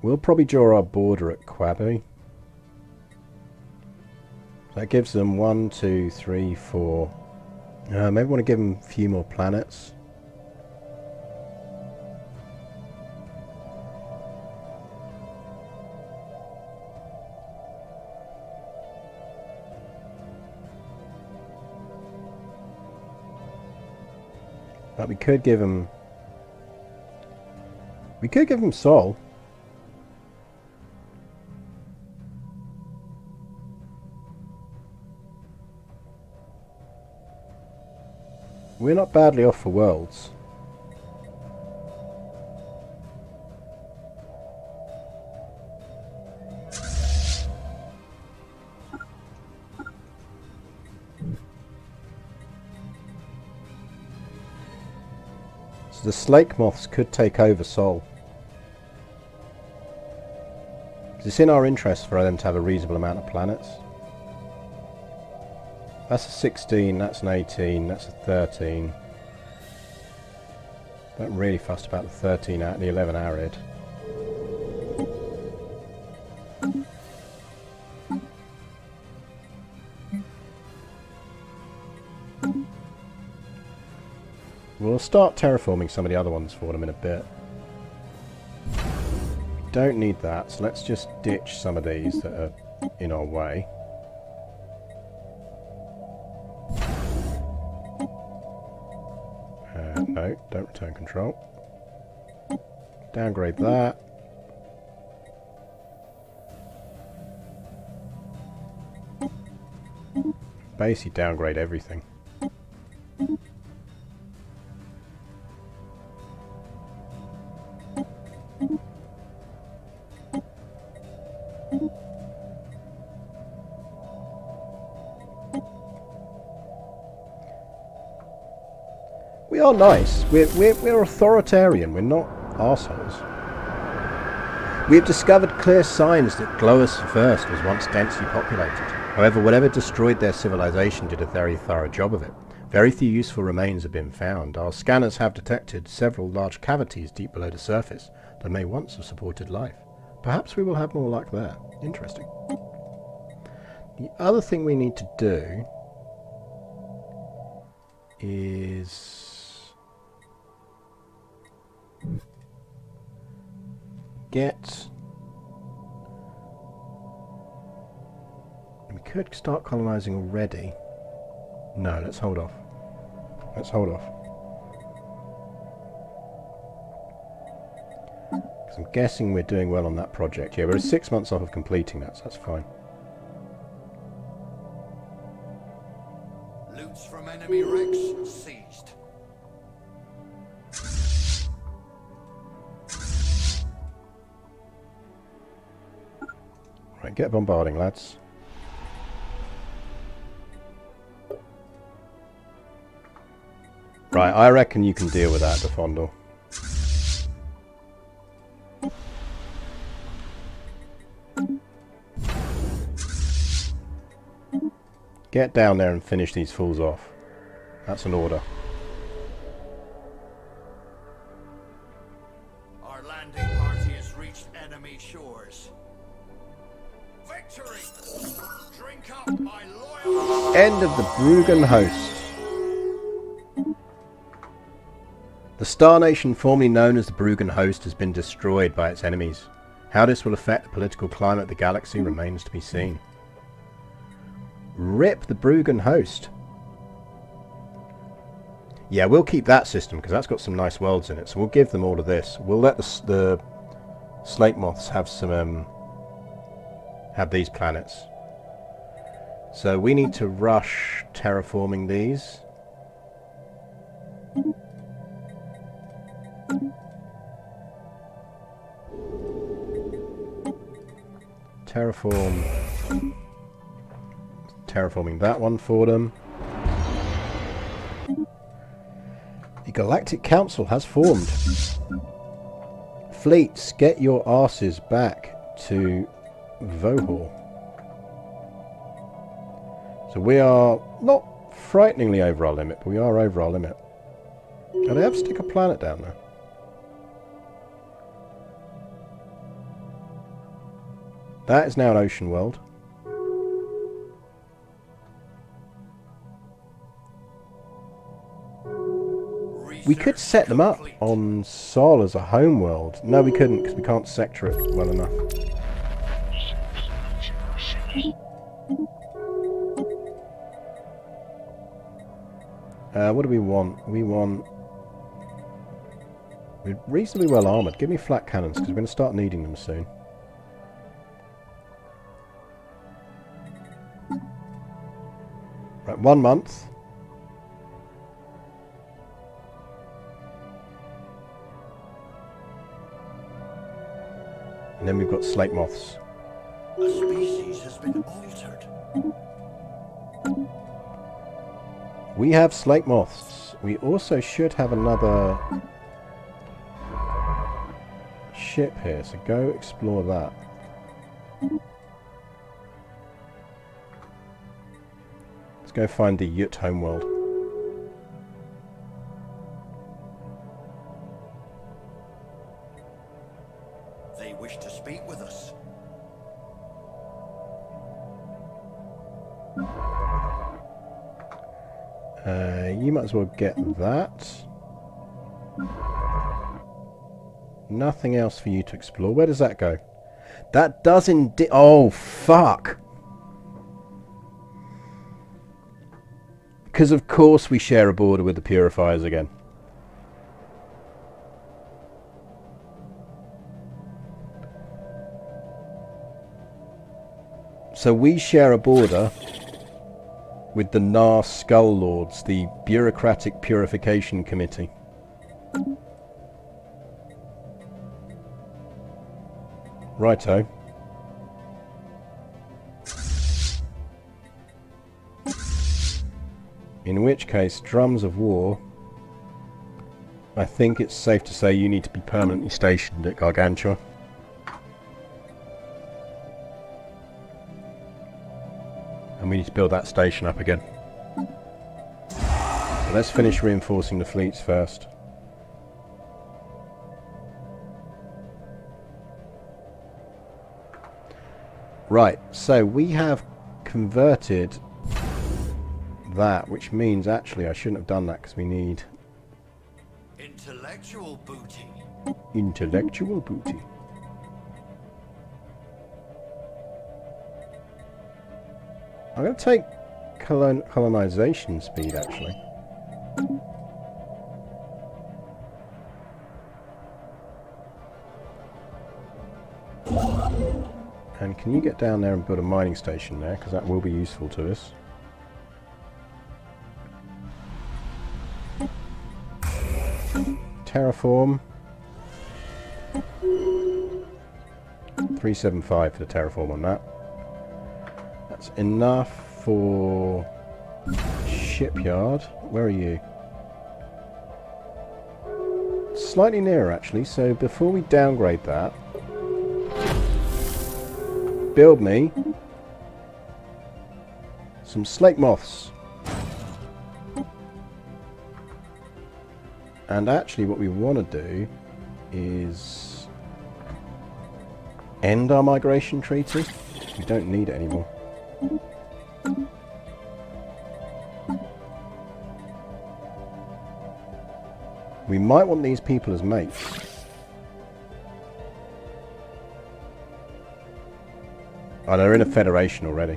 Speaker 1: We'll probably draw our border at Quabi. That gives them 1, 2, 3, 4. Maybe we want to give them a few more planets. But we could give them... We could give them Sol. We're not badly off for worlds. So the Slake Moths could take over Sol. It's in our interest for them to have a reasonable amount of planets. That's a 16, that's an 18, that's a 13. Not really fussed about the 13 out, the 11 arid. We'll start terraforming some of the other ones for them in a bit. Don't need that, so let's just ditch some of these that are in our way. No, don't return control. Downgrade that. Basically downgrade everything. We are nice. We're authoritarian. We're not arseholes. We have discovered clear signs that Gloas first was once densely populated. However, whatever destroyed their civilization did a very thorough job of it. Very few useful remains have been found. Our scanners have detected several large cavities deep below the surface that may once have supported life. Perhaps we will have more luck there. Interesting. The other thing we need to do is... We could start colonizing already. No, let's hold off. Let's hold off. Because I'm guessing we're doing well on that project. Yeah, we're 6 months off of completing that, so that's fine.
Speaker 2: Loots from enemy wrecks seized.
Speaker 1: Right, get bombarding, lads. Right, I reckon you can deal with that, Defondel. Get down there and finish these fools off. That's an order.
Speaker 2: Our landing party has reached enemy shores. Victory! Drink up, my loyal...
Speaker 1: End of the Bruggen host. The Star Nation, formerly known as the Bruggen host, has been destroyed by its enemies. How this will affect the political climate of the galaxy remains to be seen. Rip the Bruggen host. Yeah, we'll keep that system because that's got some nice worlds in it. So we'll give them all of this. We'll let the Slake Moths have some have these planets. So we need to rush terraforming these. Terraforming that one for them. The Galactic Council has formed. Fleets, get your asses back to Vohor. So we are not frighteningly over our limit, but we are over our limit. Do they ever stick a planet down there? That is now an ocean world. We could set them up on Sol as a home world. No, we couldn't, because we can't sector it well enough. What do we want? We want... We're reasonably well armoured. Give me flat cannons, because we're going to start needing them soon. Right, 1 month. And then we've got slate moths.
Speaker 2: A species has been altered.
Speaker 1: We have slate moths. We also should have another ship here, so go explore that. Let's go find the Yut homeworld.
Speaker 2: They wish to speak with us.
Speaker 1: You might as well get that. Nothing else for you to explore. Where does that go? That does indeed... Oh, fuck! Because of course we share a border with the purifiers again. So we share a border with the Nar Skull Lords, the Bureaucratic Purification Committee. Righto. In which case, drums of war, I think it's safe to say you need to be permanently stationed at Gargantua. And we need to build that station up again. So let's finish reinforcing the fleets first. Right, so we have converted that, which means actually I shouldn't have done that because we need
Speaker 2: Intellectual booty.
Speaker 1: intellectual booty. I'm going to take colonization speed, actually. And can you get down there and build a mining station there? Because that will be useful to us. Terraform. 375 for the terraform on that. That's enough for shipyard. Where are you? Slightly nearer, actually. So before we downgrade that, build me some slate moths. And actually what we want to do is end our migration treaty. We don't need it anymore. We might want these people as mates. Oh, they're in a federation already.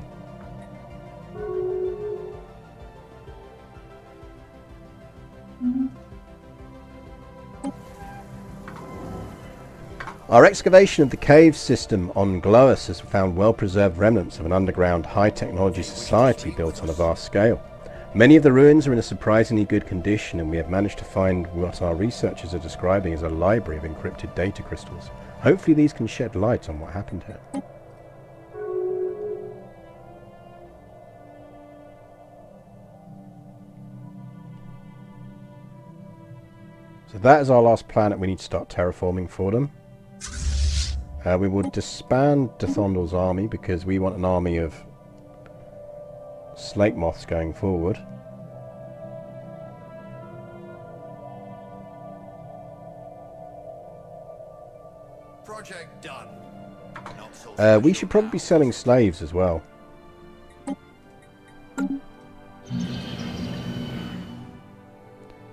Speaker 1: Our excavation of the cave system on Gloas has found well-preserved remnants of an underground high-technology society built on a vast scale. Many of the ruins are in a surprisingly good condition, and we have managed to find what our researchers are describing as a library of encrypted data crystals. Hopefully these can shed light on what happened here. So that is our last planet we need to start terraforming for them. We will disband Dethondor's army because we want an army of Slate moths going forward.
Speaker 2: Project done. Not so
Speaker 1: We should probably be selling slaves as well.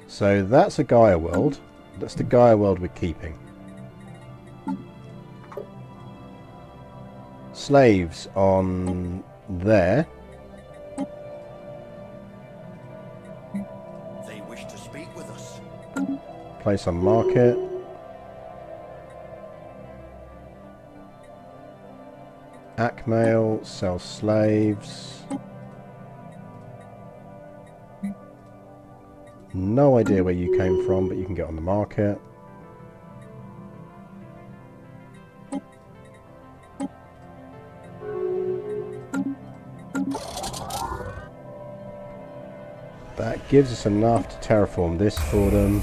Speaker 1: So that's a Gaia world. That's the Gaia world we're keeping. Slaves on there.
Speaker 2: They wish to speak with us.
Speaker 1: Place on market. Acmail, sell slaves. No idea where you came from, but you can get on the market. That gives us enough to terraform this for them.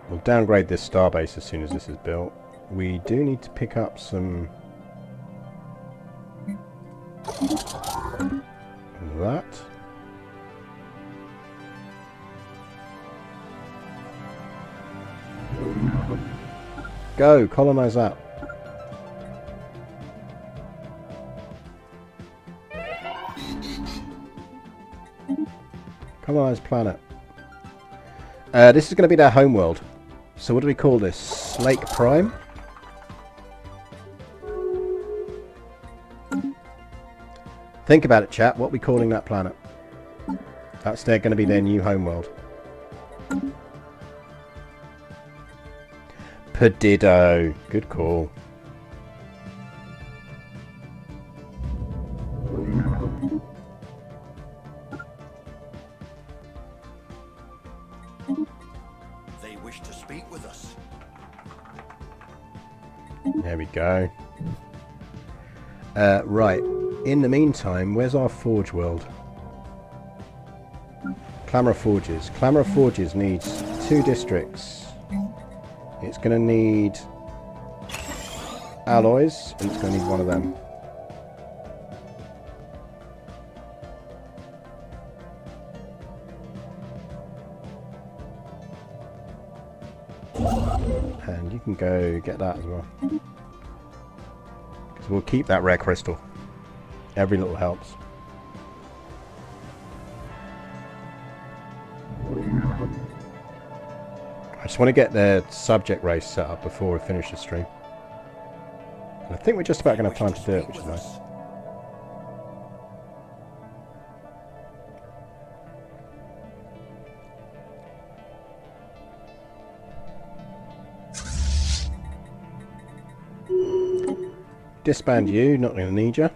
Speaker 1: We'll downgrade this starbase as soon as this is built. We do need to pick up some... that. Go, colonize that. Colonize planet. This is going to be their homeworld. So what do we call this? Lake Prime? Think about it, chat. What are we calling that planet? That's going to be their new homeworld. Perdido. Good call.
Speaker 2: They wish to speak with us.
Speaker 1: There we go. Right. In the meantime, where's our forge world? Clamor Forges. Clamor Forges needs 2 districts. It's going to need alloys, and it's going to need one of them. And you can go get that as well. Because we'll keep that rare crystal. Every little helps. I just want to get the subject race set up before we finish the stream. And I think we're just about going to have time to do it, which is nice. Disband you, not going to need you.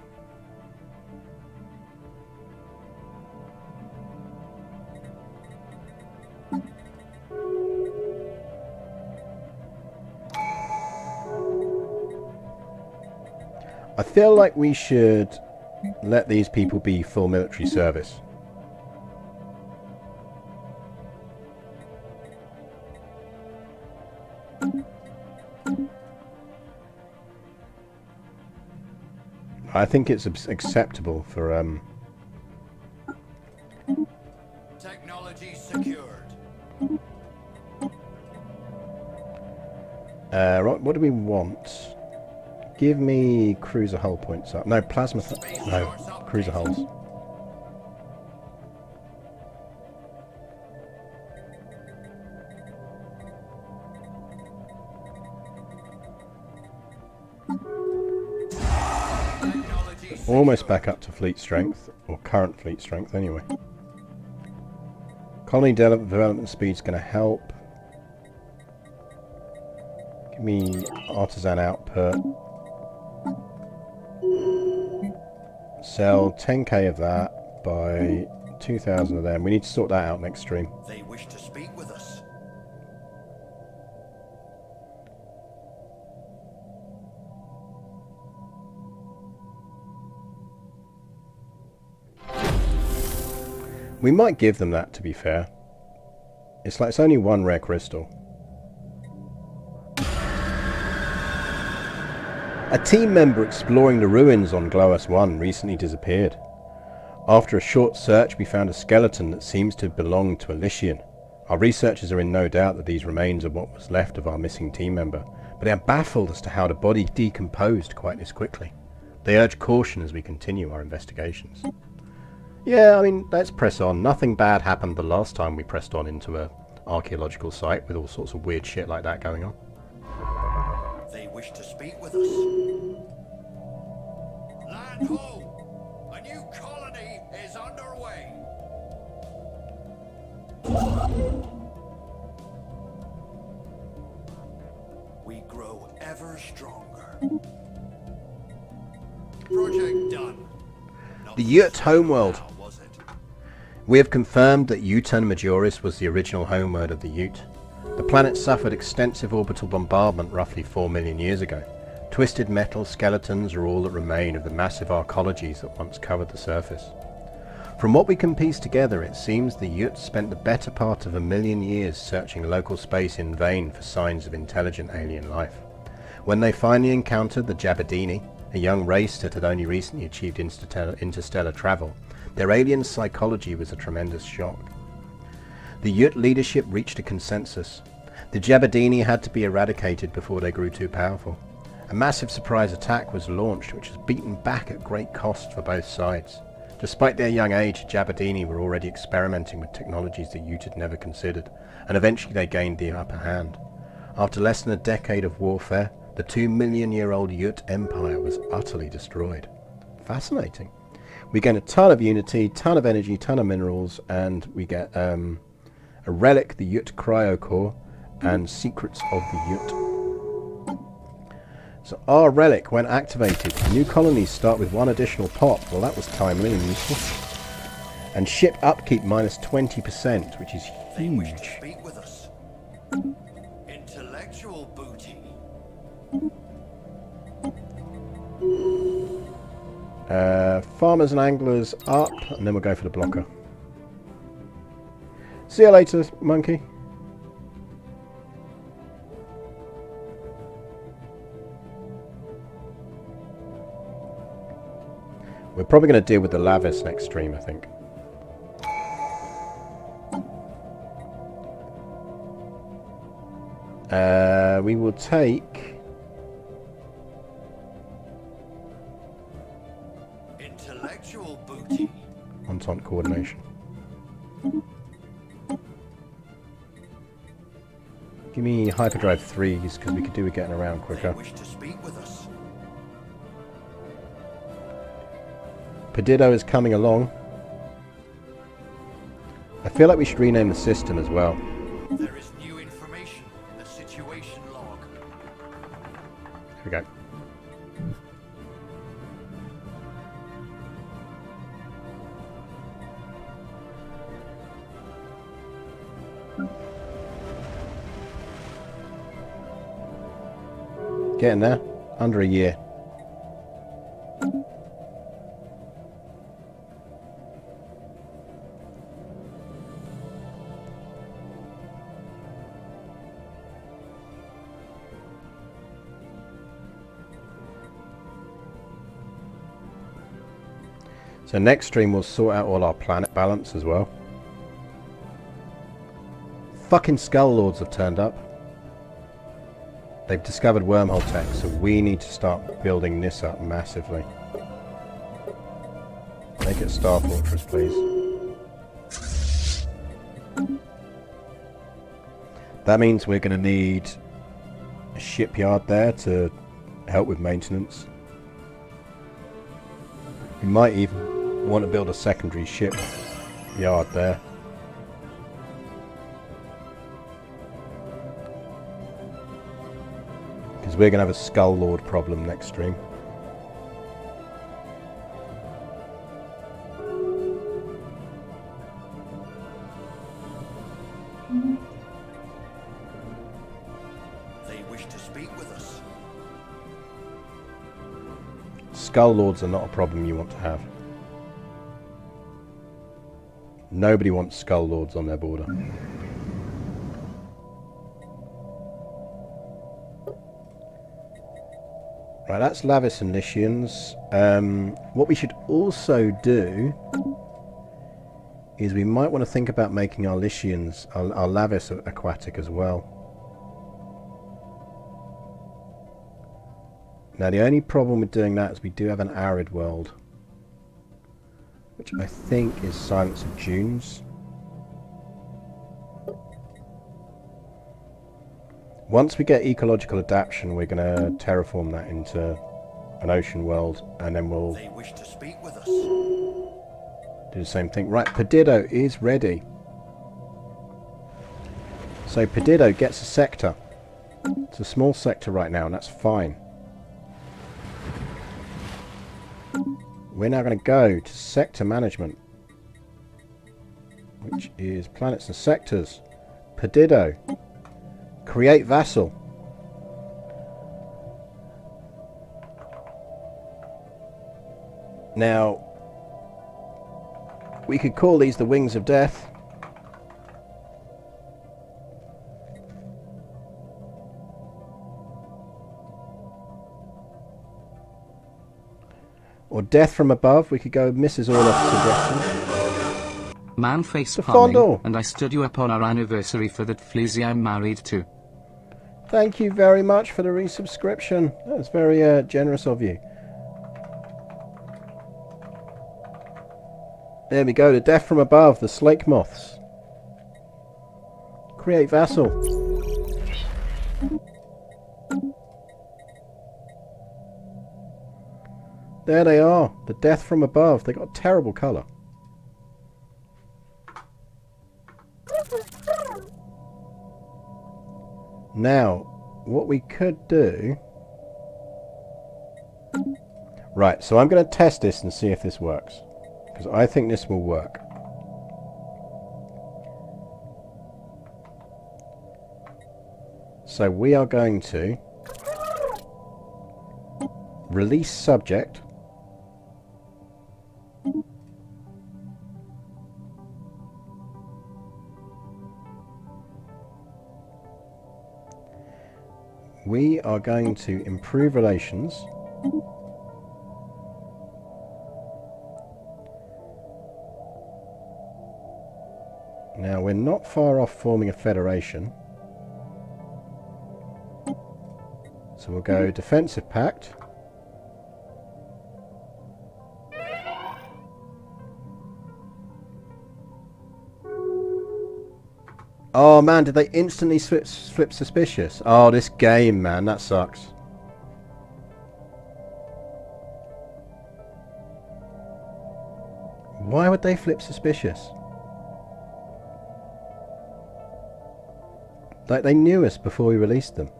Speaker 1: I feel like we should let these people be full military service. I think it's acceptable for
Speaker 2: Technology secured.
Speaker 1: right, what do we want? Give me cruiser hull points up. No, plasma... no, cruiser hulls. Almost back up to fleet strength, or current fleet strength anyway. Colony development speed's going to help. Give me artisan output. Sell 10k of that, buy 2,000 of them. We need to sort that out next stream.
Speaker 2: They wish to speak with us.
Speaker 1: We might give them that, to be fair. It's like it's only 1 rare crystal. A team member exploring the ruins on Gloas 1 recently disappeared. After a short search, we found a skeleton that seems to have belonged to a Lycian. Our researchers are in no doubt that these remains are what was left of our missing team member, but they are baffled as to how the body decomposed quite this quickly. They urge caution as we continue our investigations. Yeah, I mean, let's press on. Nothing bad happened the last time we pressed on into a archaeological site with all sorts of weird shit like that going on.
Speaker 2: They wish to speak with us. Land ho! A new colony is underway. We grow ever stronger. Project done.
Speaker 1: The Yurt homeworld. We have confirmed that Uton Majoris was the original homeworld of the Ute. The planet suffered extensive orbital bombardment roughly 4 million years ago. Twisted metal skeletons are all that remain of the massive arcologies that once covered the surface. From what we can piece together, it seems the Utes spent the better part of 1 million years searching local space in vain for signs of intelligent alien life. When they finally encountered the Jabadini, a young race that had only recently achieved interstellar travel, their alien psychology was a tremendous shock. The Ute leadership reached a consensus. The Jabadini had to be eradicated before they grew too powerful. A massive surprise attack was launched, which was beaten back at great cost for both sides. Despite their young age, Jabadini were already experimenting with technologies the Ute had never considered, and eventually they gained the upper hand. After less than a decade of warfare, the 2-million-year-old Ute Empire was utterly destroyed. Fascinating. We gain a ton of unity, ton of energy, ton of minerals, and we get a relic, the Ute Cryo Core, and secrets of the Ute. So our relic, when activated, new colonies start with 1 additional pop. Well, that was timely and useful. And ship upkeep minus 20%, which is huge.
Speaker 2: They wish to speak with us. Intellectual booty.
Speaker 1: Farmers and anglers up, and then we'll go for the blocker. See you later, monkey. We're probably going to deal with the Lavis next stream, I think. We will take...
Speaker 2: Intellectual booty.
Speaker 1: Entente coordination. Give me hyperdrive 3s, because we could do with getting around quicker.
Speaker 2: They wish to speak with us.
Speaker 1: Perdido is coming along. I feel like we should rename the system as well.
Speaker 2: There is new information in the situation log.
Speaker 1: Here we go. Getting there. Under a year. So next stream we'll sort out all our planet balance as well. Fucking Skull Lords have turned up. They've discovered wormhole tech, so we need to start building this up massively. Make it Star Fortress, please. That means we're going to need a shipyard there to help with maintenance. We might even want to build a secondary ship yard there. Because we're going to have a Skull Lord problem next stream.
Speaker 2: They wish to speak with us.
Speaker 1: Skull Lords are not a problem you want to have. Nobody wants Skull Lords on their border. Right, that's Lavis and Lycians. What we should also do is we might want to think about making our Lycians, our Lavis aquatic as well. Now the only problem with doing that is we do have an arid world, which I think is Silence of Dunes. Once we get ecological adaptation, we're going to terraform that into an ocean world, and then we'll
Speaker 2: They wish to speak with us.
Speaker 1: do the same thing. Right, Perdido is ready. So Perdido gets a sector. It's a small sector right now, and that's fine. We're now going to go to sector management, which is planets and sectors. Perdido. Create vassal. Now, we could call these the Wings of Death. Or Death from Above. We could go Mrs. Orloff's suggestion.
Speaker 3: Man face
Speaker 1: Fondle.
Speaker 3: palming, and I stood you up on our anniversary for that flizzy I'm married to.
Speaker 1: Thank you very much for the resubscription. That's very generous of you. There we go, the Death from Above, the Slake Moths. Create vassal. There they are, the Death from Above. They got a terrible colour. Now, what we could do... Right, so I'm going to test this and see if this works. Because I think this will work. So we are going to release subject. We are going to improve relations. Now we're not far off forming a federation. So we'll go defensive pact. Oh man, did they instantly flip suspicious? Oh, this game, man, that sucks. Why would they flip suspicious? Like they knew us before we released them.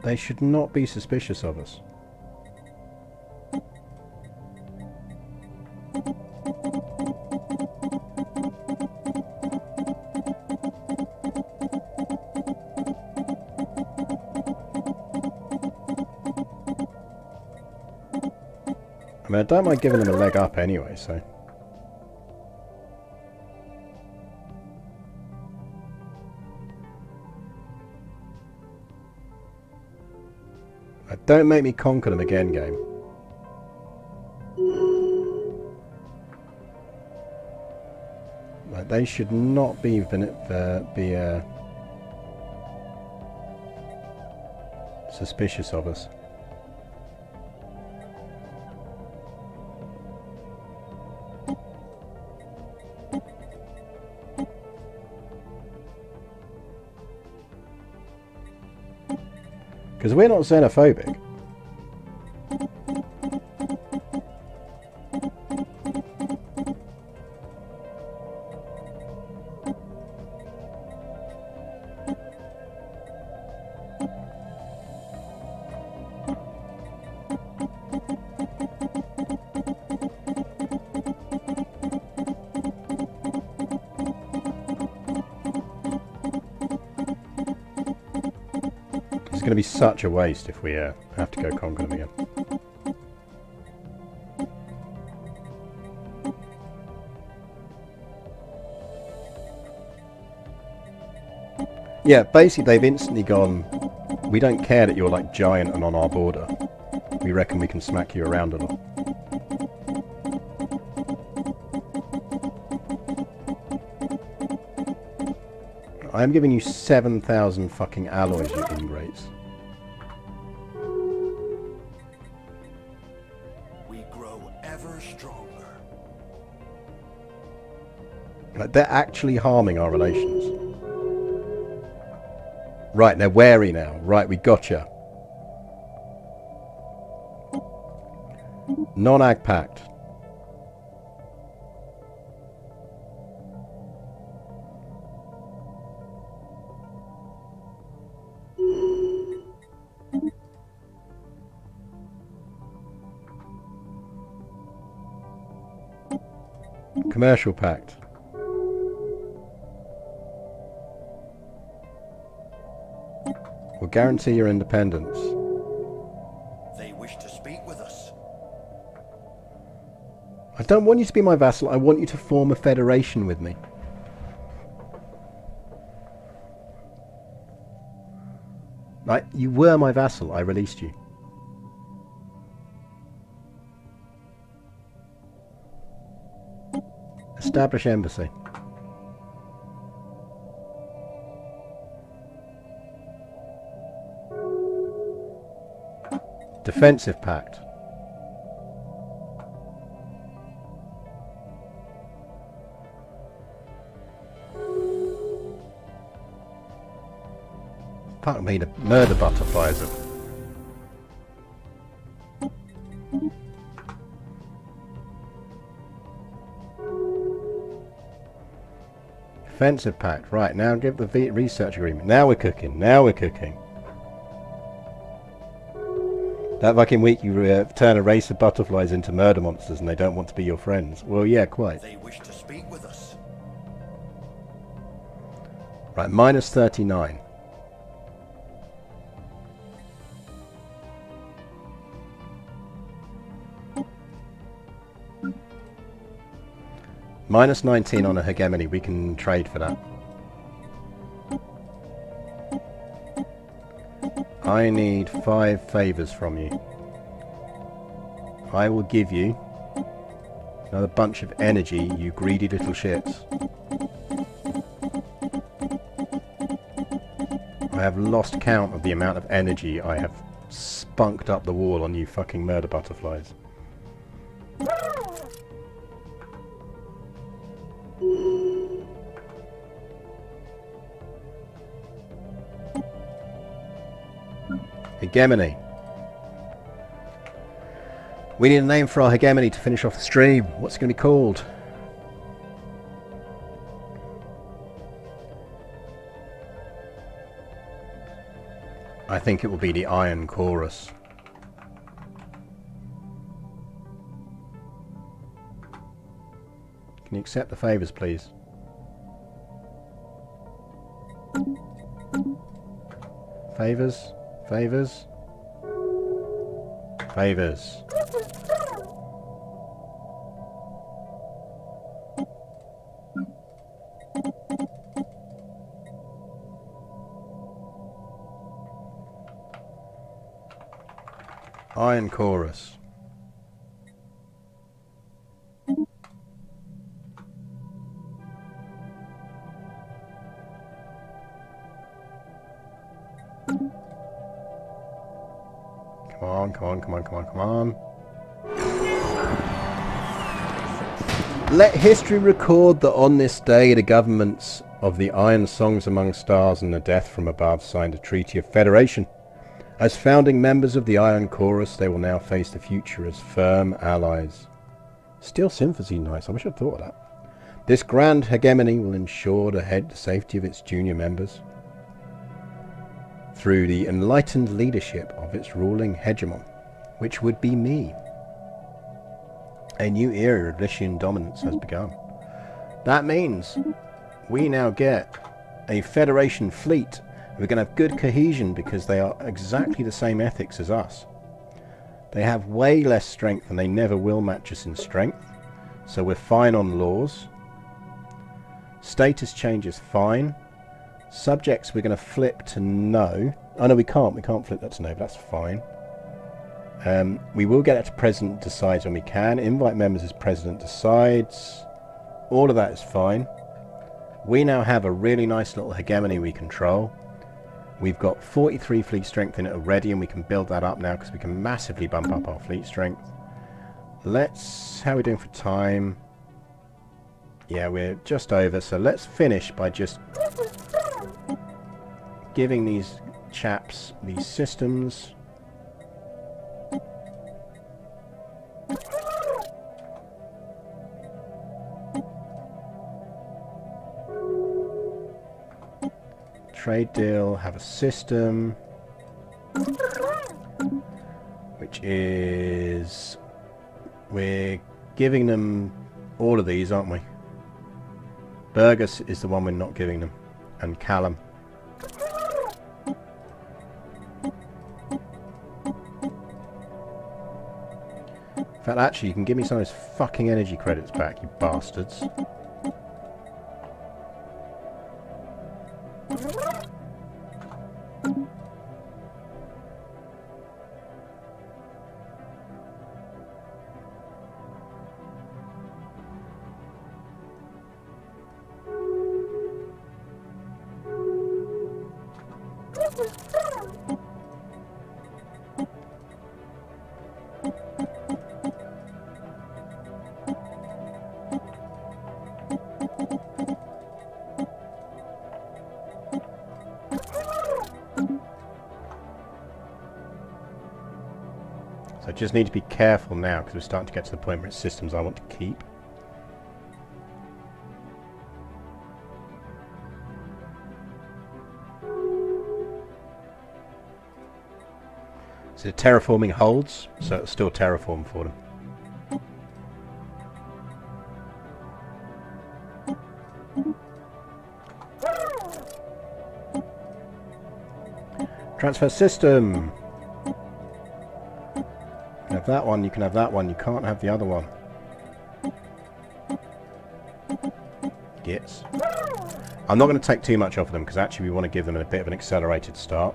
Speaker 1: They should not be suspicious of us. I mean, I don't mind giving them a leg up anyway, so... Don't make me conquer them again, game. Like, they should not be suspicious of us. Because we're not xenophobic. It's going to be such a waste if we have to go conquer them again. Yeah, basically they've instantly gone, we don't care that you're like giant and on our border. We reckon we can smack you around a lot. I am giving you 7,000 fucking alloys, you ingrates.
Speaker 2: We grow ever stronger.
Speaker 1: Like, they're actually harming our relations. Right, they're wary now. Right, we gotcha. Non-ag pact. Commercial pact. Will guarantee your independence.
Speaker 2: They wish to speak with us.
Speaker 1: I don't want you to be my vassal. I want you to form a federation with me. Like, you were my vassal. I released you. Establish embassy. Defensive pact. Fuck me, the murder butterflies are... Defensive pact. Right, now give the research agreement. Now we're cooking. Now we're cooking. That fucking week you turn a race of butterflies into murder monsters and they don't want to be your friends. Well, yeah, quite.
Speaker 2: They wish to speak with us.
Speaker 1: Right, minus 39. Minus 19 on a hegemony. We can trade for that. I need 5 favours from you. I will give you another bunch of energy, you greedy little shits. I have lost count of the amount of energy I have spunked up the wall on you fucking murder butterflies. Hegemony. We need a name for our hegemony to finish off the stream. What's it going to be called? I think it will be the Iron Chorus. Can you accept the favours, please? Favours? Favours? Favours. Iron Chorus. Come on, come on, come on, come on, come on. Let history record that on this day the governments of the Iron Songs Among Stars and the Death from Above signed a treaty of federation. As founding members of the Iron Chorus, they will now face the future as firm allies. Steel Sympathy, nice. I wish I'd thought of that. This grand hegemony will ensure the safety of its junior members through the enlightened leadership of its ruling hegemon, which would be me. A new era of Lycian dominance has begun. That means we now get a Federation fleet. We're going to have good cohesion because they are exactly the same ethics as us. They have way less strength and they never will match us in strength. So we're fine on laws. Status change is fine. Subjects we're going to flip to no. Oh no, we can't. We can't flip that to no, but that's fine. We will get it to President decides when we can. Invite members as President decides. All of that is fine. We now have a really nice little hegemony we control. We've got 43 fleet strength in it already, and we can build that up now because we can massively bump up our fleet strength. How are we doing for time? Yeah, we're just over, so let's finish by just giving these chaps these systems. Trade deal, have a system, which is, we're giving them all of these, aren't we? Burgess is the one we're not giving them, and Callum. In fact, actually, you can give me some of those fucking energy credits back, you bastards. So I just need to be careful now because we're starting to get to the point where it's systems I want to keep. So the terraforming holds, so it'll still terraform for them. Transfer system! You can have that one, you can have that one, you can't have the other one. Gits. I'm not going to take too much off of them because actually we want to give them a bit of an accelerated start.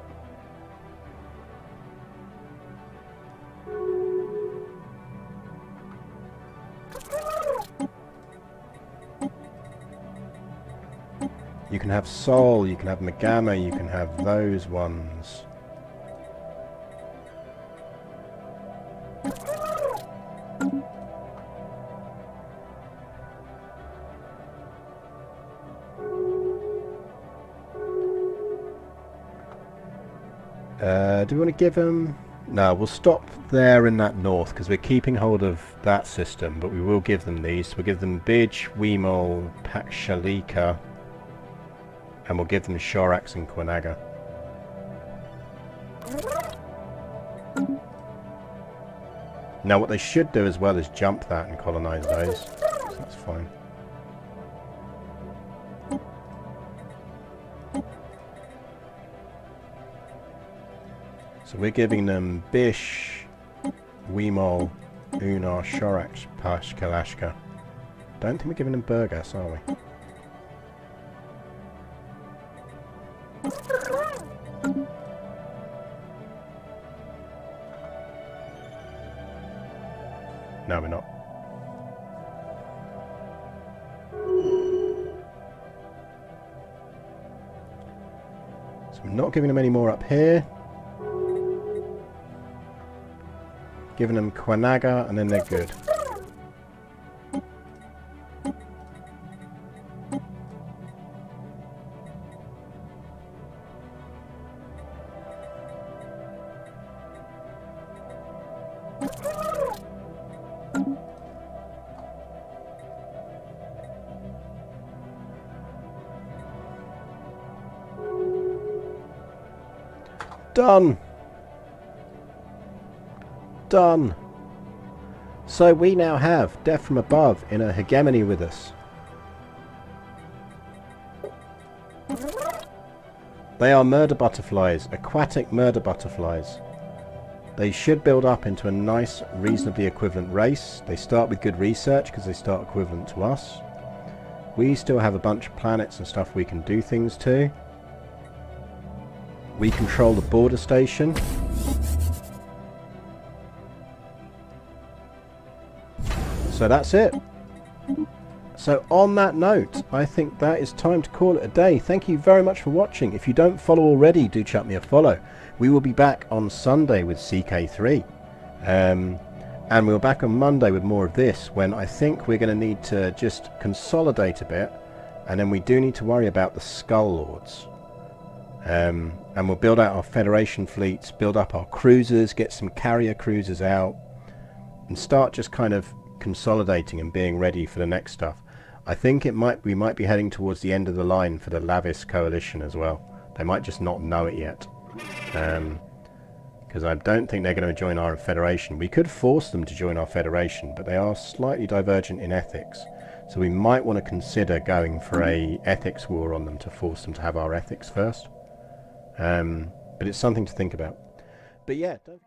Speaker 1: You can have Sol, you can have Megama, you can have those ones. Do we want to give them... No, we'll stop there in that north because we're keeping hold of that system, but we will give them these. We'll give them Bidge, Weemol, Pakshalika, and we'll give them Shorax and Quanaga. Now what they should do as well is jump that and colonize those, so that's fine. So we're giving them Bish, Weemol, Unar, Shorax, Pashkalashka. Don't think we're giving them Burgas, are we? No, we're not. So we're not giving them any more up here. Giving them Quanaga and then they're good. Done. Done. So we now have Death from Above in a hegemony with us. They are murder butterflies, aquatic murder butterflies. They should build up into a nice, reasonably equivalent race. They start with good research because they start equivalent to us. We still have a bunch of planets and stuff we can do things to. We control the border station. So that's it. So on that note, I think that is time to call it a day. Thank you very much for watching. If you don't follow already, do chuck me a follow. We will be back on Sunday with CK3. And we're back on Monday with more of this, when I think we're going to need to just consolidate a bit. And then we do need to worry about the Skull Lords. And we'll build out our Federation fleets, build up our cruisers, get some carrier cruisers out, and start just kind of consolidating and being ready for the next stuff. I think we might be heading towards the end of the line for the Lavis coalition as well. They might just not know it yet, because I don't think they're going to join our federation. We could force them to join our federation, but they are slightly divergent in ethics, so we might want to consider going for a ethics war on them to force them to have our ethics first. But it's something to think about. But yeah, don't